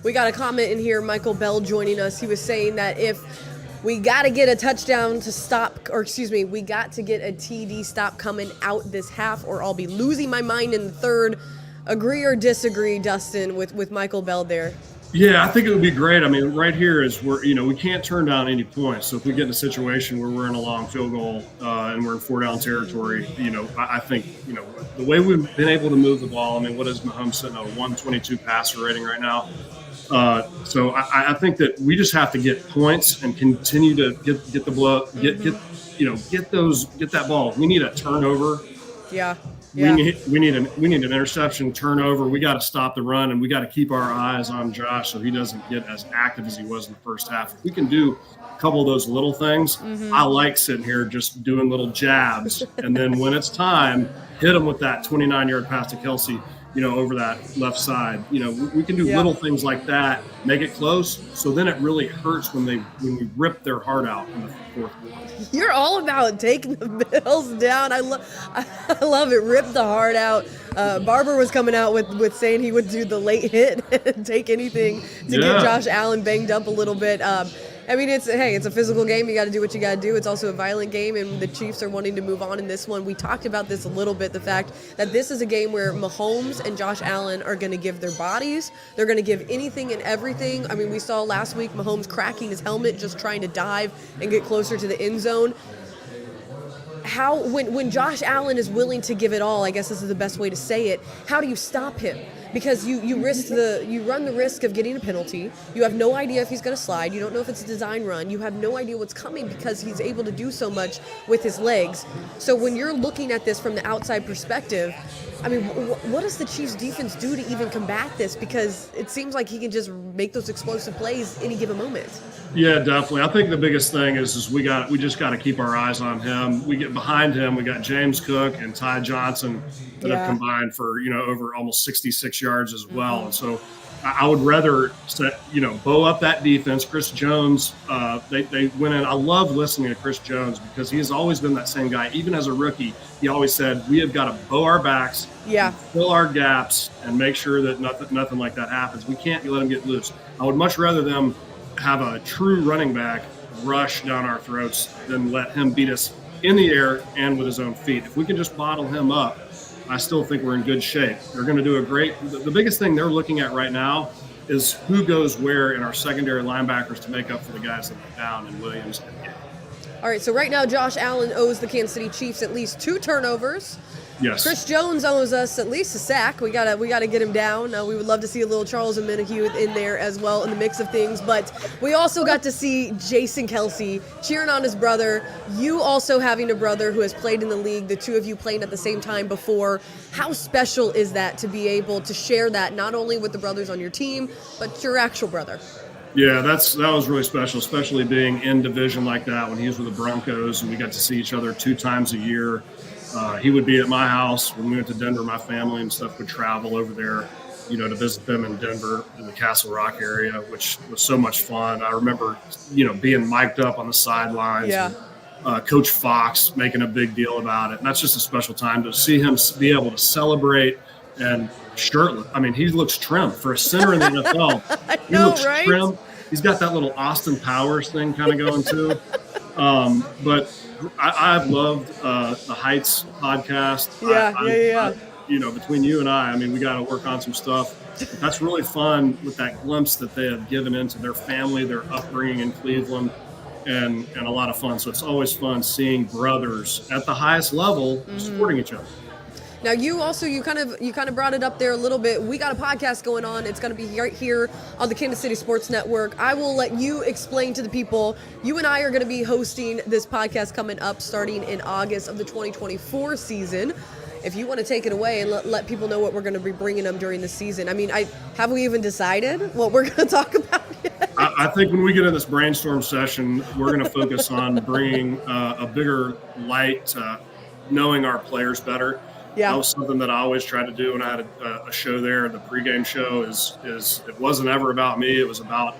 We got a comment in here, Michael Bell joining us. He was saying that if we got to get a touchdown to stop, we got to get a TD stop coming out this half, or I'll be losing my mind in the third. Agree or disagree, Dustin, with Michael Bell there? Yeah, I think it would be great. I mean, right here is where, we can't turn down any points. So if we get in a situation where we're in a long field goal and we're in 4-down territory, I think, the way we've been able to move the ball, I mean, what is Mahomes sitting at a 122 passer rating right now? So I think that we just have to get points and continue to get the blow, get that ball. We need a turnover. Yeah. We need an interception, turnover. We got to stop the run, and we got to keep our eyes on Josh so he doesn't get as active as he was in the first half. If we can do a couple of those little things, I like sitting here just doing little jabs, and then when it's time, hit him with that 29-yard pass to Kelsey, over that left side. We can do little things like that, make it close. So then it really hurts when we rip their heart out in the fourth quarter. You're all about taking the Bills down. I love it. Rip the heart out. Barber was coming out with saying he would do the late hit and take anything to get Josh Allen banged up a little bit. I mean, it's a physical game. You got to do what you got to do. It's also a violent game, and the Chiefs are wanting to move on in this one. We talked about this a little bit, the fact that this is a game where Mahomes and Josh Allen are going to give their bodies. They're going to give anything and everything. I mean, we saw last week Mahomes cracking his helmet just trying to dive and get closer to the end zone. When Josh Allen is willing to give it all, I guess this is the best way to say it, how do you stop him? Because you run the risk of getting a penalty. You have no idea if he's going to slide. You don't know if it's a design run. You have no idea what's coming because he's able to do so much with his legs. So when you're looking at this from the outside perspective, I mean, what does the Chiefs defense do to even combat this? Because it seems like he can just make those explosive plays any given moment. Yeah, definitely. I think the biggest thing is we just got to keep our eyes on him. We get behind him. We got James Cook and Ty Johnson that have combined for over almost 66 yards as well. And so I would rather bow up that defense. Chris Jones, they went in. I love listening to Chris Jones because he has always been that same guy. Even as a rookie, he always said we have got to bow our backs, fill our gaps, and make sure that nothing like that happens. We can't let him get loose. I would much rather them have a true running back rush down our throats than let him beat us in the air and with his own feet. If we can just bottle him up, I still think we're in good shape. They're going to do the biggest thing they're looking at right now is who goes where in our secondary linebackers to make up for the guys that are down in Williams and Gay. All right, so right now Josh Allen owes the Kansas City Chiefs at least 2 turnovers. Yes. Chris Jones owes us at least a sack. We gotta get him down. We would love to see a little Charles Omenihu in there as well in the mix of things. But we also got to see Jason Kelsey cheering on his brother. You also having a brother who has played in the league, the two of you playing at the same time before. How special is that to be able to share that not only with the brothers on your team, but your actual brother? Yeah, that was really special, especially being in division like that when he was with the Broncos and we got to see each other 2 times a year. He would be at my house when we went to Denver. My family and stuff would travel over there, to visit them in Denver in the Castle Rock area, which was so much fun. I remember, being mic'd up on the sidelines. Yeah. And, Coach Fox making a big deal about it. And that's just a special time to see him be able to celebrate and shirtless. I mean, he looks trim for a center in the NFL. He looks right? trim. He's got that little Austin Powers thing kind of going too. But I've loved the Heights podcast. Yeah. Between you and I mean, we got to work on some stuff. That's really fun with that glimpse that they have given into their family, their upbringing in Cleveland, and a lot of fun. So it's always fun seeing brothers at the highest level supporting each other. Now you kind of brought it up there a little bit. We got a podcast going on. It's going to be right here on the Kansas City Sports Network. I will let you explain to the people. You and I are going to be hosting this podcast coming up starting in August of the 2024 season. If you want to take it away and let people know what we're going to be bringing them during the season. I mean, have we even decided what we're going to talk about yet? I think when we get in this brainstorm session, we're going to focus on bringing a bigger light to knowing our players better. Yeah. That was something that I always tried to do when I had a show there. The pregame show is it wasn't ever about me. It was about,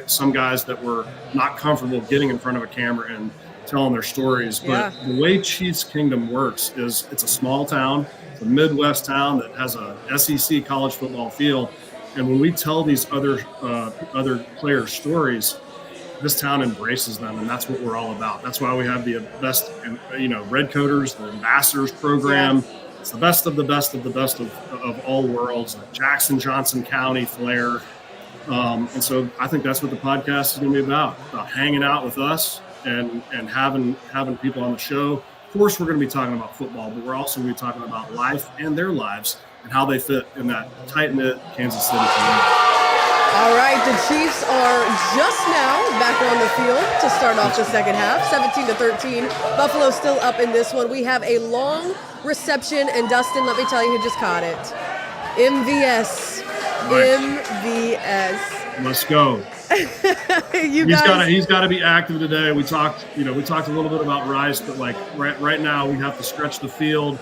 some guys that were not comfortable getting in front of a camera and telling their stories. But the way Chiefs Kingdom works is it's a small town. It's a Midwest town that has a SEC college football feel. And when we tell these other players' stories, this town embraces them, and that's what we're all about. That's why we have the best, Red Coaters, the Ambassadors program. Yeah. It's the best of the best of the best of all worlds, Jackson, Johnson County flair. And so I think that's what the podcast is going to be about hanging out with us and having people on the show. Of course, we're going to be talking about football, but we're also going to be talking about life and their lives and how they fit in that tight-knit Kansas City community. All right, the Chiefs are just now back on the field to start off the second half, 17-13. Buffalo still up in this one. We have a long reception, and Dustin, let me tell you who just caught it. MVS. Right. MVS. Let's go. He's got to be active today. We talked a little bit about Rice, but right now we have to stretch the field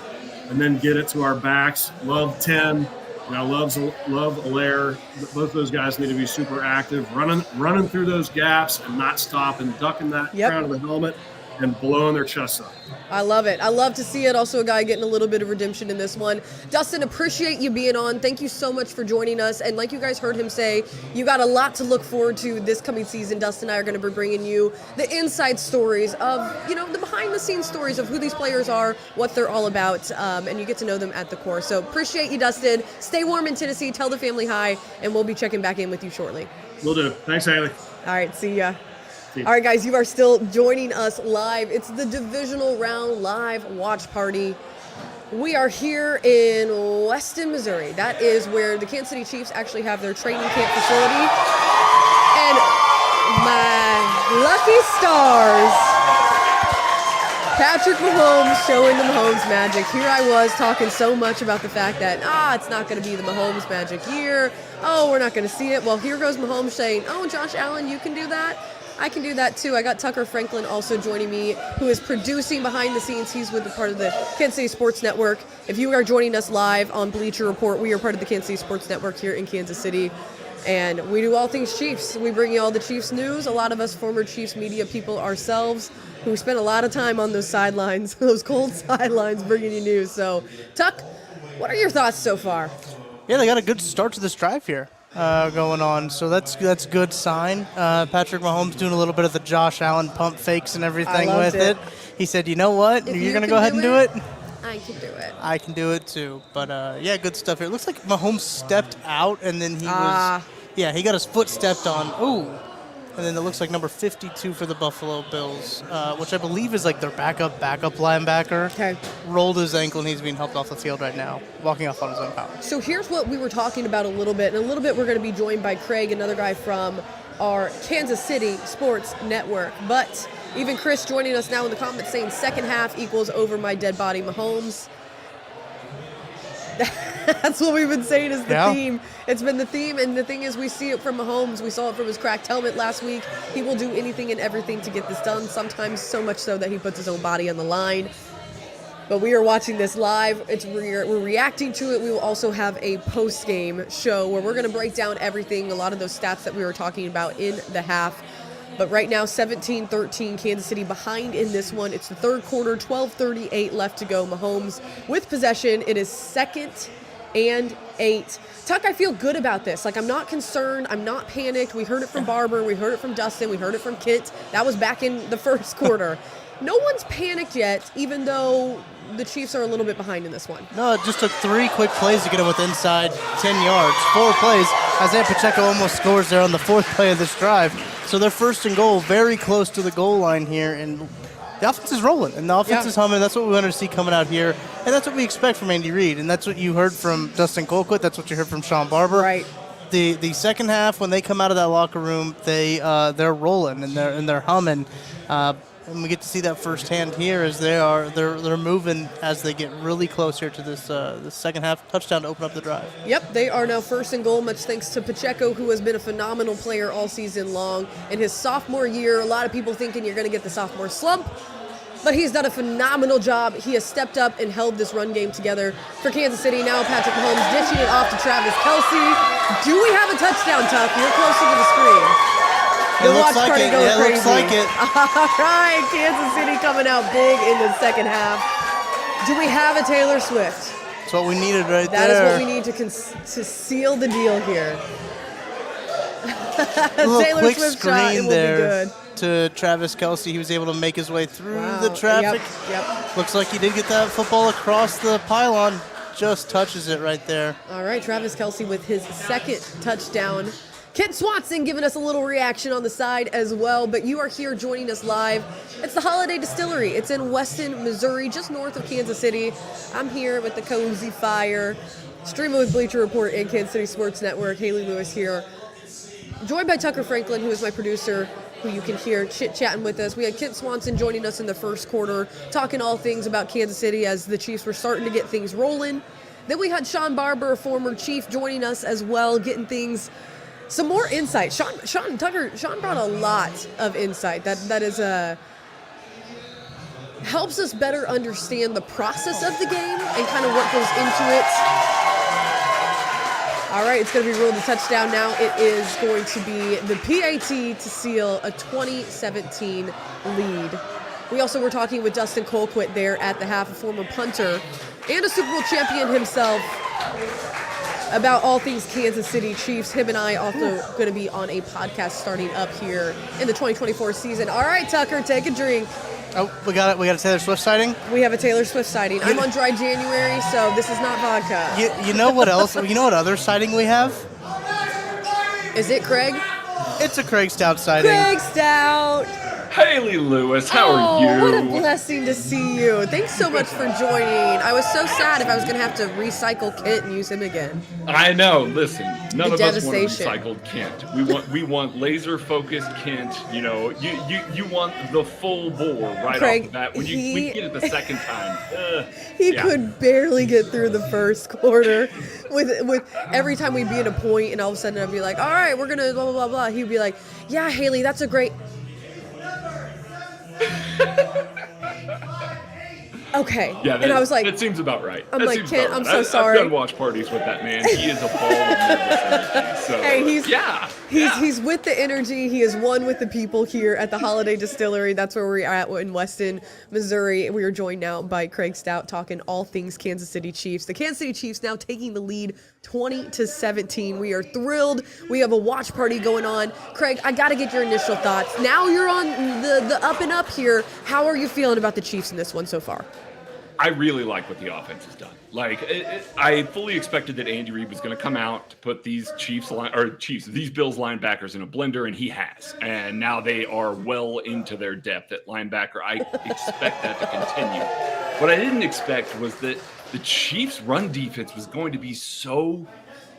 and then get it to our backs. Love 10. Love Allaire. Both those guys need to be super active, running through those gaps and not stopping, ducking that crown of the helmet and blowing their chests up. I love it. I love to see it. Also a guy getting a little bit of redemption in this one. Dustin, appreciate you being on. Thank you so much for joining us. And like you guys heard him say, you got a lot to look forward to this coming season. Dustin and I are going to be bringing you the inside stories of, the behind-the-scenes stories of who these players are, what they're all about, and you get to know them at the core. So appreciate you, Dustin. Stay warm in Tennessee. Tell the family hi, and we'll be checking back in with you shortly. Will do. Thanks, Hayley. All right, see ya. All right, guys, you are still joining us live. It's the divisional round live watch party. We are here in Weston, Missouri. That is where the Kansas City Chiefs actually have their training camp facility. And my lucky stars, Patrick Mahomes showing the Mahomes magic. Here I was talking so much about the fact that, it's not going to be the Mahomes magic year. Oh, we're not going to see it. Well, here goes Mahomes saying, Josh Allen, you can do that. I can do that too. I got Tucker Franklin also joining me, who is producing behind the scenes. He's with the part of the Kansas City Sports Network. If you are joining us live on Bleacher Report, we are part of the Kansas City Sports Network here in Kansas City. And we do all things Chiefs. We bring you all the Chiefs news. A lot of us former Chiefs media people ourselves who spent a lot of time on those sidelines, those cold sidelines, bringing you news. So, Tuck, what are your thoughts so far? Yeah, they got a good start to this drive here. going on, so that's good sign. Patrick Mahomes doing a little bit of the Josh Allen pump fakes and everything with it. He said, you know what, If you're you going to can go ahead and do it? I can do it. I can do it too. But, yeah, good stuff here. It looks like Mahomes stepped out, and then he he got his foot stepped on. Ooh. And then it looks like number 52 for the Buffalo Bills, which I believe is like their backup linebacker. Okay. Rolled his ankle, and he's being helped off the field right now, walking off on his own power. So here's what we were talking about a little bit. In a little bit, we're going to be joined by Craig, another guy from our Kansas City Sports Network. But even Chris joining us now in the comments saying second half equals over my dead body Mahomes. That's what we've been saying is the theme. It's been the theme, and the thing is we see it from Mahomes. We saw it from his cracked helmet last week. He will do anything and everything to get this done, sometimes so much so that he puts his own body on the line. But we are watching this live. We're reacting to it. We will also have a post-game show where we're going to break down everything, a lot of those stats that we were talking about in the half. But right now, 17-13, Kansas City behind in this one. It's the third quarter, 12:38 left to go. Mahomes with possession. It is 2nd and 8. Tuck, I feel good about this. Like, I'm not concerned. I'm not panicked. We heard it from Barber. We heard it from Dustin. We heard it from Kit. That was back in the first quarter. No one's panicked yet, even though the Chiefs are a little bit behind in this one. No, it just took 3 quick plays to get it with inside 10 yards. 4 plays. Isaiah Pacheco almost scores there on the 4th play of this drive. So they're 1st and goal, very close to the goal line here. And the offense is rolling, and the offense is humming. That's what we want to see coming out here. And that's what we expect from Andy Reid. And that's what you heard from Dustin Colquitt. That's what you heard from Sean Barber. Right. The second half, when they come out of that locker room, they're rolling and they're humming. And we get to see that firsthand here as they're moving as they get really close here to this the second half touchdown to open up the drive. Yep, they are now 1st and goal, much thanks to Pacheco, who has been a phenomenal player all season long. In his sophomore year, a lot of people thinking you're going to get the sophomore slump, but he's done a phenomenal job. He has stepped up and held this run game together for Kansas City. Now Patrick Mahomes dishing it off to Travis Kelce. Do we have a touchdown, Tuck? You're closer to the screen. The watch party going crazy. Looks like it. All right, Kansas City coming out big in the second half. Do we have a Taylor Swift? That's what we needed right there. That is what we need to seal the deal here. Taylor quick Swift screen shot, it will there be good. To Travis Kelce. He was able to make his way through the traffic. Yep. Looks like he did get that football across the pylon. Just touches it right there. All right, Travis Kelce with his 2nd touchdown. Kent Swanson giving us a little reaction on the side as well, but you are here joining us live. It's the Holiday Distillery. It's in Weston, Missouri, just north of Kansas City. I'm here with the cozy fire, streaming with Bleacher Report and Kansas City Sports Network. Hayley Lewis here, joined by Tucker Franklin, who is my producer, who you can hear chit-chatting with us. We had Kent Swanson joining us in the first quarter, talking all things about Kansas City as the Chiefs were starting to get things rolling. Then we had Sean Barber, a former Chief, joining us as well, getting things... some more insight. Sean brought a lot of insight. That is helps us better understand the process of the game and kind of what goes into it. All right, it's going to be ruled a touchdown now. It is going to be the PAT to seal a 2017 lead. We also were talking with Dustin Colquitt there at the half, a former punter and a Super Bowl champion himself, about all things Kansas City Chiefs. Him and I also going to be on a podcast starting up here in the 2024 season. All right, Tucker, take a drink. Oh, we got it. We got a Taylor Swift sighting. We have a Taylor Swift sighting. I'm on dry January, so this is not vodka. You know what else? You know what other sighting we have? Is it Craig? It's a Craig Stout sighting. Craig Stout. Hayley Lewis, how are you? What a blessing to see you. Thanks so much for joining. I was so sad if I was going to have to recycle Kent and use him again. I know. Listen, none of us want devastation. recycled Kent. We want laser focused Kent. You know, you want the full bore right Craig, off the bat. When we get it the second time, He could barely get through the first quarter. With every time we'd be at a point, and all of a sudden I'd be like, all right, we're going to blah, blah, blah, blah. He'd be like, yeah, Hayley, that's a great... Okay. Yeah, and I was like, that seems about right. I'm that like, seems Kent, about I'm right. so sorry. I've done watch parties with that man. He is a ball of nervous energy. So, Hey, he's yeah. He's with the energy. He is one with the people here at the Holiday Distillery. That's where we're at in Weston, Missouri. We are joined now by Craig Stout talking all things Kansas City Chiefs. The Kansas City Chiefs now taking the lead 20-17. We are thrilled. We have a watch party going on. Craig, I got to get your initial thoughts. Now you're on the up and up here. How are you feeling about the Chiefs in this one so far? I really like what the offense has done. I fully expected that Andy Reid was going to come out to put these these Bills linebackers in a blender, and he has. And now they are well into their depth at linebacker. I expect that to continue. What I didn't expect was that the Chiefs' run defense was going to be so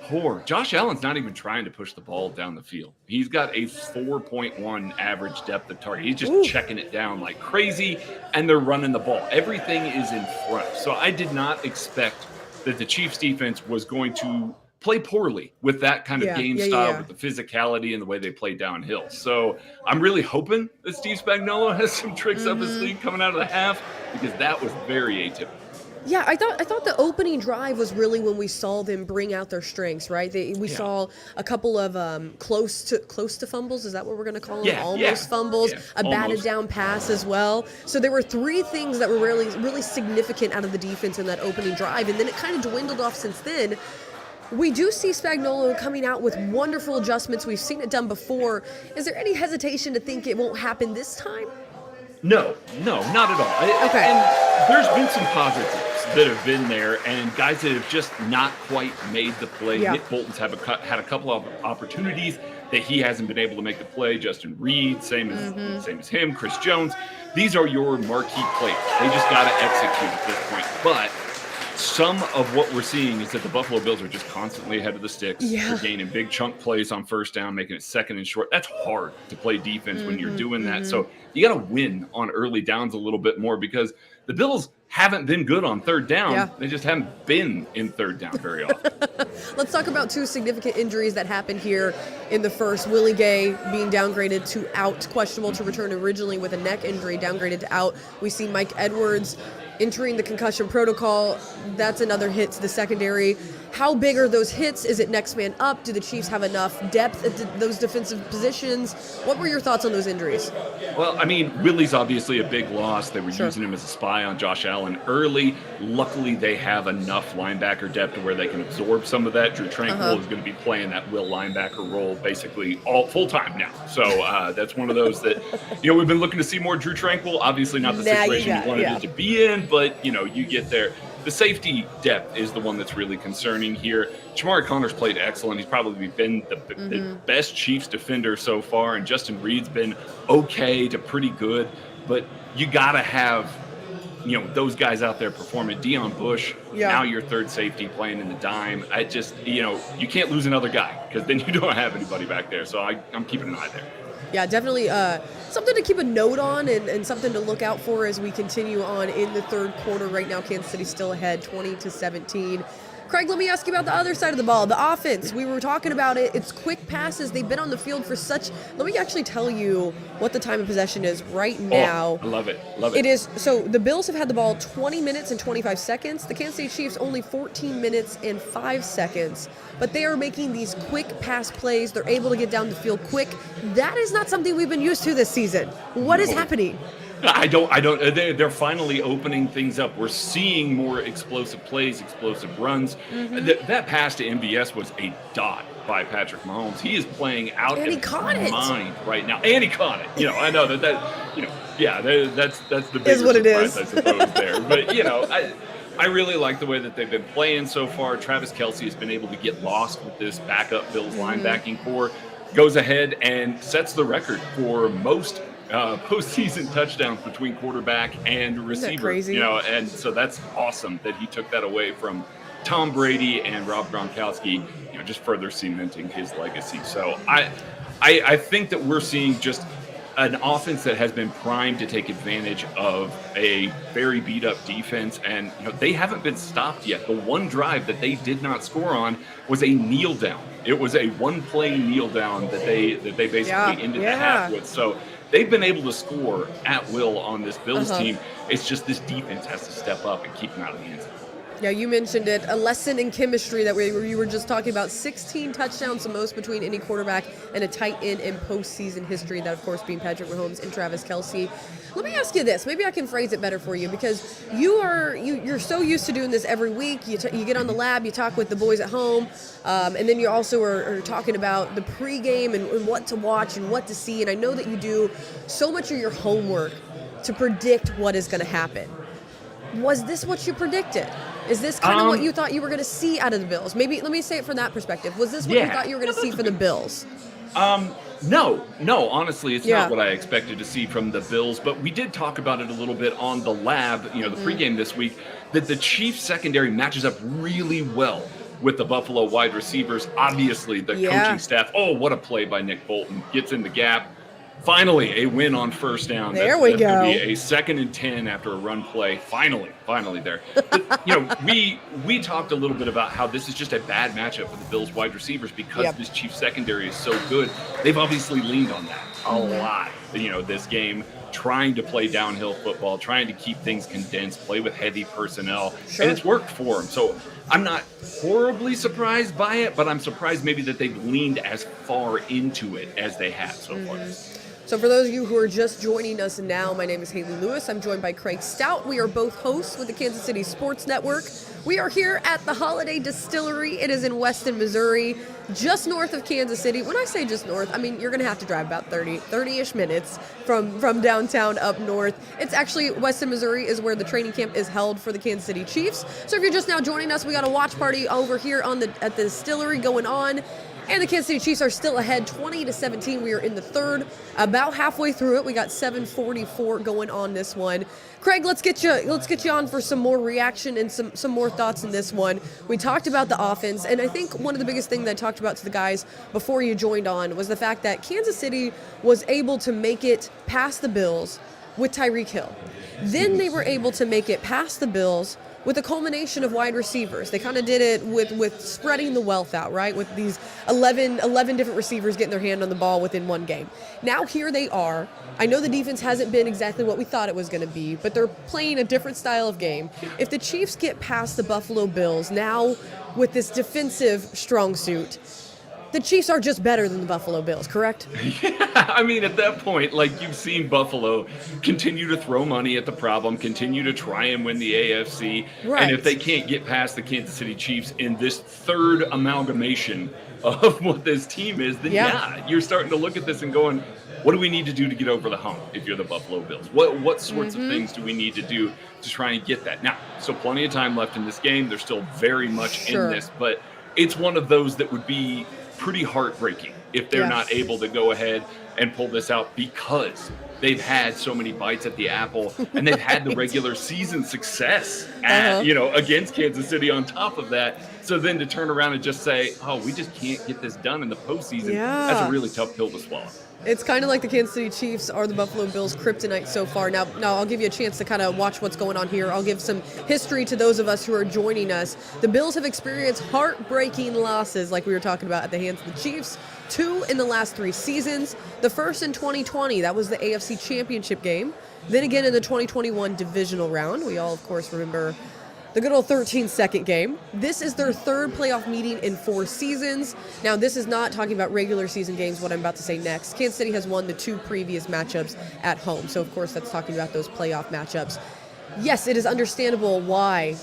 poor. Josh Allen's not even trying to push the ball down the field. He's got a 4.1 average depth of target. He's just checking it down like crazy, and they're running the ball. Everything is in front. So I did not expect that the Chiefs defense was going to play poorly with that kind of game style, with the physicality and the way they play downhill. So I'm really hoping that Steve Spagnuolo has some tricks up his sleeve coming out of the half, because that was very atypical. Yeah, I thought the opening drive was really when we saw them bring out their strengths, right? We saw a couple of close to fumbles. Is that what we're going to call them? Almost fumbles. A batted down pass as well. So there were three things that were really significant out of the defense in that opening drive, and then it kind of dwindled off since then. We do see Spagnuolo coming out with wonderful adjustments. We've seen it done before. Is there any hesitation to think it won't happen this time? No, not at all. Okay. And there's been some positives that have been there, and guys that have just not quite made the play. Yeah. Nick Bolton's had a couple of opportunities that he hasn't been able to make the play. Justin Reed, same as him. Chris Jones. These are your marquee players. They just got to execute at this point. But some of what we're seeing is that the Buffalo Bills are just constantly ahead of the sticks. Yeah. They're gaining big chunk plays on first down, making it second and short. That's hard to play defense when you're doing that. So you got to win on early downs a little bit more, because the Bills haven't been good on third down. Yeah. They just haven't been in third down very often. Let's talk about two significant injuries that happened here in the first. Willie Gay being downgraded to out, questionable to return originally with a neck injury, downgraded to out. We see Mike Edwards entering the concussion protocol. That's another hit to the secondary. How big are those hits? Is it next man up? Do the Chiefs have enough depth at those defensive positions? What were your thoughts on those injuries? Well, I mean, Willie's obviously a big loss. They were using him as a spy on Josh Allen early. Luckily, they have enough linebacker depth to where they can absorb some of that. Drew Tranquill is going to be playing that will linebacker role basically all full-time now. So that's one of those that, we've been looking to see more Drew Tranquill. Obviously not the situation you wanted it to be in, but, you get there. The safety depth is the one that's really concerning here. Jamari Connor's played excellent. He's probably been the best Chiefs defender so far, and Justin Reed's been okay to pretty good. But you got to have, those guys out there performing. Deion Bush, now your third safety playing in the dime. I just, you can't lose another guy, because then you don't have anybody back there. So I'm keeping an eye there. Yeah, definitely something to keep a note on and something to look out for as we continue on in the third quarter. Right now, Kansas City still ahead 20-17. Craig, let me ask you about the other side of the ball, the offense. We were talking about it. It's quick passes. They've been on the field for let me actually tell you what the time of possession is right now. I love it. It is, so the Bills have had the ball 20 minutes and 25 seconds. The Kansas City Chiefs only 14 minutes and 5 seconds. But they are making these quick pass plays. They're able to get down the field quick. That is not something we've been used to this season. What is happening? I don't. They're finally opening things up. We're seeing more explosive plays, explosive runs. That pass to MVS was a dot by Patrick Mahomes. He is playing out of his mind right now, and he caught it. I know that. That's the biggest surprise, I suppose, there. But I really like the way that they've been playing so far. Travis Kelce has been able to get lost with this backup Bills linebacking core. Goes ahead and sets the record for most postseason touchdowns between quarterback and receiver. Isn't that crazy? And so that's awesome that he took that away from Tom Brady and Rob Gronkowski, just further cementing his legacy. So I think that we're seeing just an offense that has been primed to take advantage of a very beat-up defense, and they haven't been stopped yet. The one drive that they did not score on was a kneel down. It was a one-play kneel down that they basically ended the half with. So they've been able to score at will on this Bills team. It's just this defense has to step up and keep them out of the end zone. Yeah, you mentioned it. A lesson in chemistry that you were just talking about. 16 touchdowns, the most between any quarterback and a tight end in postseason history. That, of course, being Patrick Mahomes and Travis Kelce. Let me ask you this. Maybe I can phrase it better for you, because you're so used to doing this every week. You get on the lab, you talk with the boys at home, and then you also are talking about the pregame and what to watch and what to see. And I know that you do so much of your homework to predict what is going to happen. Was this what you predicted? Is this kind of what you thought you were going to see out of the Bills? Maybe let me say it from that perspective. Was this what you thought you were going to see for the Bills? No, honestly, it's not what I expected to see from the Bills, but we did talk about it a little bit on the lab, the pregame this week, that the Chiefs secondary matches up really well with the Buffalo wide receivers. Obviously, the coaching staff, what a play by Nick Bolton, gets in the gap. Finally, a win on first down. There we go. That's going to be a 2nd and 10 after a run play. Finally there. But, we talked a little bit about how this is just a bad matchup for the Bills wide receivers because this Chiefs secondary is so good. They've obviously leaned on that a lot, this game, trying to play downhill football, trying to keep things condensed, play with heavy personnel, and it's worked for them. So I'm not horribly surprised by it, but I'm surprised maybe that they've leaned as far into it as they have so far. So for those of you who are just joining us now, my name is Hayley Lewis. I'm joined by Craig Stout. We are both hosts with the Kansas City Sports Network. We are here at the Holiday Distillery. It is in Weston, Missouri, just north of Kansas City. When I say just north, I mean you're going to have to drive about 30-ish minutes from downtown up north. It's actually, Weston, Missouri is where the training camp is held for the Kansas City Chiefs. So if you're just now joining us, we got a watch party over here at the distillery going on. And the Kansas City Chiefs are still ahead 20-17. We are in the third, about halfway through it. We got 7:44 going on this one. Craig, let's get you on for some more reaction and some more thoughts in this one. We talked about the offense, and I think one of the biggest things that I talked about to the guys before you joined on was the fact that Kansas City was able to make it past the Bills with Tyreek Hill. Then they were able to make it past the Bills with a culmination of wide receivers. They kind of did it with spreading the wealth out, right? With these 11 different receivers getting their hand on the ball within one game. Now here they are. I know the defense hasn't been exactly what we thought it was going to be, but they're playing a different style of game. If the Chiefs get past the Buffalo Bills now with this defensive strong suit, the Chiefs are just better than the Buffalo Bills, correct? Yeah, I mean, at that point, you've seen Buffalo continue to throw money at the problem, continue to try and win the AFC. Right. And if they can't get past the Kansas City Chiefs in this third amalgamation of what this team is, then you're starting to look at this and going, what do we need to do to get over the hump if you're the Buffalo Bills? What sorts of things do we need to do to try and get that? Now, so plenty of time left in this game. They're still very much in this, but it's one of those that would be pretty heartbreaking if they're not able to go ahead and pull this out, because they've had so many bites at the apple and they've had the regular season success against Kansas City on top of that. So then to turn around and just say, we just can't get this done in the postseason, that's a really tough pill to swallow. It's kind of like the Kansas City Chiefs are the Buffalo Bills' kryptonite so far. Now I'll give you a chance to kind of watch what's going on here. I'll give some history to those of us who are joining us. The Bills have experienced heartbreaking losses, like we were talking about, at the hands of the Chiefs. 2 in the last 3 seasons. The first in 2020, that was the AFC Championship game. Then again in the 2021 divisional round. We all, of course, remember the good old 13-second game. This is their third playoff meeting in 4 seasons. Now, this is not talking about regular season games, what I'm about to say next. Kansas City has won the 2 previous matchups at home. So, of course, that's talking about those playoff matchups. Yes, it is understandable why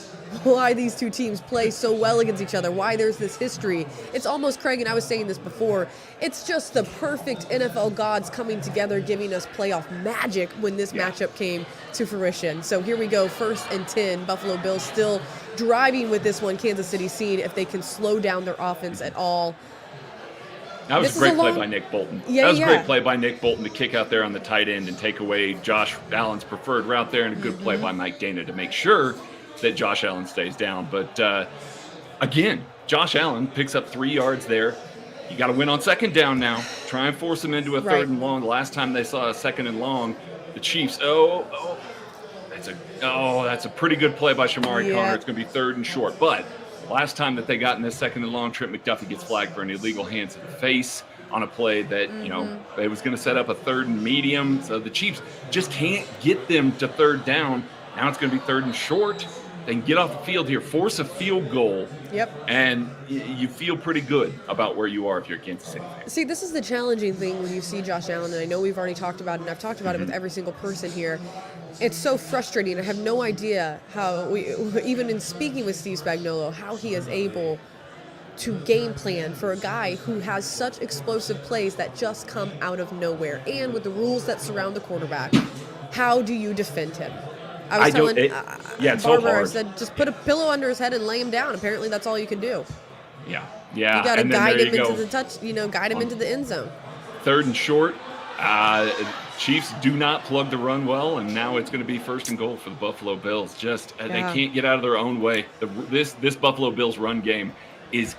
these two teams play so well against each other, why there's this history. It's almost, Craig, and I was saying this before, it's just the perfect NFL gods coming together, giving us playoff magic when this matchup came to fruition. So here we go, 1st and 10. Buffalo Bills still driving with this one. Kansas City seeing if they can slow down their offense at all. That was a great play by Nick Bolton. That was a great play by Nick Bolton to kick out there on the tight end and take away Josh Allen's preferred route there, and a good play by Mike Dana to make sure that Josh Allen stays down. But again, Josh Allen picks up 3 yards there. You got to win on 2nd down now. Try and force them into a 3rd and long. The last time they saw a 2nd and long, the Chiefs, that's a pretty good play by Shamari Connor. It's going to be 3rd and short. But last time that they got in this 2nd and long, Trent McDuffie gets flagged for an illegal hands to the face on a play that, it was going to set up a 3rd and medium. So the Chiefs just can't get them to 3rd down. Now it's going to be 3rd and short. and get off the field here, force a field goal. Yep. And you feel pretty good about where you are if you're a Kansas City fan. See, this is the challenging thing when you see Josh Allen, and I know we've already talked about it, and I've talked about it with every single person here. It's so frustrating. I have no idea how, even in speaking with Steve Spagnuolo, how he is able to game plan for a guy who has such explosive plays that just come out of nowhere. And with the rules that surround the quarterback, how do you defend him? I was telling it's Barber, so hard. I said, just put a pillow under his head and lay him down. Apparently that's all you can do. Yeah. You got to and then guide there him you into go. the touch, guide him into the end zone. 3rd and short. Chiefs do not plug the run well, and now it's going to be 1st and goal for the Buffalo Bills. They can't get out of their own way. This Buffalo Bills run game is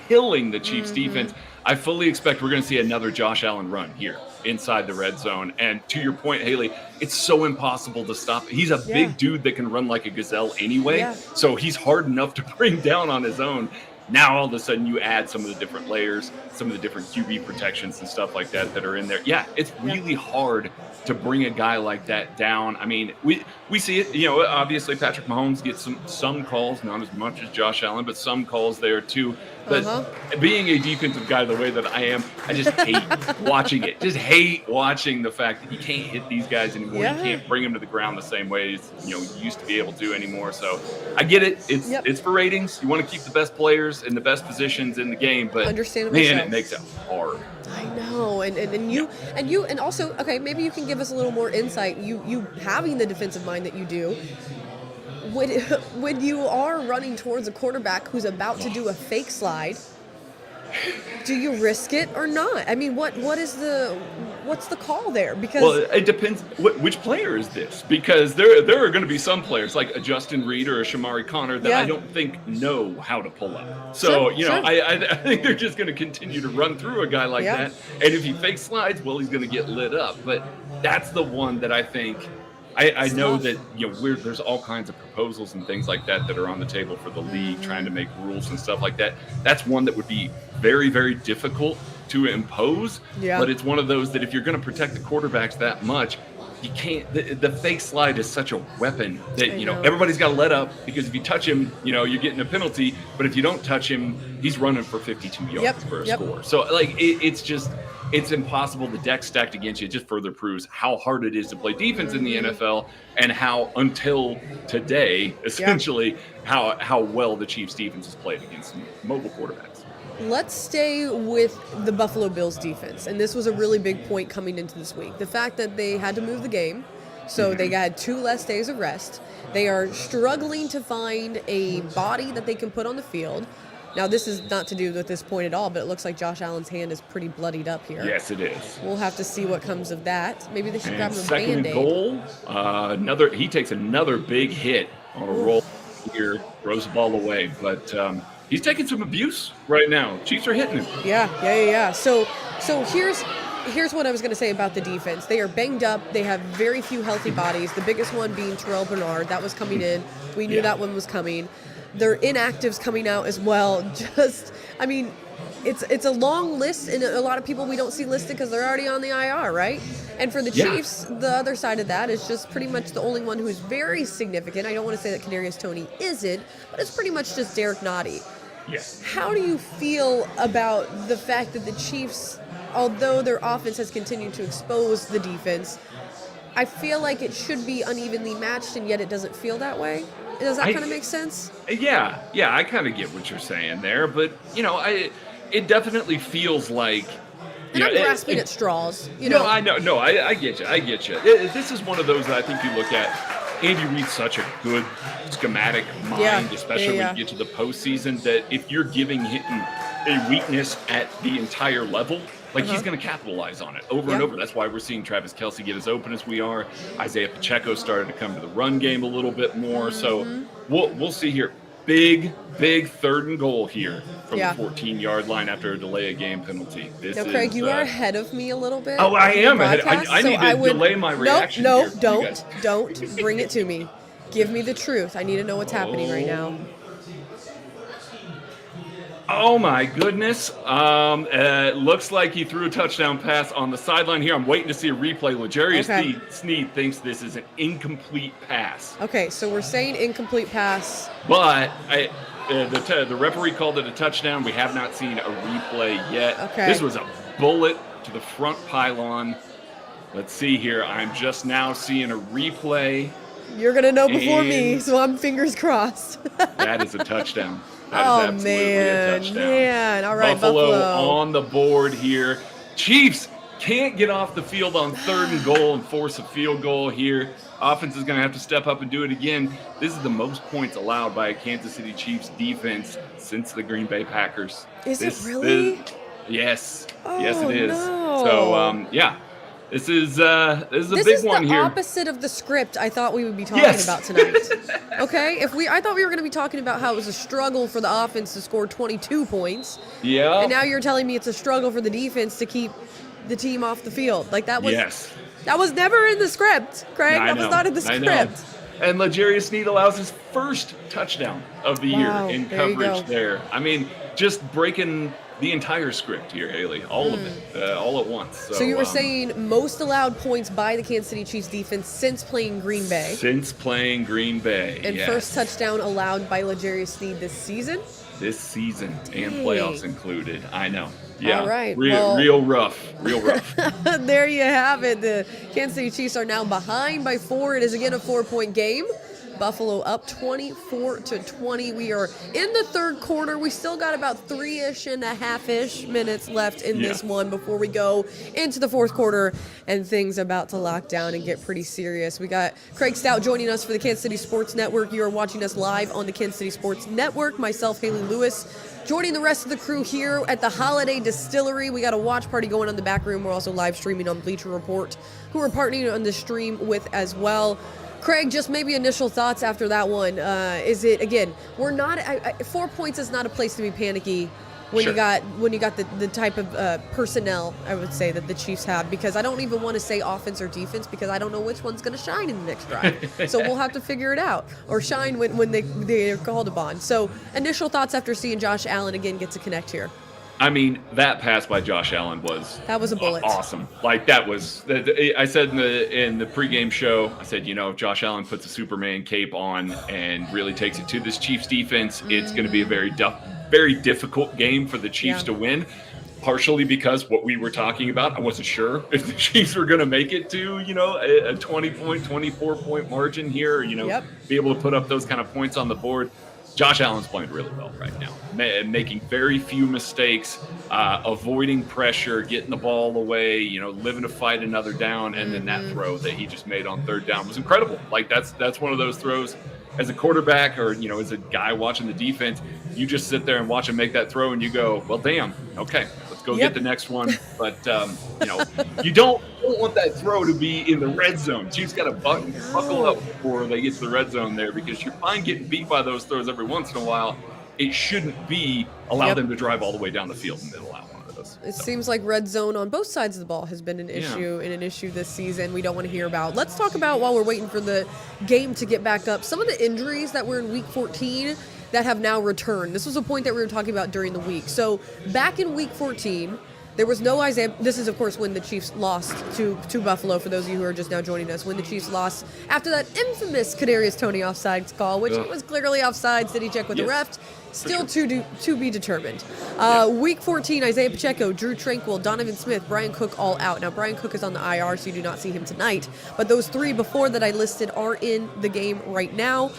killing the Chiefs defense. I fully expect we're going to see another Josh Allen run here inside the red zone. And to your point, Haley, it's so impossible to stop. He's a big dude that can run like a gazelle anyway. So he's hard enough to bring down on his own. Now, all of a sudden, you add some of the different layers, some of the different QB protections and stuff like that are in there. Yeah, it's really hard to bring a guy like that down. I mean, we see it. Obviously, Patrick Mahomes gets some calls, not as much as Josh Allen, but some calls there too. But being a defensive guy the way that I am, I just hate watching it. Just hate watching the fact that you can't hit these guys anymore. You can't bring them to the ground the same way as you used to be able to anymore. So I get it. It's for ratings. You want to keep the best players in the best positions in the game, but man, it makes it hard. I know, and also, okay, maybe you can give us a little more insight. You having the defensive mind that you do. When you are running towards a quarterback who's about to do a fake slide, do you risk it or not? I mean, what's the call there? Because it depends. Which player is this? Because there are going to be some players like a Justin Reed or a Shamari Connor that I don't think know how to pull up. So I think they're just going to continue to run through a guy like that. And if he fake slides, well, he's going to get lit up. But that's the one that I think. I know that there's all kinds of proposals and things like that are on the table for the league, trying to make rules and stuff like that. That's one that would be very, very difficult to impose. Yeah. But it's one of those that if you're going to protect the quarterbacks that much, you can't. The fake slide is such a weapon that everybody's got to let up, because if you touch him, you're getting a penalty. But if you don't touch him, he's running for 52 yards for a score. So it's impossible. The deck's stacked against you. It just further proves how hard it is to play defense in the NFL, and how until today, essentially, how well the Chiefs defense has played against mobile quarterbacks. Let's stay with the Buffalo Bills defense. And this was a really big point coming into this week. The fact that they had to move the game, so they had 2 less days of rest. They are struggling to find a body that they can put on the field. Now, this is not to do with this point at all, but it looks like Josh Allen's hand is pretty bloodied up here. Yes, it is. We'll have to see what comes of that. Maybe they should grab him a 2nd and goal. He takes another big hit on a roll here, throws the ball away. But he's taking some abuse right now. Chiefs are hitting him. Yeah. So here's what I was going to say about the defense. They are banged up. They have very few healthy bodies, the biggest one being Terrell Bernard. That was coming in. We knew that one was coming. Their inactives coming out as well. It's a long list, and a lot of people we don't see listed because they're already on the IR, right? And for the Chiefs, the other side of that is just pretty much the only one who's very significant. I don't want to say that Kadarius Toney isn't, but it's pretty much just Derek Nottie. Yes. How do you feel about the fact that the Chiefs, although their offense has continued to expose the defense, I feel like it should be unevenly matched, and yet it doesn't feel that way? Does that kind of make sense? Yeah, I kind of get what you're saying there, but it definitely feels like. And I'm grasping at straws. No, I know. No, I get you. This is one of those that I think you look at. Andy Reid's such a good schematic mind, especially when you get to the postseason, that if you're giving him a weakness at the entire level, he's going to capitalize on it over and over. That's why we're seeing Travis Kelce get as open as we are. Isaiah Pacheco started to come to the run game a little bit more. So we'll see here. Big 3rd and goal here from the 14-yard line after a delay of game penalty. Now, Craig, you are ahead of me a little bit. Oh, I am ahead. I need to delay my reaction. No, don't bring it to me. Give me the truth. I need to know what's happening right now. Oh my goodness. Looks like he threw a touchdown pass on the sideline here. I'm waiting to see a replay. L'Jarius Sneed thinks this is an incomplete pass. Okay, so we're saying incomplete pass. But the referee called it a touchdown. We have not seen a replay yet. Okay. This was a bullet to the front pylon. Let's see here. I'm just now seeing a replay. You're going to know before me, so I'm fingers crossed. That is a touchdown. That is absolutely a touchdown. Man. All right, Buffalo on the board here. Chiefs can't get off the field on 3rd and goal and force a field goal here. Offense is going to have to step up and do it again. This is the most points allowed by a Kansas City Chiefs defense since the Green Bay Packers. Is it really? Yes. Oh, yes, it is. No. So, yeah. This is a big one here. This is the opposite of the script I thought we would be talking about tonight. Okay? I thought we were going to be talking about how it was a struggle for the offense to score 22 points. Yeah. And now you're telling me it's a struggle for the defense to keep the team off the field. Like that was That was never in the script, Craig. That was not in the script. And L'Jarius Sneed allows his first touchdown of the year in coverage there. I mean, just breaking the entire script here, Hayley. All of it, all at once. So you were saying most allowed points by the Kansas City Chiefs defense since playing Green Bay. Since playing Green Bay, and first touchdown allowed by L'Jarius Sneed this season? This season, and playoffs included. I know. Yeah. All right. Real rough. There you have it. The Kansas City Chiefs are now behind by 4. It is again a 4-point game. Buffalo up 24-20. We are in the third quarter. We still got about 3.5-ish minutes left in this one before we go into the fourth quarter, and things about to lock down and get pretty serious. We got Craig Stout joining us for the Kansas City Sports Network. You are watching us live on the Kansas City Sports Network. Myself, Hayley Lewis, joining the rest of the crew here at the Holiday Distillery. We got a watch party going on in the back room. We're also live streaming on Bleacher Report, who we're partnering on the stream with as well. Craig, just maybe initial thoughts after that one. Is it, again, we're not 4 points is not a place to be panicky when you got the type of personnel, I would say, that the Chiefs have, because I don't even want to say offense or defense because I don't know which one's going to shine in the next drive. So we'll have to figure it out, or shine when they're called upon. So initial thoughts after seeing Josh Allen again get to connect here. I mean, that pass by Josh Allen was a bullet. Awesome. Like, that was, I said in the pregame show, I said, if Josh Allen puts a Superman cape on and really takes it to this Chiefs defense, it's going to be a very difficult game for the Chiefs to win. Partially because what we were talking about, I wasn't sure if the Chiefs were going to make it to, a 20-point, 24-point margin here, be able to put up those kind of points on the board. Josh Allen's playing really well right now, making very few mistakes, avoiding pressure, getting the ball away, living to fight another down, and then that throw that he just made on third down was incredible. Like, that's one of those throws as a quarterback or, as a guy watching the defense, you just sit there and watch him make that throw and you go, well, damn, okay, let's go get the next one. But, you don't want that throw to be in the red zone. Chiefs got to buckle up before they get to the red zone there, because you're fine getting beat by those throws every once in a while. It shouldn't be allow them to drive all the way down the field and then allow one of those. It seems like red zone on both sides of the ball has been an issue and an issue this season we don't want to hear about. Let's talk about, while we're waiting for the game to get back up, some of the injuries that were in Week 14 that have now returned. This was a point that we were talking about during the week. So back in Week 14, there was no Isaiah. This is, of course, when the Chiefs lost to Buffalo, for those of you who are just now joining us. When the Chiefs lost after that infamous Kadarius Toney offsides call, which was clearly offsides. Did he check with the ref? Still to be determined. Week 14, Isaiah Pacheco, Drew Tranquill, Donovan Smith, Brian Cook all out. Now, Brian Cook is on the IR, so you do not see him tonight. But those three before that I listed are in the game right now.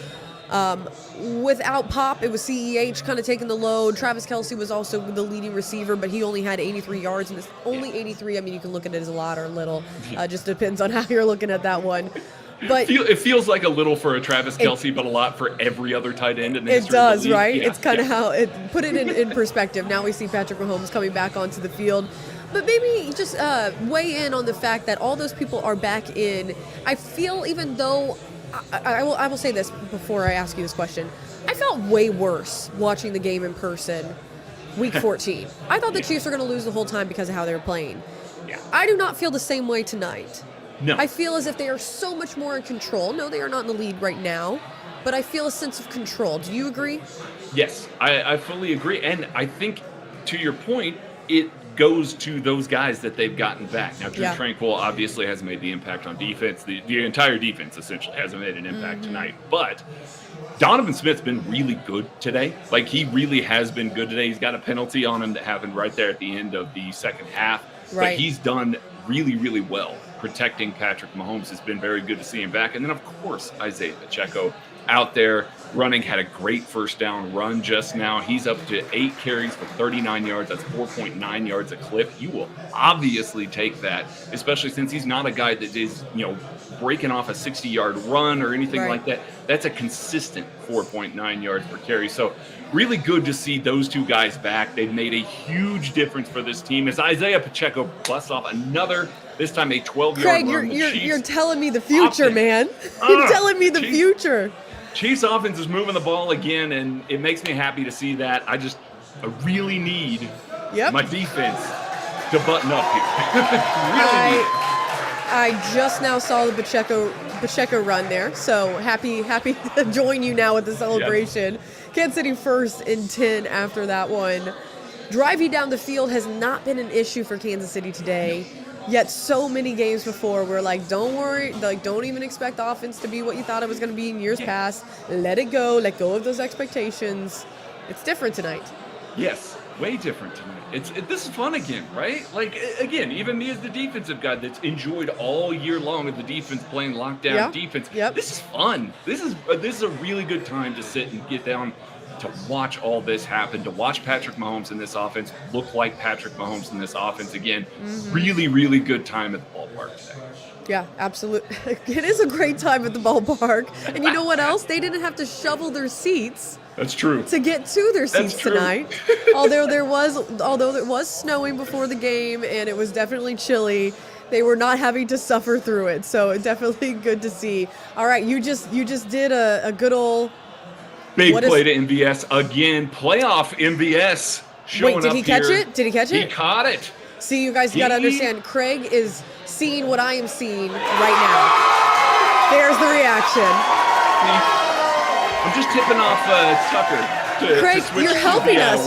Without Pop, it was CEH kind of taking the load. Travis Kelce was also the leading receiver, but he only had 83 yards, and it's only 83. I mean, you can look at it as a lot or a little. Just depends on how you're looking at that one. But it feels like a little for a Travis Kelce, but a lot for every other tight end in the history does, of the league. right? It's kind of how it put it in perspective. Now we see Patrick Mahomes coming back onto the field. But maybe just weigh in on the fact that all those people are back in. I feel, even though I will say this before I ask you this question, I felt way worse watching the game in person Week 14. I thought the Chiefs were going to lose the whole time because of how they were playing. Yeah. I do not feel the same way tonight. No. I feel as if they are so much more in control. No, they are not in the lead right now. but I feel a sense of control. Do you agree? Yes, I fully agree. And I think, to your point, it goes to those guys that they've gotten back. Now, Drew Tranquil obviously has made the impact on defense. The entire defense essentially hasn't made an impact tonight. But Donovan Smith's been really good today. Like, he really has been good today. He's got a penalty on him that happened right there at the end of the second half. Right. But he's done really, really well protecting Patrick Mahomes. It's been very good to see him back. And then, of course, Isaiah Pacheco out there running, had a great first down run just now. He's up to 8 carries for 39 yards. That's 4.9 yards a clip. You will obviously take that, especially since he's not a guy that is, breaking off a 60-yard run or anything like that. That's a consistent 4.9 yards per carry. So really good to see those two guys back. They've made a huge difference for this team as Isaiah Pacheco busts off another, this time a 12-yard Craig, run. you're telling me the future, man. You're telling me the future. Chiefs offense is moving the ball again, and it makes me happy to see that. I really need my defense to button up here. Really need it. I just now saw the Pacheco run there, so happy to join you now with the celebration. Yep. Kansas City first and 10 after that one. Driving down the field has not been an issue for Kansas City today. Yet so many games before, we're like, don't worry, like, don't even expect the offense to be what you thought it was going to be in years past. Let it go. Let go of those expectations. It's different tonight. Yes, way different tonight. This is fun again, right? Like, again, even me as the defensive guy that's enjoyed all year long of the defense playing lockdown defense. Yep. This is fun. This is a really good time to sit and get down to watch all this happen, to watch Patrick Mahomes in this offense look like Patrick Mahomes in this offense again. Really, really good time at the ballpark today. Yeah, absolutely. It is a great time at the ballpark. And you know what else? They didn't have to shovel their seats. That's true. To get to their seats tonight. Although it was snowing before the game and it was definitely chilly, they were not having to suffer through it. So definitely good to see. All right, you just did a good old big play to MVS again. Playoff MVS showing up here. Wait, did he catch it? Did he catch it? He caught it. See, you guys got to understand, Craig is seeing what I am seeing right now. There's the reaction. I'm just tipping off Tucker Craig, to switch you're helping us.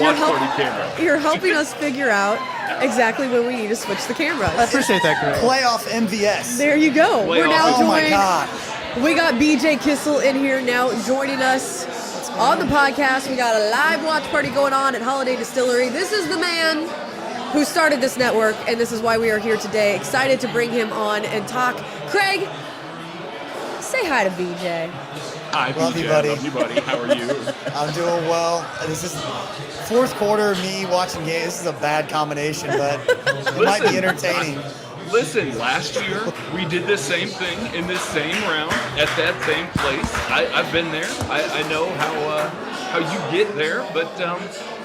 You're helping us figure out exactly when we need to switch the cameras. I appreciate that, Craig. Playoff MVS. There you go. We're now joined. Oh my God. We got BJ Kissel in here now joining us on the podcast. We got a live watch party going on at Holiday Distillery. This is the man who started this network, and this is why we are here today. Excited to bring him on and talk. Craig, say hi to BJ. Hi, love BJ. You, buddy. Love you, buddy. How are you? I'm doing well. This is fourth quarter of me watching games. This is a bad combination, but it might be entertaining. Listen, last year we did this same thing in this same round at that same place. I've been there. I know how you get there, but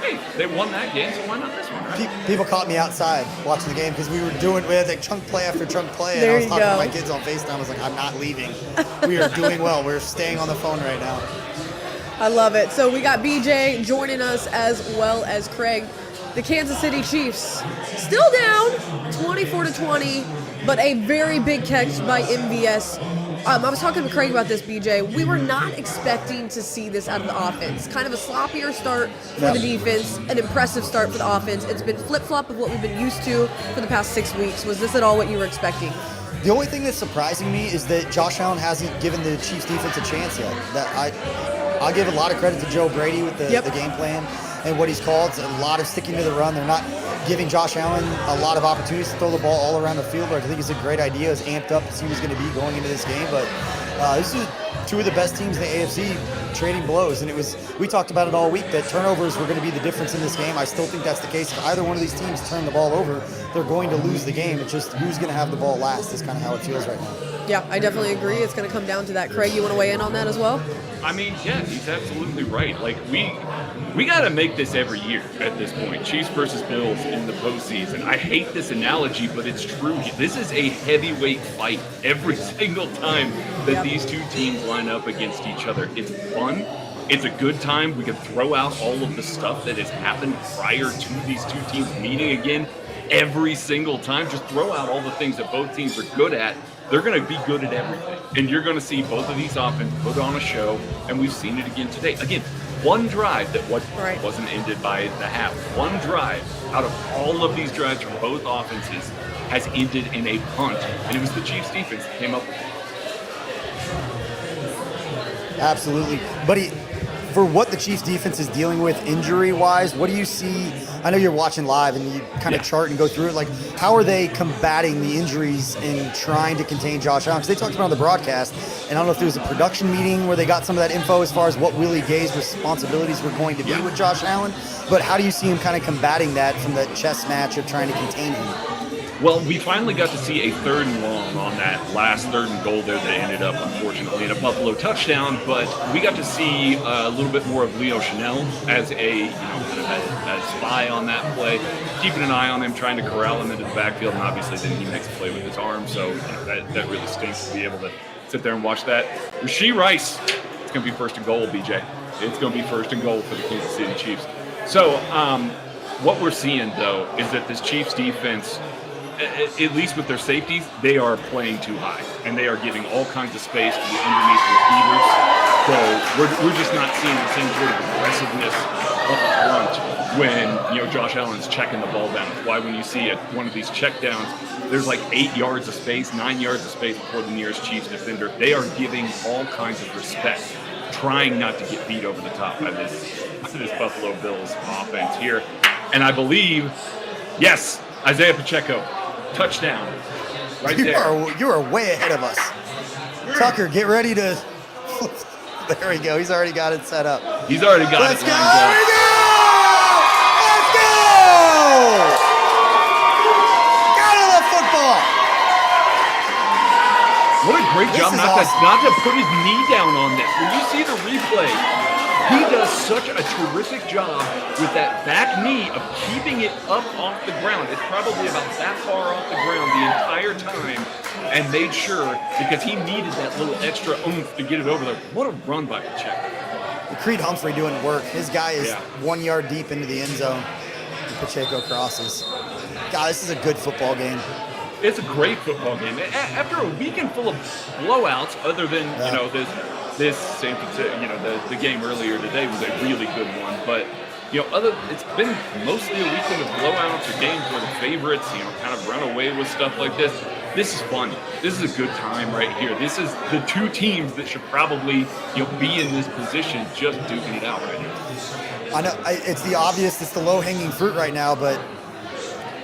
hey, they won that game, so why not this one? Right? People caught me outside watching the game because we had like chunk play after chunk play, and I was talking to my kids on FaceTime. I was like, I'm not leaving. We are doing well. We're staying on the phone right now. I love it. So we got BJ joining us as well as Craig. The Kansas City Chiefs still down 24-20, but a very big catch by MVS. I was talking to Craig about this, BJ. We were not expecting to see this out of the offense. Kind of a sloppier start for the defense, an impressive start for the offense. It's been flip-flop of what we've been used to for the past 6 weeks. Was this at all what you were expecting? The only thing that's surprising me is that Josh Allen hasn't given the Chiefs defense a chance yet. I'll give a lot of credit to Joe Brady with the game plan and what he's called. It's a lot of sticking to the run. They're not giving Josh Allen a lot of opportunities to throw the ball all around the field, which I think is a great idea. It's amped up as he was going to be going into this game. But this is two of the best teams in the AFC trading blows. And we talked about it all week that turnovers were going to be the difference in this game. I still think that's the case. If either one of these teams turn the ball over, they're going to lose the game. It's just who's going to have the ball last is kind of how it feels right now. Yeah, I definitely agree. It's going to come down to that. Craig, you want to weigh in on that as well? I mean, yeah, he's absolutely right. Like, we got to make this every year at this point. Chiefs versus Bills in the postseason. I hate this analogy, but it's true. This is a heavyweight fight every single time that these two teams line up against each other. It's fun. It's a good time. We can throw out all of the stuff that has happened prior to these two teams meeting again every single time. Just throw out all the things that both teams are good at they're going to be good at everything. And you're going to see both of these offenses put on a show, and we've seen it again today. Again, one drive that wasn't ended by the half. One drive out of all of these drives from both offenses has ended in a punt, and it was the Chiefs defense that came up with it. Absolutely. But for what the Chiefs defense is dealing with injury-wise, what do you see? I know you're watching live and you kind of chart and go through it. Like, how are they combating the injuries and trying to contain Josh Allen? Because they talked about it on the broadcast, and I don't know if there was a production meeting where they got some of that info as far as what Willie Gay's responsibilities were going to be with Josh Allen. But how do you see him kind of combating that from the chess match of trying to contain him? Well, we finally got to see a 3rd and long on that last 3rd and goal there that ended up, unfortunately, in a Buffalo touchdown. But we got to see a little bit more of Leo Chanel as a, kind of a spy on that play, keeping an eye on him, trying to corral him into the backfield. And obviously, then he makes a play with his arm. So that really stinks to be able to sit there and watch that. Rashee Rice, it's going to be 1st and goal, BJ. It's going to be 1st and goal for the Kansas City Chiefs. So what we're seeing, though, is that this Chiefs defense, at least with their safeties, they are playing too high, and they are giving all kinds of space to the underneath receivers. So we're just not seeing the same sort of aggressiveness up front when Josh Allen's checking the ball down. That's why when you see one of these check downs, there's like 8 yards of space, 9 yards of space before the nearest Chiefs defender. They are giving all kinds of respect, trying not to get beat over the top by this Buffalo Bills offense here. And I believe, yes, Isaiah Pacheco. Touchdown. Right there. You are way ahead of us. Tucker, get ready to... There we go. He's already got it set up. He's already got Let's it go! lined up. Let's go! Gotta love football. What a great job not to put his knee down on this. When you see the replay, he does such a terrific job with that back knee of keeping it up off the ground. It's probably about that far off the ground the entire time, and made sure, because he needed that little extra oomph to get it over there. What a run by Pacheco. Creed Humphrey doing work. His guy is 1 yard deep into the end zone. And Pacheco crosses. God, this is a good football game. It's a great football game. After a weekend full of blowouts, other than this San Francisco, the game earlier today was a really good one. But it's been mostly a weekend of blowouts or games where the favorites, kind of run away with stuff like this. This is fun. This is a good time right here. This is the two teams that should probably, be in this position, just duking it out right here. I know it's the obvious, it's the low-hanging fruit right now, but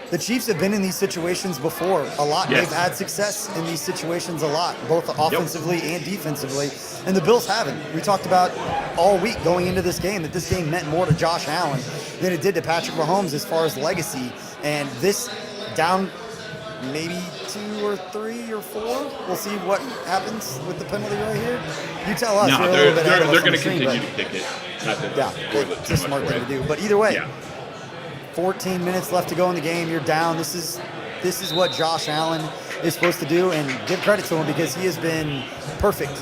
the Chiefs have been in these situations before a lot. Yes. They've had success in these situations a lot, both offensively and defensively, and the Bills haven't. We talked about all week going into this game that this game meant more to Josh Allen than it did to Patrick Mahomes as far as legacy, and this down maybe 2 or 3 or 4. We'll see what happens with the penalty right here. You tell us. No, they're going to continue to kick it. It's a smart thing to do. But either way, 14 minutes left to go in the game. You're down. This is what Josh Allen is supposed to do, and give credit to him because he has been perfect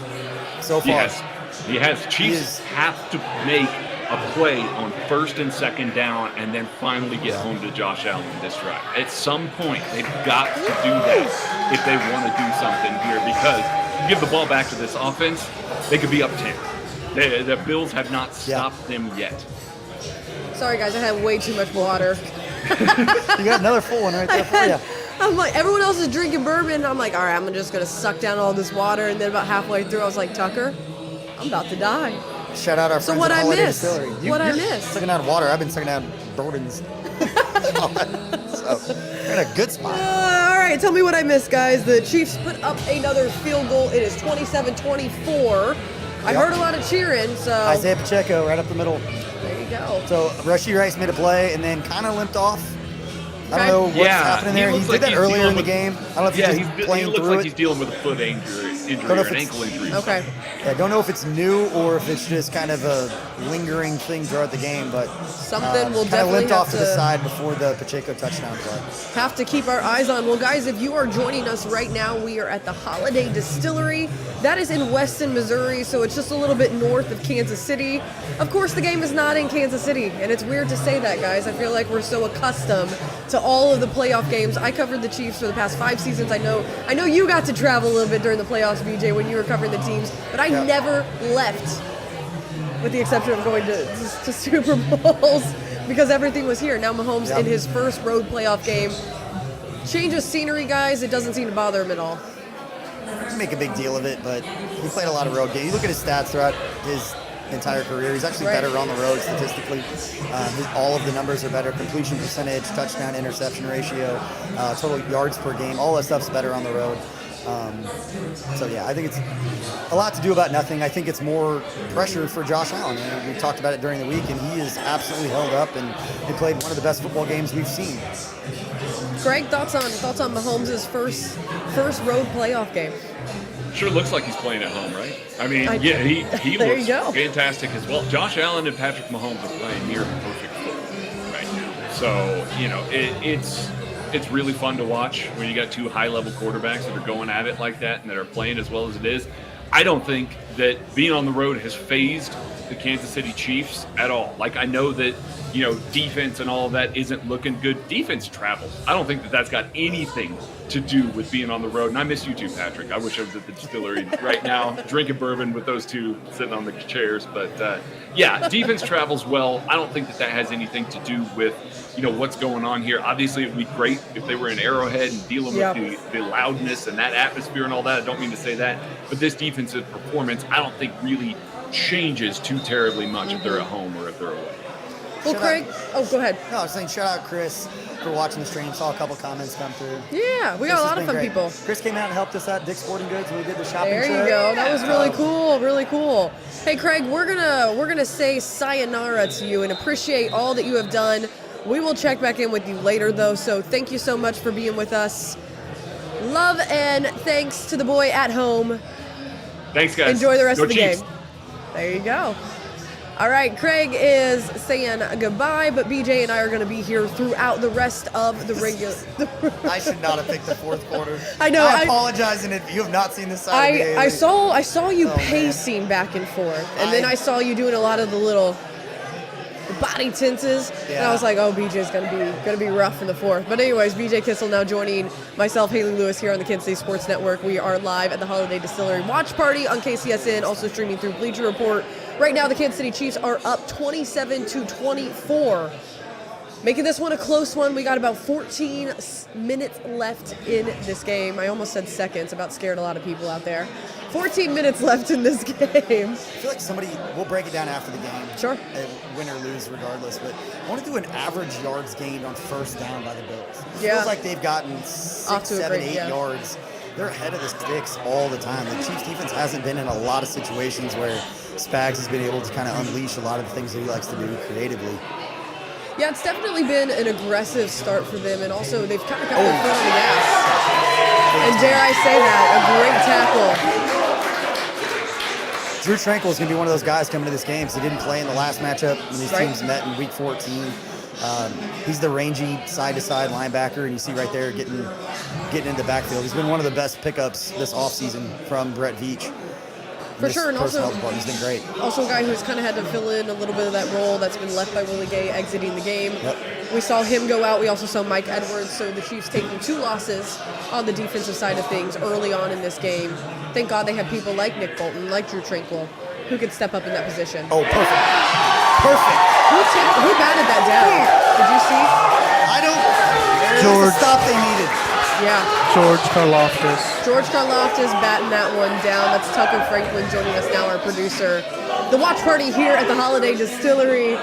so far. Yes, he has. Chiefs have to make a play on 1st and 2nd down and then finally get home to Josh Allen this drive. At some point, they've got to do that if they want to do something here, because you give the ball back to this offense, they could be up 10. The Bills have not stopped them yet. Sorry, guys, I had way too much water. You got another full one right there for you. I'm like, everyone else is drinking bourbon. I'm like, all right, I'm just going to suck down all this water. And then about halfway through, I was like, Tucker, I'm about to die. Shout out our friends at Holiday Distillery. What I missed? Sucking out water. I've been sucking out bourbons. So, we're in a good spot. All right, tell me what I missed, guys. The Chiefs put up another field goal. It is 27-24. I heard a lot of cheering, so. Isaiah Pacheco right up the middle. There you go. So Rashee Rice made a play and then kind of limped off. I don't know what's happening there. He did that earlier in the game. I don't know if he's just playing through it. He looks like he's dealing with a foot injury. injury or an ankle injury. Okay. I don't know if it's new or if it's just kind of a lingering thing throughout the game, but Something we'll kind of definitely limped have off to the side before the Pacheco touchdown play. Have to keep our eyes on. Well, guys, if you are joining us right now, we are at the Holiday Distillery. That is in Weston, Missouri, so it's just a little bit north of Kansas City. Of course, the game is not in Kansas City, and it's weird to say that, guys. I feel like we're so accustomed to all of the playoff games. I covered the Chiefs for the past 5 seasons. I know you got to travel a little bit during the playoffs, BJ, when you were covering the teams, but I never left, with the exception of going to Super Bowls, because everything was here. Now Mahomes in his first road playoff game. Change of scenery, guys, it doesn't seem to bother him at all. Make a big deal of it, but he played a lot of road games. You look at his stats throughout his entire career. He's actually better on the road statistically. All of the numbers are better. Completion percentage, touchdown, interception ratio, total yards per game. All that stuff's better on the road. So yeah, I think it's a lot to do about nothing. I think it's more pressure for Josh Allen. And we talked about it during the week, and he is absolutely held up, and he played one of the best football games we've seen. Greg, thoughts on Mahomes' first road playoff game? Sure looks like he's playing at home, right? I mean, he There looks you go. fantastic as well. Josh Allen and Patrick Mahomes are playing near perfect football right now. So, it's really fun to watch when you got 2 high-level quarterbacks that are going at it like that and that are playing as well as it is. I don't think that being on the road has phased the Kansas City Chiefs at all. Like, I know that, defense and all of that isn't looking good. Defense travels. I don't think that that's got anything to do with being on the road. And I miss you too, Patrick. I wish I was at the distillery right now drinking bourbon with those two sitting on the chairs. But, defense travels well. I don't think that has anything to do with, what's going on here. Obviously, it would be great if they were in Arrowhead and dealing with the loudness and that atmosphere and all that. I don't mean to say that. But this defensive performance, I don't think really changes too terribly much if they're at home or if they're away. Well, Craig, go ahead. No, I was saying shout out Chris for watching the stream. Saw a couple comments come through. Yeah, we got a lot of fun people. Chris came out and helped us out at Dick's Sporting Goods when we did the shopping There trip. you go. That was really cool. Really cool. Hey, Craig, we're gonna say sayonara to you and appreciate all that you have done. We will check back in with you later, though. So thank you so much for being with us. Love and thanks to the boy at home. Thanks, guys. Enjoy the rest of the Chiefs. game. There you go. All right, Craig is saying goodbye, but BJ and I are going to be here throughout the rest of the regular. I should not have picked the fourth quarter. I know. I apologize, and if you have not seen this side of the game. I saw you pacing back and forth, and then I saw you doing a lot of the little body tenses, and I was like, oh, BJ's gonna be rough in the fourth. But anyways, BJ Kissel now joining myself, Hayley Lewis, here on the Kansas City Sports Network. We are live at the Holiday Distillery Watch Party on KCSN, also streaming through Bleacher Report. Right now, the Kansas City Chiefs are up 27-24. Making this one a close one. We got about 14 minutes left in this game. I almost said seconds. About scared a lot of people out there. 14 minutes left in this game. I feel like we'll break it down after the game. Sure. Win or lose regardless. But I want to do an average yards gained on first down by the Bills. It Yeah. feels like they've gotten 6, 7, 8 yards. They're ahead of the sticks all the time. The Chiefs defense hasn't been in a lot of situations where Spags has been able to kind of unleash a lot of the things that he likes to do creatively. Yeah, it's definitely been an aggressive start for them, and also they've kind of got their foot on the gas. And dare I say that, a great tackle. Drew Tranquill is going to be one of those guys coming to this game because he didn't play in the last matchup when these teams met in Week 14. He's the rangy side-to-side linebacker, and you see right there getting in the backfield. He's been one of the best pickups this offseason from Brett Veach. For sure, and also he's been great. Also a guy who's kind of had to fill in a little bit of that role that's been left by Willie Gay exiting the game. Yep. We saw him go out. We also saw Mike Edwards. So the Chiefs taking 2 losses on the defensive side of things early on in this game. Thank God they had people like Nick Bolton, like Drew Tranquill, who could step up in that position. Oh, perfect. Perfect. Who batted that down? Did you see? I don't. George. The stop they needed. Yeah. George Karlaftis. George Karlaftis batting that one down. That's Tucker Franklin joining us now, our producer. The watch party here at the Holiday Distillery.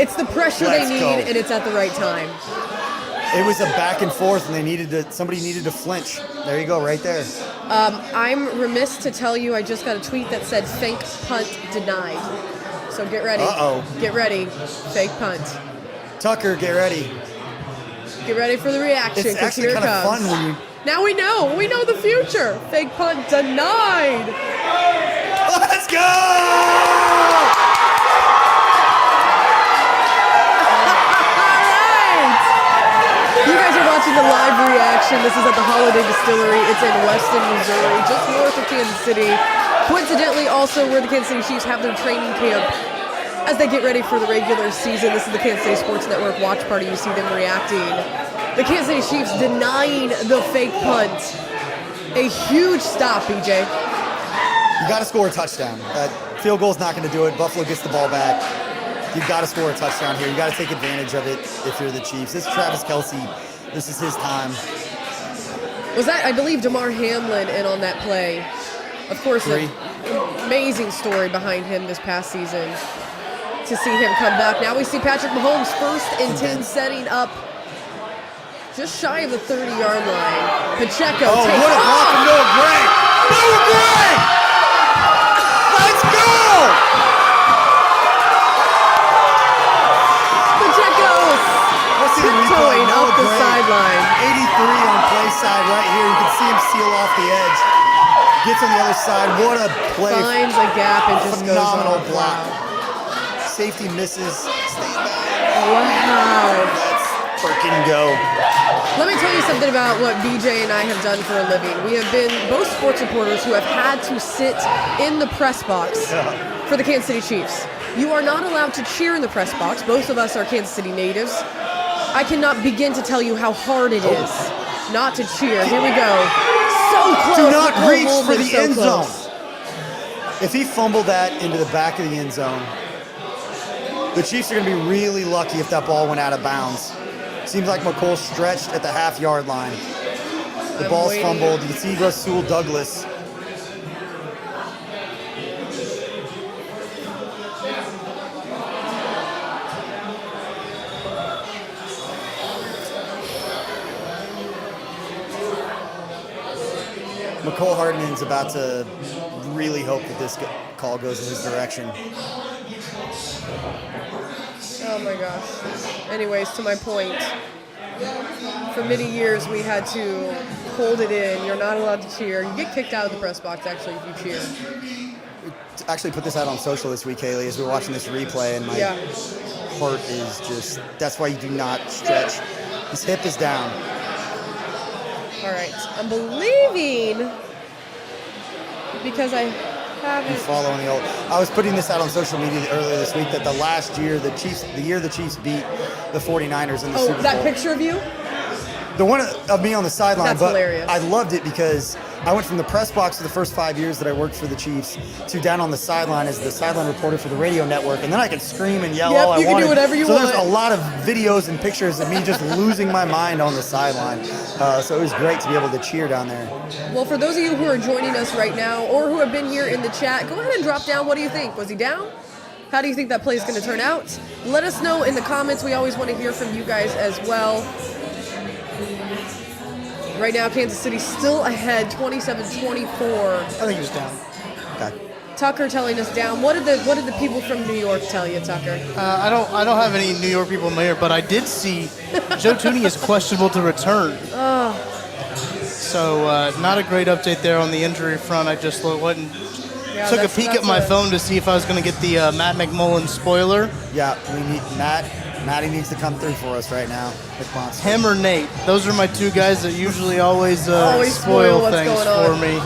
It's the pressure they need, and it's at the right time. It was a back and forth, and somebody needed to flinch. There you go, right there. I'm remiss to tell you I just got a tweet that said fake punt denied. So get ready. Uh-oh. Get ready. Fake punt. Tucker, get ready. Get ready for the reaction, It's because actually here it kind of comes. fun Now we know. We know the future. Fake punt denied. Let's go! You guys are watching the live reaction. This is at the Holiday Distillery. It's in Weston, Missouri, just north of Kansas City. Coincidentally, also where the Kansas City Chiefs have their training camp as they get ready for the regular season. This is the Kansas City Sports Network watch party. You see them reacting. The Kansas City Chiefs denying the fake punt. A huge stop, BJ. You got to score a touchdown. Field goal's not going to do it. Buffalo gets the ball back. You've got to score a touchdown here. You got to take advantage of it if you're the Chiefs. This is Travis Kelce. This is his time. Was that, I believe, Damar Hamlin in on that play? Of course, an amazing story behind him this past season to see him come back. Now we see Patrick Mahomes 1st and 10 setting up just shy of the 30-yard line. Pacheco Oh, takes what a block from Noah Gray! Noah Gray! Let's go! Pacheco tiptoeing up the sideline. 83 on play side right here. You can see him seal off the edge. Gets on the other side. What a play. Finds a gap and just goes Phenomenal off. block. Wow. Safety misses. Stays back. Wow. Let's freaking go. Let me tell you something about what BJ and I have done for a living. We have been both sports reporters who have had to sit in the press box for the Kansas City Chiefs. You are not allowed to cheer in the press box. Both of us are Kansas City natives. I cannot begin to tell you how hard it is not to cheer. Here we go. So close. Do not Nicole reach Holman, for the so end close. zone. If he fumbled that into the back of the end zone, the Chiefs are going to be really lucky if that ball went out of bounds. Seems like McColl stretched at the half-yard line. The ball's fumbled. You can see Rasul Douglas. McCole Hardman's about to really hope that this call goes in his direction. Oh my gosh. Anyways, to my point, for many years we had to hold it in. You're not allowed to cheer. You get kicked out of the press box, actually, if you cheer. Actually put this out on social this week, Hayley, as we were watching this replay, and my heart is just, that's why you do not stretch. His hip is down. All right. I'm believing, because I haven't. Following the old. I was putting this out on social media earlier this week that the last year, the year the Chiefs beat the 49ers in the Super Bowl. Oh, that picture of you? The one of me on the sideline, That's but hilarious. I loved it because I went from the press box for the first 5 years that I worked for the Chiefs to down on the sideline as the sideline reporter for the radio network, and then I could scream and yell all I you can wanted. do whatever you so want. there's a lot of videos and pictures of me just losing my mind on the sideline. So it was great to be able to cheer down there. Well, for those of you who are joining us right now or who have been here in the chat, go ahead and drop down. What do you think? Was he down? How do you think that play is going to turn out? Let us know in the comments. We always want to hear from you guys as well. Right now, Kansas City still ahead, 27-24. I think he was down. Okay. Tucker telling us down. What did the people from New York tell you, Tucker? I don't have any New York people in my ear, but I did see Joe Thuney is questionable to return. So not a great update there on the injury front. I just went and took a peek at my phone to see if I was going to get the Matt McMullen spoiler. Yeah, we need Matty needs to come through for us right now. Him or Nate. Those are my two guys that usually always spoil what's things going for on. me.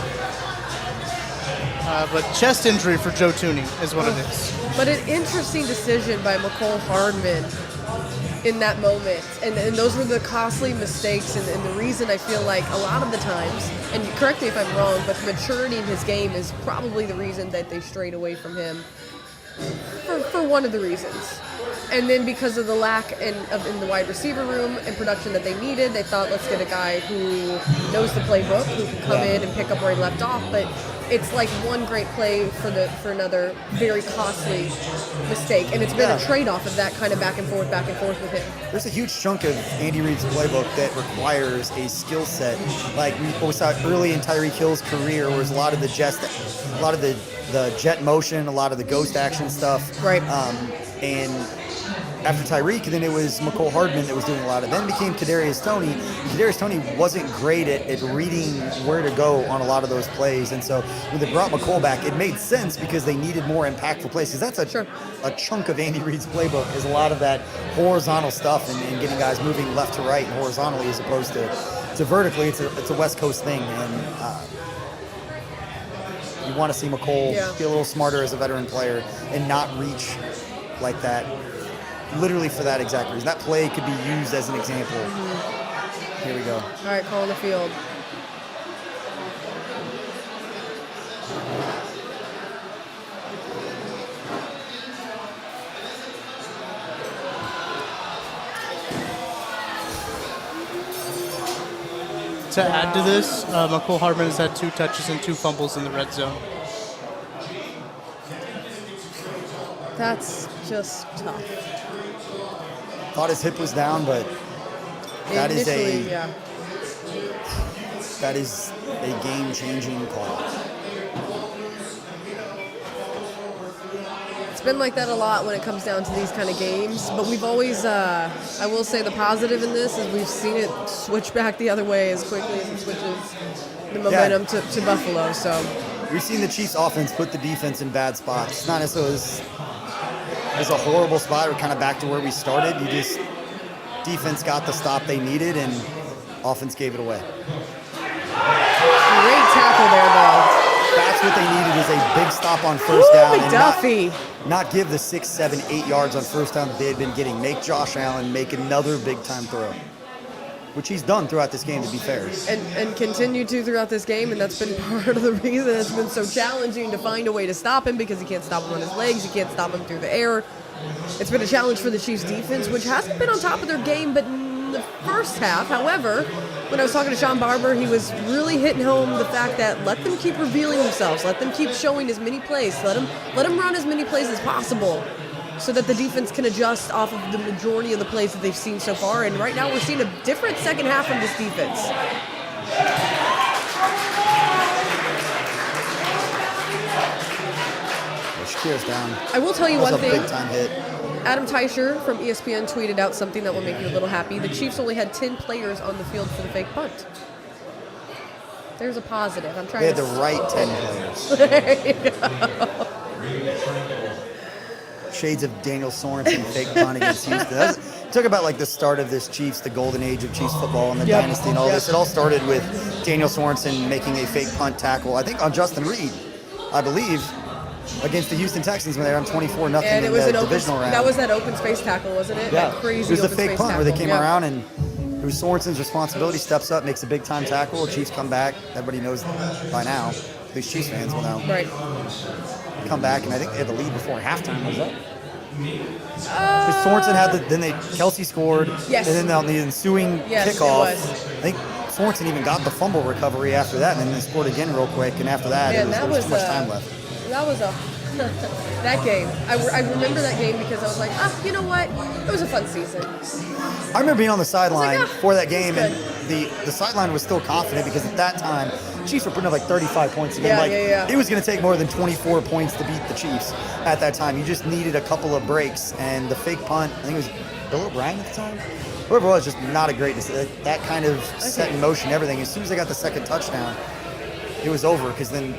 But chest injury for Joe Thuney is what it is. But an interesting decision by McCole Hardman in that moment. And those were the costly mistakes and the reason I feel like a lot of the times, and correct me if I'm wrong, but maturity in his game is probably the reason that they strayed away from him for one of the reasons. And then because of the lack in the wide receiver room and production that they needed, they thought, let's get a guy who knows the playbook, who can come in and pick up where he left off. But it's like one great play for another very costly mistake. And it's been a trade-off of that kind of back and forth with him. There's a huge chunk of Andy Reid's playbook that requires a skill set. Like we saw early in Tyreek Hill's career, where there's a lot of the jet motion, a lot of the ghost action stuff. Right. And after Tyreek, then it was McCole Hardman that was doing a lot of it. Then it became Kadarius Toney. Kadarius Toney wasn't great at reading where to go on a lot of those plays. And so when they brought McCole back, it made sense because they needed more impactful plays. Because that's a chunk of Andy Reid's playbook is a lot of that horizontal stuff and getting guys moving left to right and horizontally as opposed to vertically. It's a West Coast thing. And you want to see McCole be a little smarter as a veteran player and not reach like that, literally for that exact reason. That play could be used as an example. Here we go. All right, call on the field. To add to this, McCole Hardman has had 2 touches and 2 fumbles in the red zone. That's just tough. Thought his hip was down, but that is a game-changing call. It's been like that a lot when it comes down to these kind of games, but we've always, I will say the positive in this is we've seen it switch back the other way as quickly as it switches the momentum to Buffalo. So we've seen the Chiefs offense put the defense in bad spots. It's not necessarily as a horrible spot. We're kind of back to where we started. Defense got the stop they needed and offense gave it away. Great tackle there, though. That's what they needed is a big stop on first down and not give the 6, 7, 8 yards on first down that they had been getting. Make Josh Allen make another big-time throw, which he's done throughout this game, to be fair. And continue to throughout this game, and that's been part of the reason it's been so challenging to find a way to stop him because he can't stop him on his legs, he can't stop him through the air. It's been a challenge for the Chiefs defense, which hasn't been on top of their game, but in the first half, however, when I was talking to Sean Barber, he was really hitting home the fact that let them keep revealing themselves, let them keep showing as many plays, let them run as many plays as possible so that the defense can adjust off of the majority of the plays that they've seen so far. And right now we're seeing a different second half from this defense. Shakir's down. I will tell you one thing. Big time hit. Adam Teicher from ESPN tweeted out something that will make you a little happy. The Chiefs only had 10 players on the field for the fake punt. There's a positive. I'm trying They had to... the right 10 players. There you go. Shades of Daniel Sorensen fake punt against Houston. Talk about like the start of this Chiefs, the golden age of Chiefs football and the dynasty and all this. It all started with Daniel Sorensen making a fake punt tackle, I think on Justin Reed, I believe, against the Houston Texans when they were on 24-0 in the divisional round. That was that open space tackle, wasn't it? Yeah. That crazy it was a open fake space punt tackle. where they came around and it was Sorensen's responsibility, steps up, makes a big time tackle. Chiefs come back. Everybody knows by now. At least Chiefs fans will know. Right. Come back, and I think they had the lead before halftime. Was that? Because Sorensen had Kelsey scored, yes. and then on the ensuing kickoff, it was. I think Sorensen even got the fumble recovery after that, and then they scored again real quick, and after that, there was too much time left. That was that game. I remember that game because I was like, you know what? It was a fun season. I remember being on the sideline for that game, and good. the sideline was still confident because at that time, Chiefs were putting up like 35 points a game. It was going to take more than 24 points to beat the Chiefs at that time. You just needed a couple of breaks, and the fake punt, I think it was Bill O'Brien at the time. Whoever it was, just not a great decision. That kind of set in motion everything. As soon as they got the second touchdown, it was over because then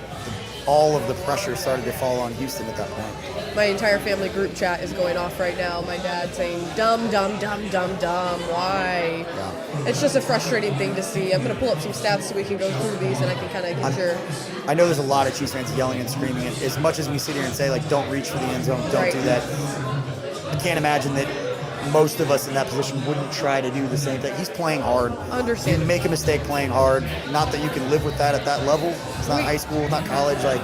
all of the pressure started to fall on Houston at that point. My entire family group chat is going off right now. My dad saying, dumb, dumb, dumb, dumb, dumb. Why? Yeah. It's just a frustrating thing to see. I'm going to pull up some stats so we can go through these and I can kind of get your... I know there's a lot of Chiefs fans yelling and screaming. And as much as we sit here and say, like, don't reach for the end zone, don't do that. I can't imagine that most of us in that position wouldn't try to do the same thing. He's playing hard. Understand. You make a mistake playing hard. Not that you can live with that at that level. It's not high school, not college. Like,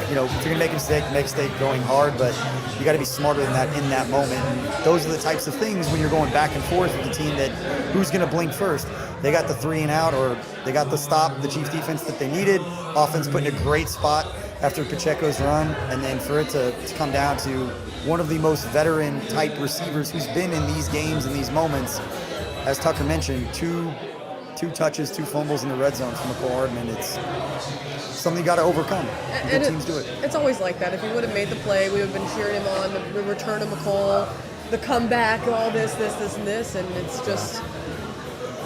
you know, if you're going to make a mistake going hard, but you got to be smarter than that in that moment. And those are the types of things when you're going back and forth with the team that who's going to blink first. They got the 3 and out, or they got the stop, the Chiefs defense that they needed. Offense put in a great spot after Pacheco's run, and then for it to come down to one of the most veteran-type receivers who's been in these games and these moments. As Tucker mentioned, two touches, 2 fumbles in the red zone from McCole Hardman. It's something you got to overcome. Good teams do it. It's always like that. If he would have made the play, we would have been cheering him on. The return of McCole. the comeback, all this, and this, and it's just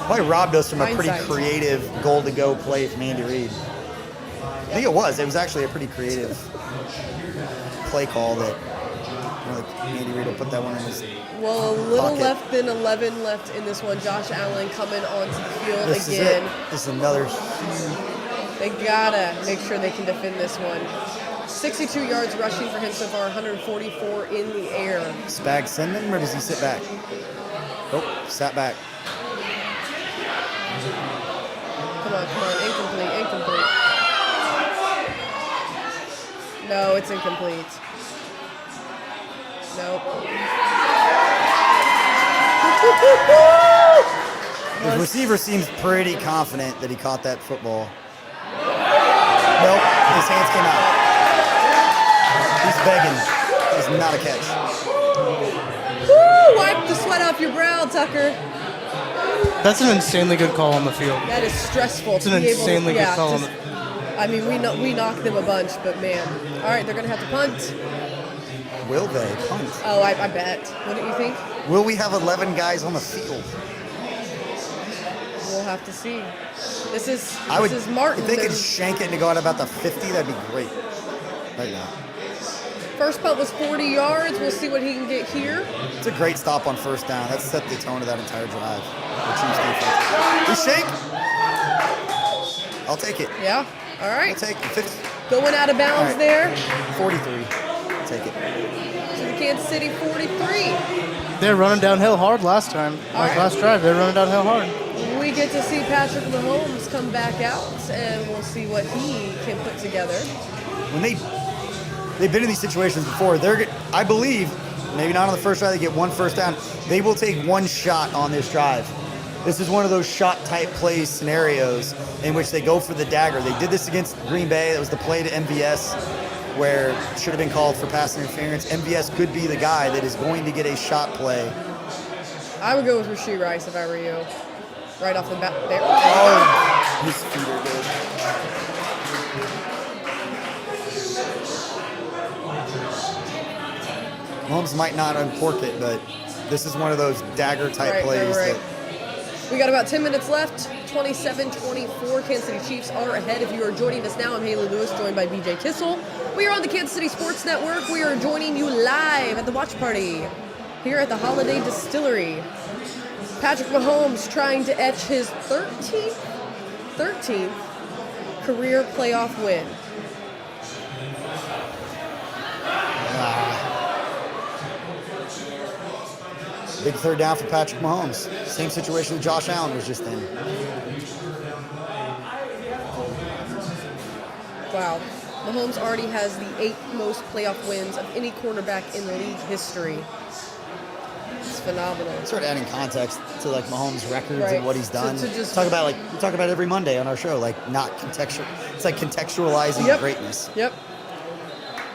Probably robbed us from a pretty hindsight. creative goal-to-go play from Andy Reid. I think it was. It was actually a pretty creative play call that Andy Reid will put that one in his Well, a little pocket. left than 11 left in this one. Josh Allen coming onto the field This again. is it. This is another. They gotta make sure they can defend this one. 62 yards rushing for him so far, 144 in the air. Spag send him, or does he sit back? Oh, sat back. Come on, incomplete. No, it's incomplete. Nope. The receiver seems pretty confident that he caught that football. Nope, his hands came out. He's begging. It's not a catch. Woo! Wipe the sweat off your brow, Tucker. That's an insanely good call on the field. That is stressful. It's an to be able to, insanely good call. I mean, we knocked them a bunch, but man. All right, they're going to have to punt. Will they punt? Oh, I bet. Wouldn't you think? Will we have 11 guys on the field? We'll have to see. This is Martin. If they could There's- shank it to go out about the 50, that'd be great. Right now. First punt was 40 yards. We'll see what he can get here. It's a great stop on first down. That set the tone of that entire drive. The Chiefs defense. We shake. I'll take it. Yeah. All right. I'll take it. Going out of bounds All right. there 43. I'll take it. to the Kansas City 43. They're running downhill hard last time. right. Last drive, they're running downhill hard. We get to see Patrick Mahomes come back out, and we'll see what he can put together. When they've been in these situations before, I believe, maybe not on the first drive, they get one first down. They will take one shot on this drive. This is one of those shot-type play scenarios in which they go for the dagger. They did this against Green Bay. That was the play to MVS where it should have been called for pass interference. MVS could be the guy that is going to get a shot play. I would go with Rashee Rice if I were you. Right off the bat there. Oh, his feet are good. Mahomes might not uncork it, but this is one of those dagger-type plays. Right. We got about 10 minutes left. 27-24. Kansas City Chiefs are ahead. If you are joining us now, I'm Hayley Lewis, joined by BJ Kissel. We are on the Kansas City Sports Network. We are joining you live at the watch party here at the Holiday Distillery. Patrick Mahomes trying to etch his 13th career playoff win. Big third down for Patrick Mahomes. Same situation that Josh Allen was just in. Wow. Mahomes already has the 8th most playoff wins of any quarterback in league history. It's phenomenal. Start adding context to like Mahomes' records Right. and what he's done. To just- talk about we talk about it every Monday on our show, like not contextual. It's like contextualizing Yep. greatness. Yep.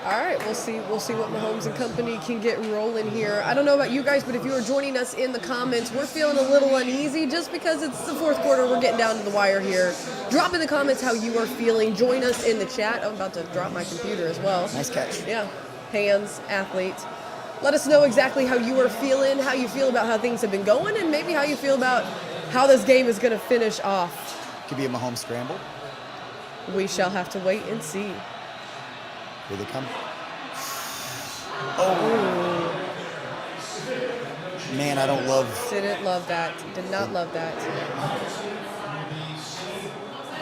All right, we'll see what Mahomes and company can get rolling here. I don't know about you guys, but if you are joining us in the comments, we're feeling a little uneasy just because it's the fourth quarter. We're getting down to the wire here. Drop in the comments how you are feeling. Join us in the chat. I'm about to drop my computer as well. Nice catch. Yeah, hands, athlete. Let us know exactly how you are feeling, how you feel about how things have been going, and maybe how you feel about how this game is going to finish off. Could be a Mahomes scramble. We shall have to wait and see. Here they come. Oh. Man, I don't love. Didn't love that. Did not love that.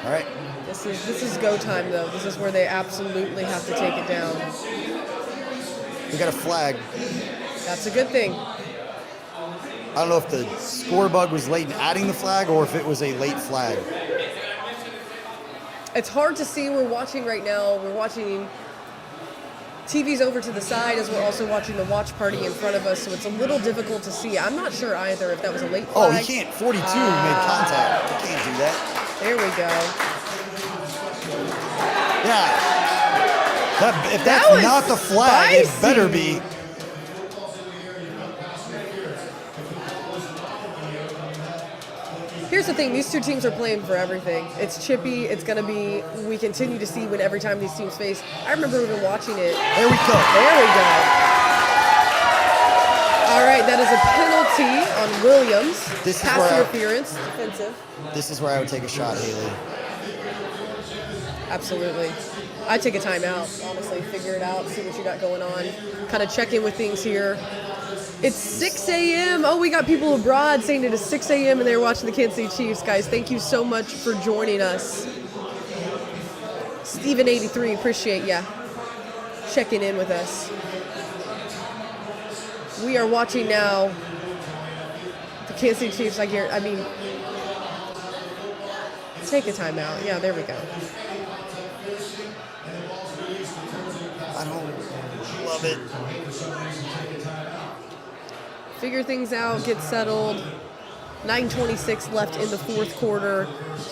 All right. This is go time though. This is where they absolutely have to take it down. We got a flag. That's a good thing. I don't know if the score bug was late in adding the flag or if it was a late flag. It's hard to see. We're watching right now. We're watching TV's over to the side as we're also watching the watch party in front of us, so it's a little difficult to see. I'm not sure either if that was a late Oh, flag. he can't. 42 made contact. He can't do that. There we go. Yeah. If that's That was not the flag, it spicy. better be. Here's the thing, these two teams are playing for everything. It's chippy, it's going to be, we continue to see when every time these teams face. I remember even watching it. There we go. There we go. All All right, that is a penalty on Williams. This is Pass where interference, defensive. This is where I would take a shot, Haley. Absolutely. I'd take a timeout, honestly, figure it out, see what you got going on, kind of check in with things here. It's 6 a.m. Oh, we got people abroad saying it is 6 a.m. and they're watching the Kansas City Chiefs. Guys, thank you so much for joining us. Steven83, appreciate ya checking in with us. We are watching now the Kansas City Chiefs. Take a timeout. Yeah, there we go. I don't love it. Figure things out, get settled. 9:26 left in the fourth quarter.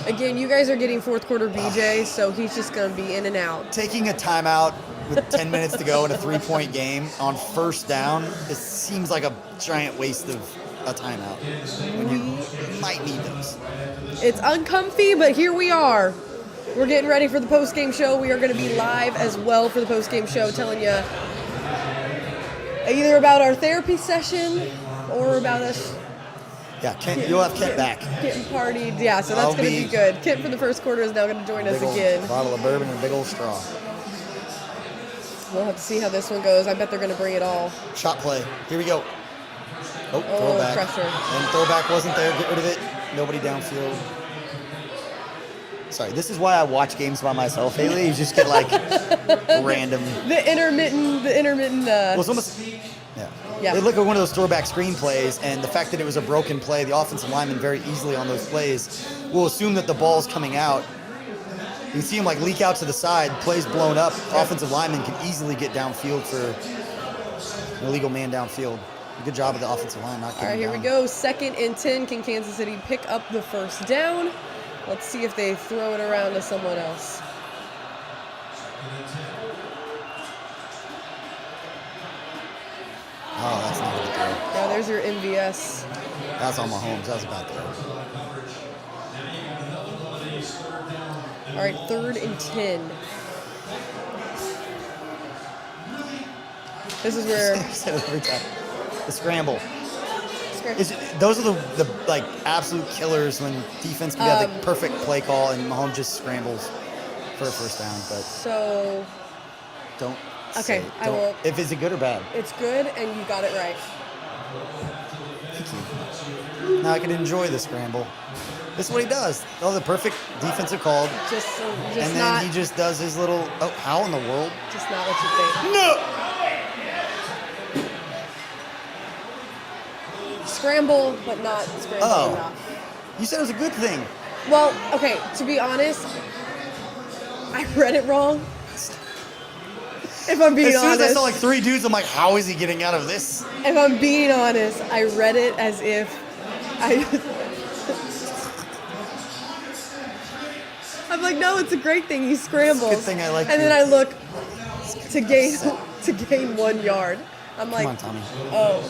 Again, you guys are getting fourth quarter BJ, so he's just going to be in and out. Taking a timeout with 10 minutes to go in a 3-point game on first down, it seems like a giant waste of a timeout when you might need those. It's uncomfy, but here we are. We're getting ready for the post-game show. We are going to be live as well for the post-game show, telling you either about our therapy session or about us. Yeah, Kent, you'll have Kent back. Getting partied. Yeah, so that's going to be good. Kent for the first quarter is now going to join us again. Bottle of bourbon and a big old straw. We'll have to see how this one goes. I bet they're going to bring it all. Shot play. Here we go. Oh, throwback. Pressure. And throwback wasn't there. Get rid of it. Nobody downfield. Sorry, this is why I watch games by myself, Haley. You just get like random. The intermittent. Well, it's almost. Yeah. They look at one of those throwback screen plays, and the fact that it was a broken play, the offensive lineman very easily on those plays will assume that the ball's coming out. You can see him like leak out to the side, plays blown up. Offensive lineman can easily get downfield for an illegal man downfield. Good job of the offensive line not getting down. All right, here we go. 2nd and 10. Can Kansas City pick up the first down? Let's see if they throw it around to someone else. Oh, that's not a good throw. Yeah, there's your MVS. That's on Mahomes. That was a bad throw. All right, 3rd and 10. This is where every time. The scramble. Those are the like absolute killers when defense can have the perfect play call and Mahomes just scrambles for a first down. But so don't. Okay, I will. If is it good or bad? It's good, and you got it right. Thank you. Now I can enjoy the scramble. This is what he does. Oh, the perfect defensive call. Just and then he just does his little. Oh, how in the world? Just not what you think. No. Scramble, but not scramble enough. You said it was a good thing. Well, okay. To be honest, I read it wrong. If I'm being honest. As soon as I saw like 3 dudes, I'm like, how is he getting out of this? If I'm being honest, I read it as if I'm like, no, it's a great thing. He scrambles. It's a good thing I like and then I look to gain 1 yard. I'm like, come on, Tommy. Oh.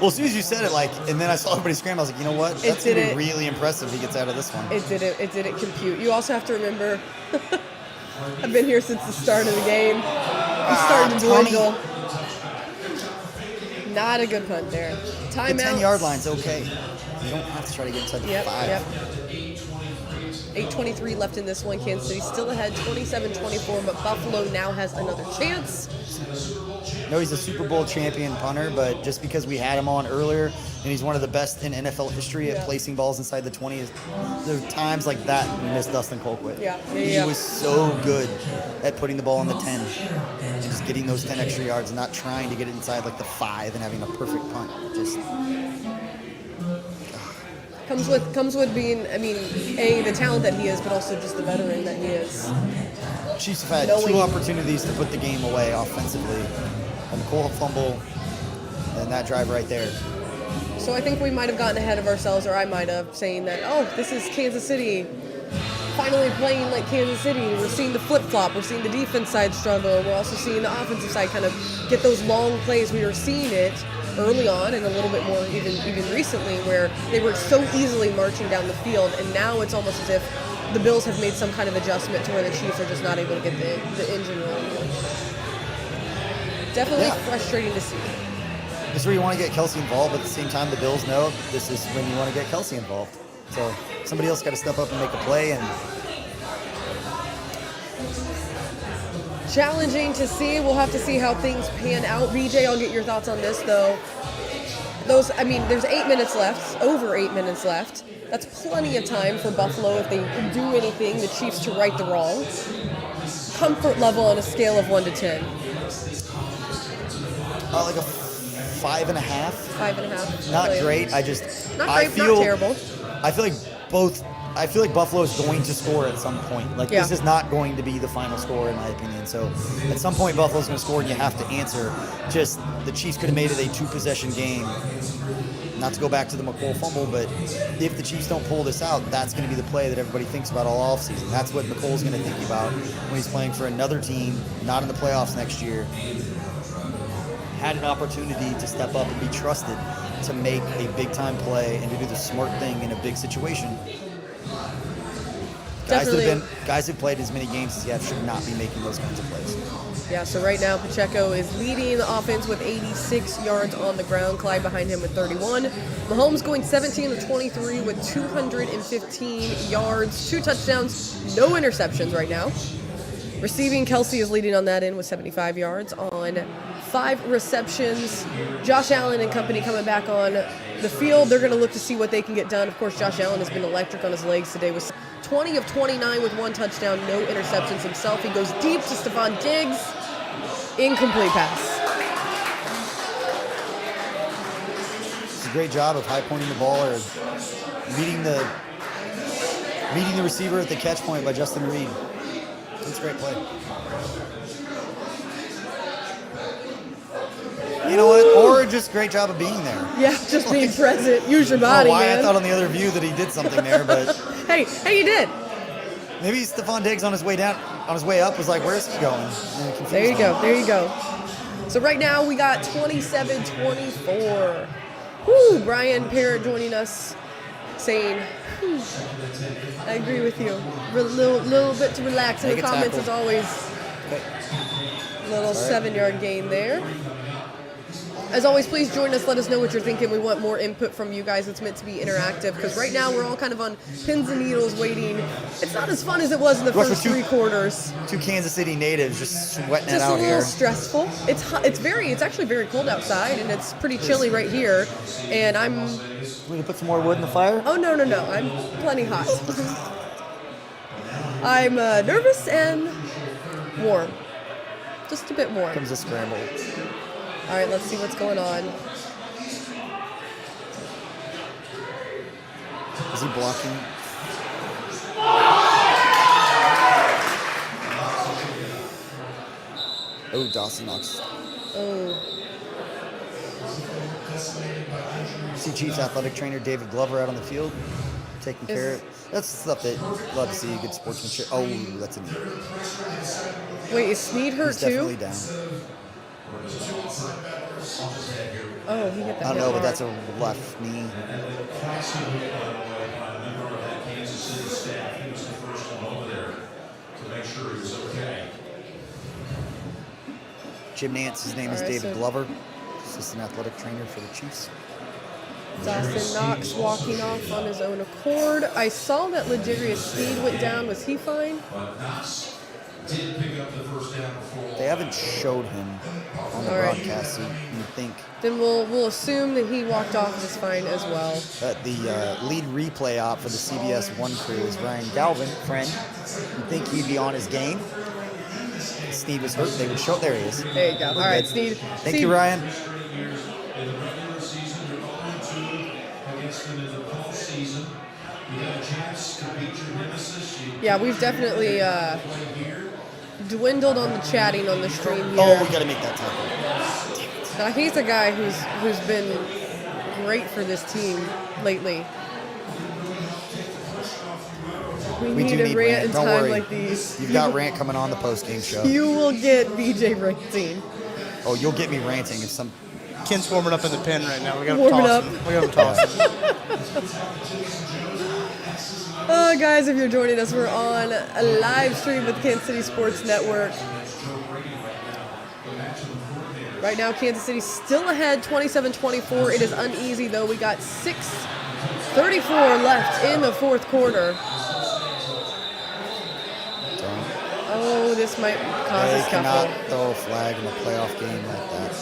Well, as soon as you said it, like, and then I saw everybody scramble, I was like, you know what? That's going to be really impressive if he gets out of this one. It didn't compute. You also have to remember, I've been here since the start of the game. I'm starting to dwindle. Not a good punt there. Timeout. The 10-yard line's okay. You don't have to try to get inside the 5. Yep. 8:23 left in this one. Kansas City still ahead, 27-24, but Buffalo now has another chance. No, he's a Super Bowl champion punter, but just because we had him on earlier, and he's one of the best in NFL history at placing balls inside the 20, there are times like that we miss Dustin Colquitt. He was so good at putting the ball in the 10 and just getting those 10 extra yards and not trying to get it inside like the 5 and having a perfect punt. Just comes with being, I mean, the talent that he is, but also just the veteran that he is. Chiefs have had 2 opportunities to put the game away offensively. A McColl fumble, and that drive right there. So I think we might have gotten ahead of ourselves, or I might have, saying that, oh, this is Kansas City finally playing like Kansas City. We're seeing the flip-flop. We're seeing the defense side struggle. We're also seeing the offensive side kind of get those long plays. We were seeing it early on and a little bit more even recently where they were so easily marching down the field, and now it's almost as if the Bills have made some kind of adjustment to where the Chiefs are just not able to get the engine rolling. Definitely frustrating to see. this is where you want to get Kelsey involved, but at the same time, the Bills know this is when you want to get Kelsey involved. So somebody else got to step up and make a play. And challenging to see. We'll have to see how things pan out. BJ, I'll get your thoughts on this, though. There's 8 minutes left, over 8 minutes left. That's plenty of time for Buffalo, if they do anything, the Chiefs to right the wrong. Comfort level on a scale of 1 to 10. like a 5.5. 5.5. Not Brilliant. great. Not great, not terrible. I feel like Buffalo is going to score at some point. This is not going to be the final score, in my opinion. So at some point, Buffalo's going to score, and you have to answer. Just the Chiefs could have made it a 2-possession game. Not to go back to the McColl fumble, but if the Chiefs don't pull this out, that's going to be the play that everybody thinks about all offseason. That's what McColl's going to think about when he's playing for another team, not in the playoffs next year. Had an opportunity to step up and be trusted to make a big-time play and to do the smart thing in a big situation. Guys who've played as many games as he has should not be making those kinds of plays. Yeah, so right now Pacheco is leading the offense with 86 yards on the ground. Clyde behind him with 31. Mahomes going 17 of 23 with 215 yards, 2 touchdowns, no interceptions right now. Receiving, Kelsey is leading on that end with 75 yards on 5 receptions. Josh Allen and company coming back on the field. They're going to look to see what they can get done. Of course, Josh Allen has been electric on his legs today with 20 of 29 with 1 touchdown, no interceptions himself. He goes deep to Stephon Diggs. Incomplete pass. It's a great job of high pointing the ball or meeting the receiver at the catch point by Justin Reed. It's a great play. You know what? Or just great job of being there. Yeah, just being present. Use your body, man. I thought on the other view that he did something there, but hey, you did. Maybe Stephon Diggs on his way up was like, where's he going? There you go. So right now we got 27-24. Woo, Brian Parrott joining us saying, I agree with you. A little bit to relax in the comments as always. Okay. Little 7-yard gain there. As always, please join us. Let us know what you're thinking. We want more input from you guys. It's meant to be interactive because right now we're all kind of on pins and needles waiting. It's not as fun as it was in the first 3 quarters. 2 Kansas City natives just sweating it Just out here. a little stressful. It's hot. It's actually very cold outside, and it's pretty chilly right here. And I'm. We need to put some more wood in the fire? Oh no! I'm plenty hot. I'm nervous and warm. Just a bit warm. Comes a scramble. All right, let's see what's going on. Is he blocking? Oh, Dawson knocks. Oh. See Chiefs athletic trainer David Glover out on the field, taking care of. That's the stuff that you love to see. Good sportsmanship. Oh, that's a knee. Wait, is Snead hurt He's too? definitely down. Oh, he hit that. I don't know, but that's a left knee. Jim Nance, his name is David Glover, assistant athletic trainer for the Chiefs. Dawson Knox walking off on his own accord. I saw that L'Jarius Sneed went down. Was he fine? They haven't showed him on the broadcast, so you think. Then we'll assume that he walked off just fine as well. The lead replay op for the CBS 1 crew is Ryan Galvin, friend. You'd think he'd be on his game. Sneed was hurt. They would show. There he is. There you go. All right, Sneed. Thank you, Ryan. Yeah, we've definitely dwindled on the chatting on the stream here. Oh, we got to make that tackle. Now, he's a guy who's been great for this team lately. We need a rant in time like these. You've got rant coming on the post-game show. You will get BJ ranting. Oh, you'll get me ranting if some. Ken's warming up in the pen right now. We got to Warming toss up. him. We got to toss him. Guys, if you're joining us, we're on a live stream with Kansas City Sports Network. Right now, Kansas City still ahead, 27-24. It is uneasy, though. We got 6:34 left in the fourth quarter. Oh, this might cause a scuffle. Cannot throw a flag in a playoff game like that.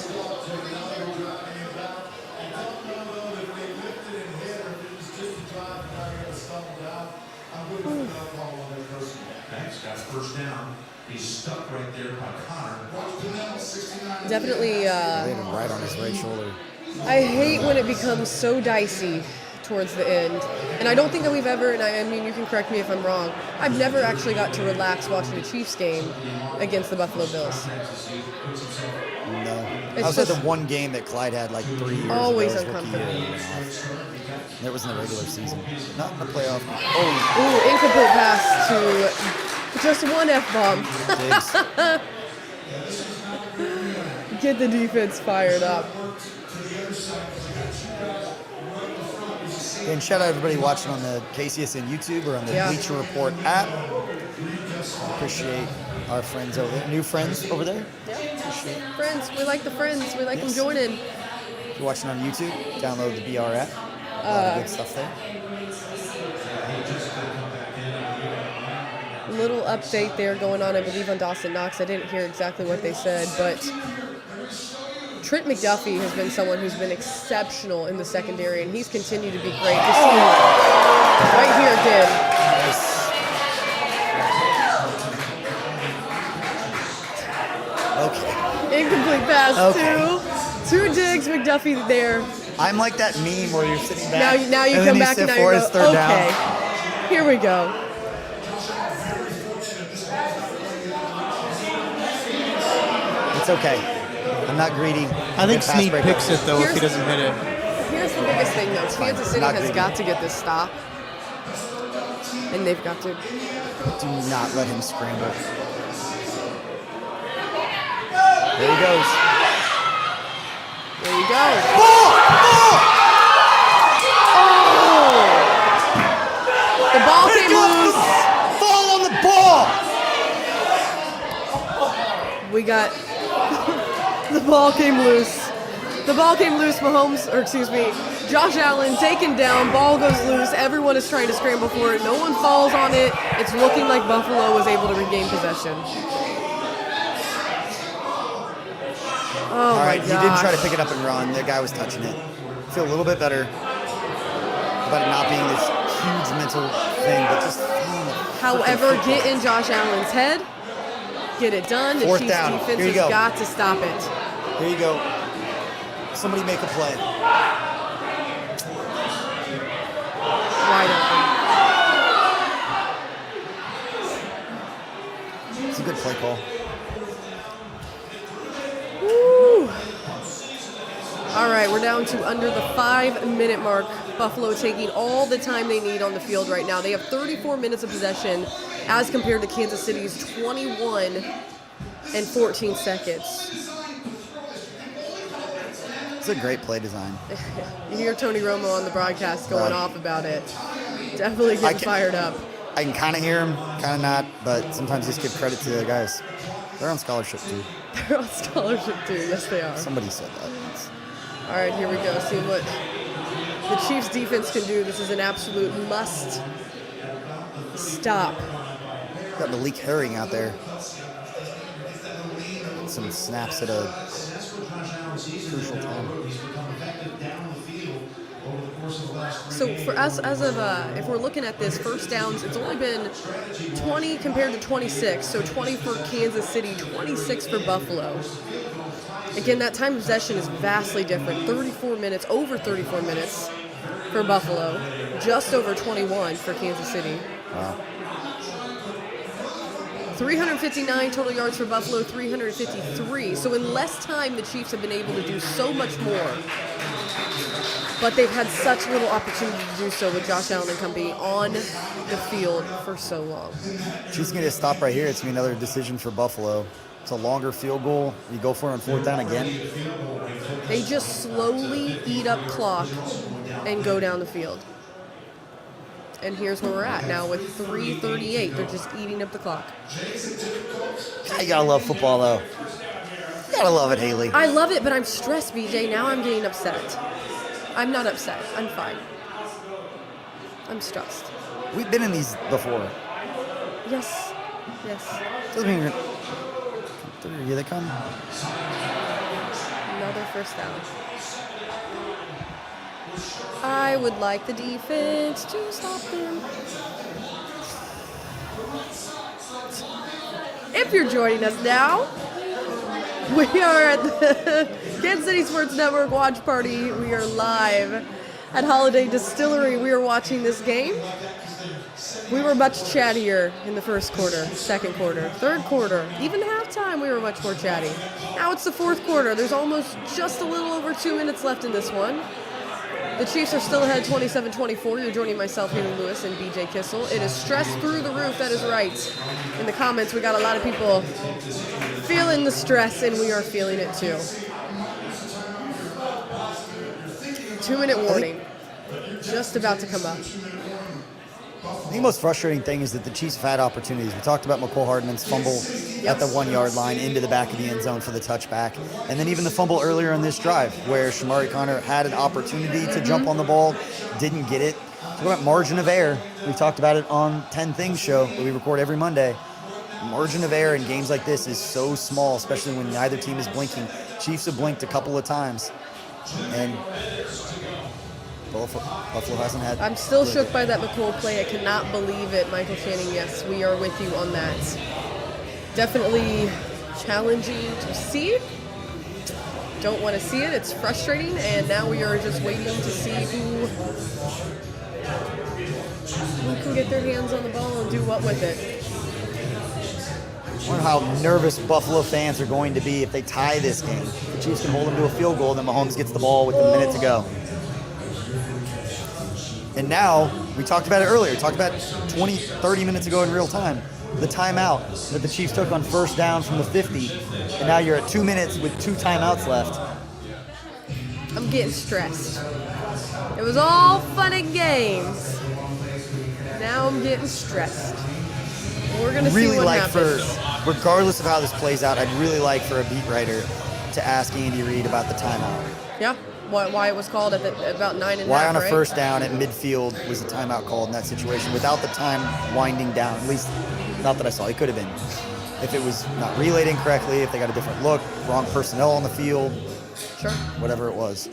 First down. He's stuck right there by Connor. Definitely. Laid him right on his right shoulder. I hate when it becomes so dicey towards the end. And I don't think that we've ever, and I mean, you can correct me if I'm wrong, I've never actually got to relax watching a Chiefs game against the Buffalo Bills. No. It's I was at the just one game that Clyde had like 3 years always ago. His rookie uncomfortable. year. That was in the regular season, not in the playoff. Oh, Ooh, incomplete pass to just one F-bomb. Get the defense fired up. And shout out everybody watching on the KCSN YouTube or on the Bleacher Report app. Appreciate our friends over there, new friends over there. Yeah. Friends, we like the friends. We like them joining. If you're watching on YouTube, download the BR app. A lot of good stuff there. Little update there going on, I believe, on Dawson Knox. I didn't hear exactly what they said, but Trent McDuffie has been someone who's been exceptional in the secondary, and he's continued to be great. You see right here again. Okay. Incomplete pass to Diggs. McDuffie there. I'm like that meme where you're sitting back. Now you come back and now you go, okay, here we go. It's okay. I'm not greedy. I think Snead picks it, though, if he doesn't hit it. Here's the biggest thing, though. Kansas City has got to get this stop. And they've got to. Do not let him scramble. There he goes. There you go. Ball! Oh! The ball came loose. Fall on the ball! We got the ball came loose. The ball came loose. Josh Allen taken down. Ball goes loose. Everyone is trying to scramble for it. No one falls on it. It's looking like Buffalo was able to regain possession. Oh, all right, my he didn't try to pick it up and run. The guy was touching it. Feel a little bit better about it not being this huge mental thing, but just. However, get in Josh Allen's head. Get it done. The Fourth Chiefs down. defense Here you has go. got to stop it. Here you go. Somebody make a play. Wide open. It's a good play call. Woo. All right, we're down to under the 5-minute mark. Buffalo taking all the time they need on the field right now. They have 34 minutes of possession as compared to Kansas City's 21 and 14 seconds. It's a great play design. You hear Tony Romo on the broadcast going off about it. Definitely getting fired up. I can kind of hear him, kind of not, but sometimes just give credit to the guys. They're on scholarship too. They're on scholarship too. Yes, they are. Somebody said that. All right, here we go. See what the Chiefs defense can do. This is an absolute must stop. Got Malik Herring out there. Some snaps at a crucial time. So for us, as of if we're looking at this, first downs, it's only been 20 compared to 26. So 20 for Kansas City, 26 for Buffalo. Again, that time of possession is vastly different. 34 minutes, over 34 minutes for Buffalo, just over 21 for Kansas City. Wow. 359 total yards for Buffalo, 353. So in less time, the Chiefs have been able to do so much more. But they've had such little opportunity to do so with Josh Allen and company on the field for so long. Chiefs going to stop right here. It's going to be another decision for Buffalo. It's a longer field goal. You go for it on fourth down again. They just slowly eat up clock and go down the field. And here's where we're at now with 3:38. They're just eating up the clock. You got to love football, though. You gotta love it, Hayley. I love it, but I'm stressed, BJ. Now I'm getting upset. I'm not upset. I'm fine. I'm stressed. We've been in these before. Yes. Doesn't mean here they come. Another first down. I would like the defense to stop them. If you're joining us now, we are at the Kansas City Sports Network watch party. We are live at Holiday Distillery. We are watching this game. We were much chattier in the first quarter, second quarter, third quarter, even halftime we were much more chatty. Now it's the fourth quarter. There's almost just a little over 2 minutes left in this one. The Chiefs are still ahead 27-24. You're joining myself, Hayley Lewis, and BJ Kissel. It is stress through the roof, that is right. In the comments, we got a lot of people feeling the stress, and we are feeling it too. 2-minute warning. Just about to come up. I think the most frustrating thing is that the Chiefs have had opportunities. We talked about McCole Hardman's fumble at the 1 yard line into the back of the end zone for the touchback. And then even the fumble earlier in this drive where Shamari Connor had an opportunity to jump on the ball, didn't get it. Talk about margin of error. We talked about it on 10 Things show that we record every Monday. Margin of error in games like this is so small, especially when neither team is blinking. Chiefs have blinked a couple of times. And Buffalo hasn't had. I'm still shook by that McCole play. I cannot believe it. Michael Channing, yes, we are with you on that. Definitely challenging to see. Don't want to see it. It's frustrating. And now we are just waiting to see who can get their hands on the ball and do what with it. I wonder how nervous Buffalo fans are going to be if they tie this game. The Chiefs can hold them to a field goal, then Mahomes gets the ball with a minute to go. And now, we talked about it earlier, we talked about 20, 30 minutes ago in real time, the timeout that the Chiefs took on first down from the 50, and now you're at 2 minutes with 2 timeouts left. I'm getting stressed. It was all fun and games. Now I'm getting stressed. We're going to see what happens. Regardless of how this plays out, I'd really like for a beat writer to ask Andy Reid about the timeout. Yeah. Why it was called at about 9:30. Why on a first down at midfield was a timeout called in that situation without the time winding down? At least, not that I saw. It could have been. If it was not relayed incorrectly, if they got a different look, wrong personnel on the field, sure, whatever it was.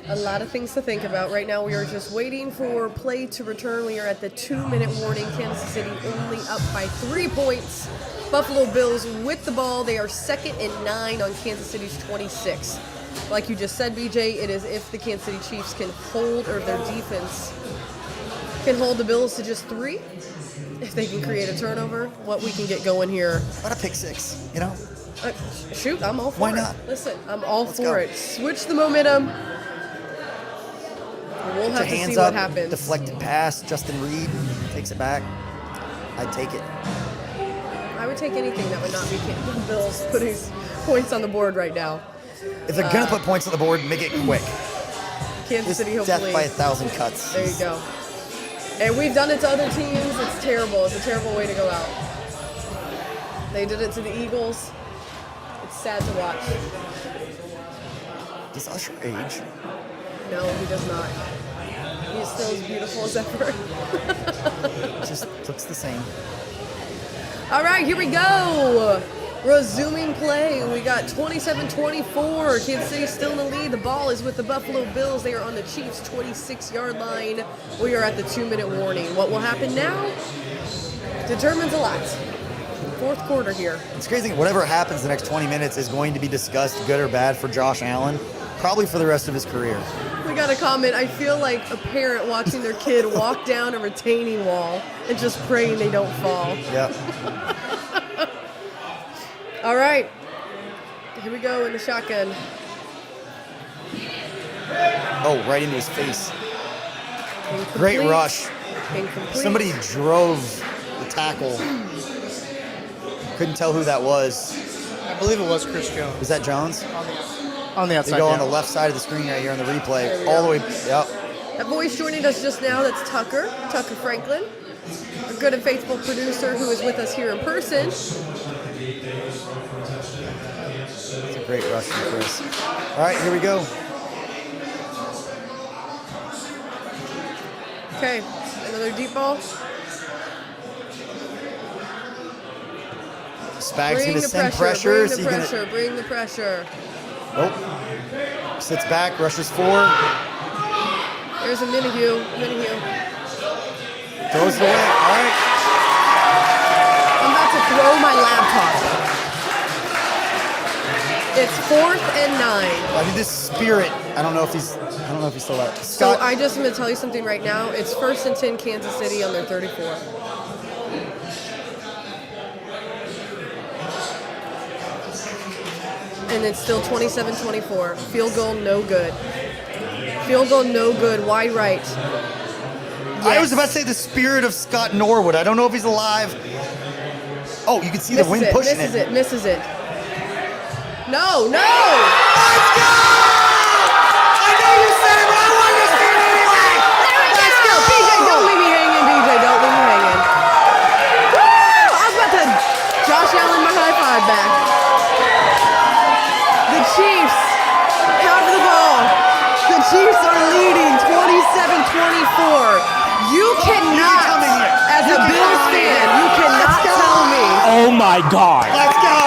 A lot of things to think about. Right now we are just waiting for play to return. We are at the 2-minute warning. Kansas City only up by 3 points. Buffalo Bills with the ball. They are 2nd and 9 on Kansas City's 26. Like you just said, BJ, it is if the Kansas City Chiefs can hold, or their defense can hold the Bills to just 3. If they can create a turnover, what we can get going here. What a pick 6, you know? Shoot, I'm all for it. Why not? Listen, I'm all Let's for go. it. Switch the momentum. We'll have to see what happens. Deflected pass. Justin Reed takes it back. I'd take it. I would take anything that would not be the Bills putting points on the board right now. If they're going to put points on the board, make it quick. Kansas City, Death hopefully. by 1,000 cuts. There you go. And we've done it to other teams. It's terrible. It's a terrible way to go out. They did it to the Eagles. It's sad to watch. Does Usher age? No, he does not. He's still as beautiful as ever. Just looks the same. All right, here we go. Resuming play. We got 27-24. Kansas City still in the lead. The ball is with the Buffalo Bills. They are on the Chiefs' 26-yard line. We are at the 2-minute warning. What will happen now determines a lot. Fourth quarter here. It's crazy. Whatever happens the next 20 minutes is going to be discussed, good or bad, for Josh Allen, probably for the rest of his career. We got a comment. I feel like a parent watching their kid walk down a retaining wall and just praying they don't fall. Yep. All right. Here we go in the shotgun. Oh, right into his face. Incomplete. Great rush. Incomplete. Somebody drove the tackle. Couldn't tell who that was. I believe it was Chris Jones. Was that Jones? On the outside. They go on yeah. the left side of the screen right here on the replay. There we All go. the way. Yep. That voice joining us just now, that's Tucker Franklin, a good and faithful producer who is with us here in person. It's a great rush from Chris. All right, here we go. Okay, another deep ball. Spag's Bring going to the send pressure, pressure. bring Is the he gonna- pressure, bring the pressure. Nope. Sits back, rushes 4. There's a Minihue. Throws it away. All right. I'm about to throw my laptop. It's 4th and 9. I mean, this spirit. I don't know if he's still out. So Scott, I just am going to tell you something right now. It's 1st and 10 Kansas City on their 34. And it's still 27-24. Field goal, no good. Field goal, no good. Wide right. I was about to say the spirit of Scott Norwood. I don't know if he's alive. Oh, you can see the wind pushing it. Misses it. No! Let's go! I know you said it, but I want you to see it anyway. Let's go! BJ, don't leave me hanging, BJ. Don't leave me hanging. Woo! I was about to Josh Allen my high five back. The Chiefs have the ball. The Chiefs are leading 27-24. You cannot, as a Bills fan, you cannot tell me. Oh my God. Let's go!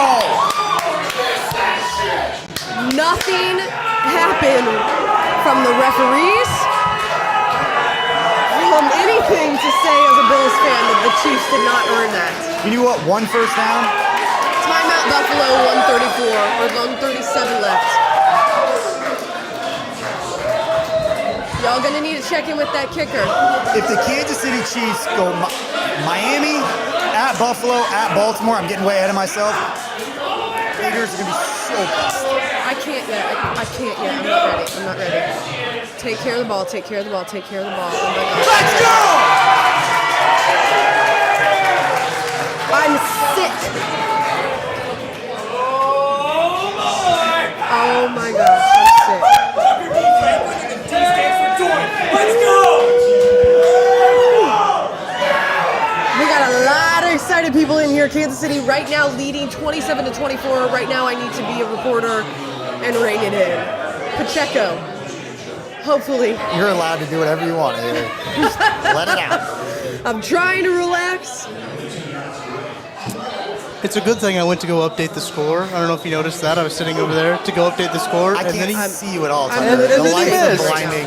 Nothing happened from the referees, from anything to say as a Bills fan that the Chiefs did not earn that. You knew what? 1 first down? Timeout Buffalo, 134, or 137 left. Y'all gonna need to check in with that kicker. If the Kansas City Chiefs go Miami, at Buffalo, at Baltimore, I'm getting way ahead of myself. Raiders are gonna be so pissed. I can't yet. I'm not ready. Take care of the ball. Oh my God. Let's go! I'm sick. Oh my gosh, I'm sick. Let's go! We got a lot of excited people in here. Kansas City right now leading 27-24. Right now I need to be a reporter and rein it in. Pacheco, hopefully. You're allowed to do whatever you want, Hayley. Just let it out. I'm trying to relax. It's a good thing I went to go update the score. I don't know if you noticed that. I was sitting over there to go update the score. I can't see you at all. I'm- The and then lights he are missed. blinding.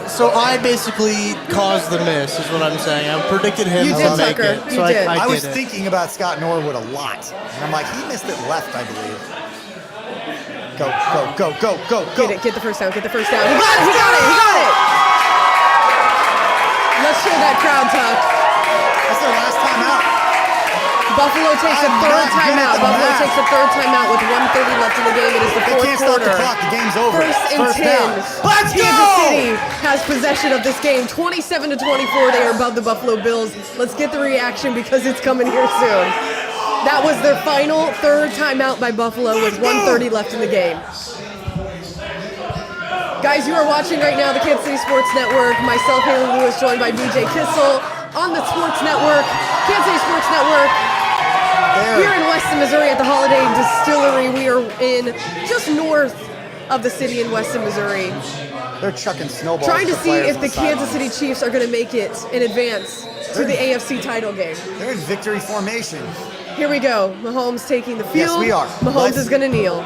So I basically caused the miss, is what I'm saying. I predicted him You to did, make Tucker. it. You So did. I I did was it. thinking about Scott Norwood a lot. And I'm like, he missed it left, I believe. Go. Get the first down. He got it. Let's show that crowd, Tuck. That's their last time out. Buffalo takes a I'm third not good timeout. at the Buffalo math. takes a third timeout with 1:30 left in the game. It is the They fourth can't stop quarter. the clock. The game's over. First and 10. down. Let's Kansas go! City has possession of this game. 27-24. They are above the Buffalo Bills. Let's get the reaction because it's coming here soon. That was their final third timeout by Buffalo with 1:30 left in the game. Guys, you are watching right now the Kansas City Sports Network. Myself, Hayley Lewis, joined by BJ Kissel on the Sports Network, Kansas City Sports Network. Here in Weston, Missouri at the Holiday Distillery. We are in just north of the city in Weston, Missouri. They're chucking snowballs. Trying to to see players if on the Kansas sideline. City Chiefs are going to make it in advance to the AFC title game. They're in victory formation. Here we go. Mahomes taking the Yes, field. we are. Mahomes is going to kneel.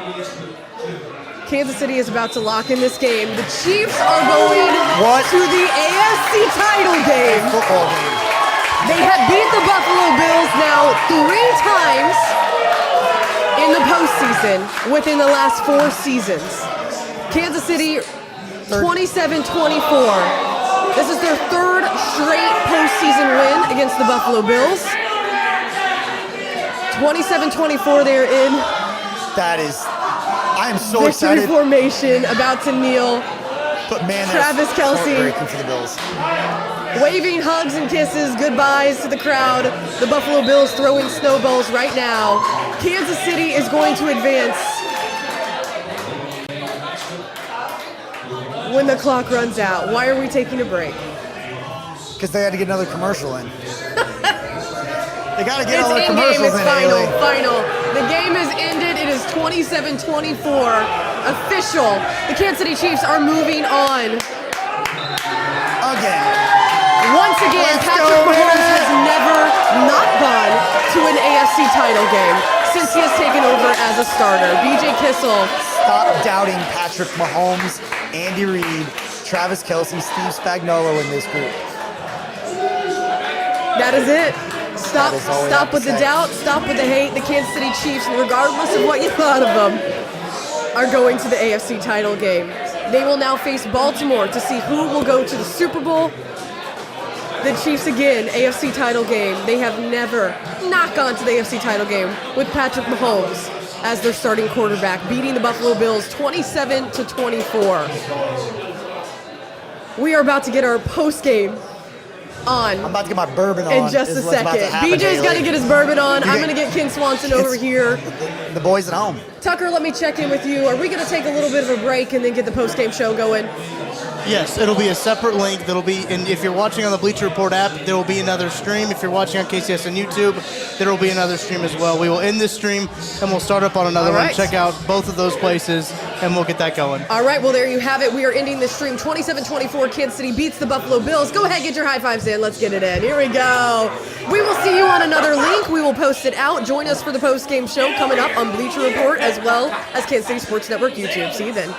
Kansas City is about to lock in this game. The Chiefs are going to the AFC title game. Football game. They have beat the Buffalo Bills now 3 times in the postseason within the last 4 seasons. Kansas City 27-24. This is their 3rd straight postseason win against the Buffalo Bills. 27-24 they're in. That is, I am so Victory excited. formation, about to kneel. But man, that's Travis Kelce. heartbreaking for the Bills. Waving hugs and kisses, goodbyes to the crowd. The Buffalo Bills throwing snowballs right now. Kansas City is going to advance when the clock runs out. Why are we taking a break? Because they had to get another commercial in. They got to get all their It's in-game, commercials it's in, final, Hayley. final. The game is ended. It is 27-24. Official. The Kansas City Chiefs are moving on. Again. Once again, Let's Patrick go, Mahomes man. has never not gone to an AFC title game since he has taken over as a starter. BJ Kissel. Stop doubting Patrick Mahomes, Andy Reid, Travis Kelce, Steve Spagnuolo in this group. That is it. Stop, That is all we stop have to with the say. doubt. Stop with the hate. The Kansas City Chiefs, regardless of what you thought of them, are going to the AFC title game. They will now face Baltimore to see who will go to the Super Bowl. The Chiefs again, AFC title game. They have never not gone to the AFC title game with Patrick Mahomes as their starting quarterback, beating the Buffalo Bills 27-24. We are about to get our post game on. I'm about to get my bourbon on. In just a is what's about to second. happen, BJ's got to Haley. get his bourbon on. You I'm get- going to get Ken Swanson over It's- here. The boys at home. Tucker, let me check in with you. Are we going to take a little bit of a break and then get the post-game show going? Yes, it'll be a separate link that'll be, and if you're watching on the Bleacher Report app, there will be another stream. If you're watching on KCS on YouTube, there will be another stream as well. We will end this stream and we'll start up on another All one. right. Check out both of those places and we'll get that going. All right, well, there you have it. We are ending this stream. 27-24, Kansas City beats the Buffalo Bills. Go ahead, get your high fives in. Let's get it in. Here we go. We will see you on another link. We will post it out. Join us for the post-game show coming up on Bleacher Report as well as Kansas City Sports Network YouTube. See you then.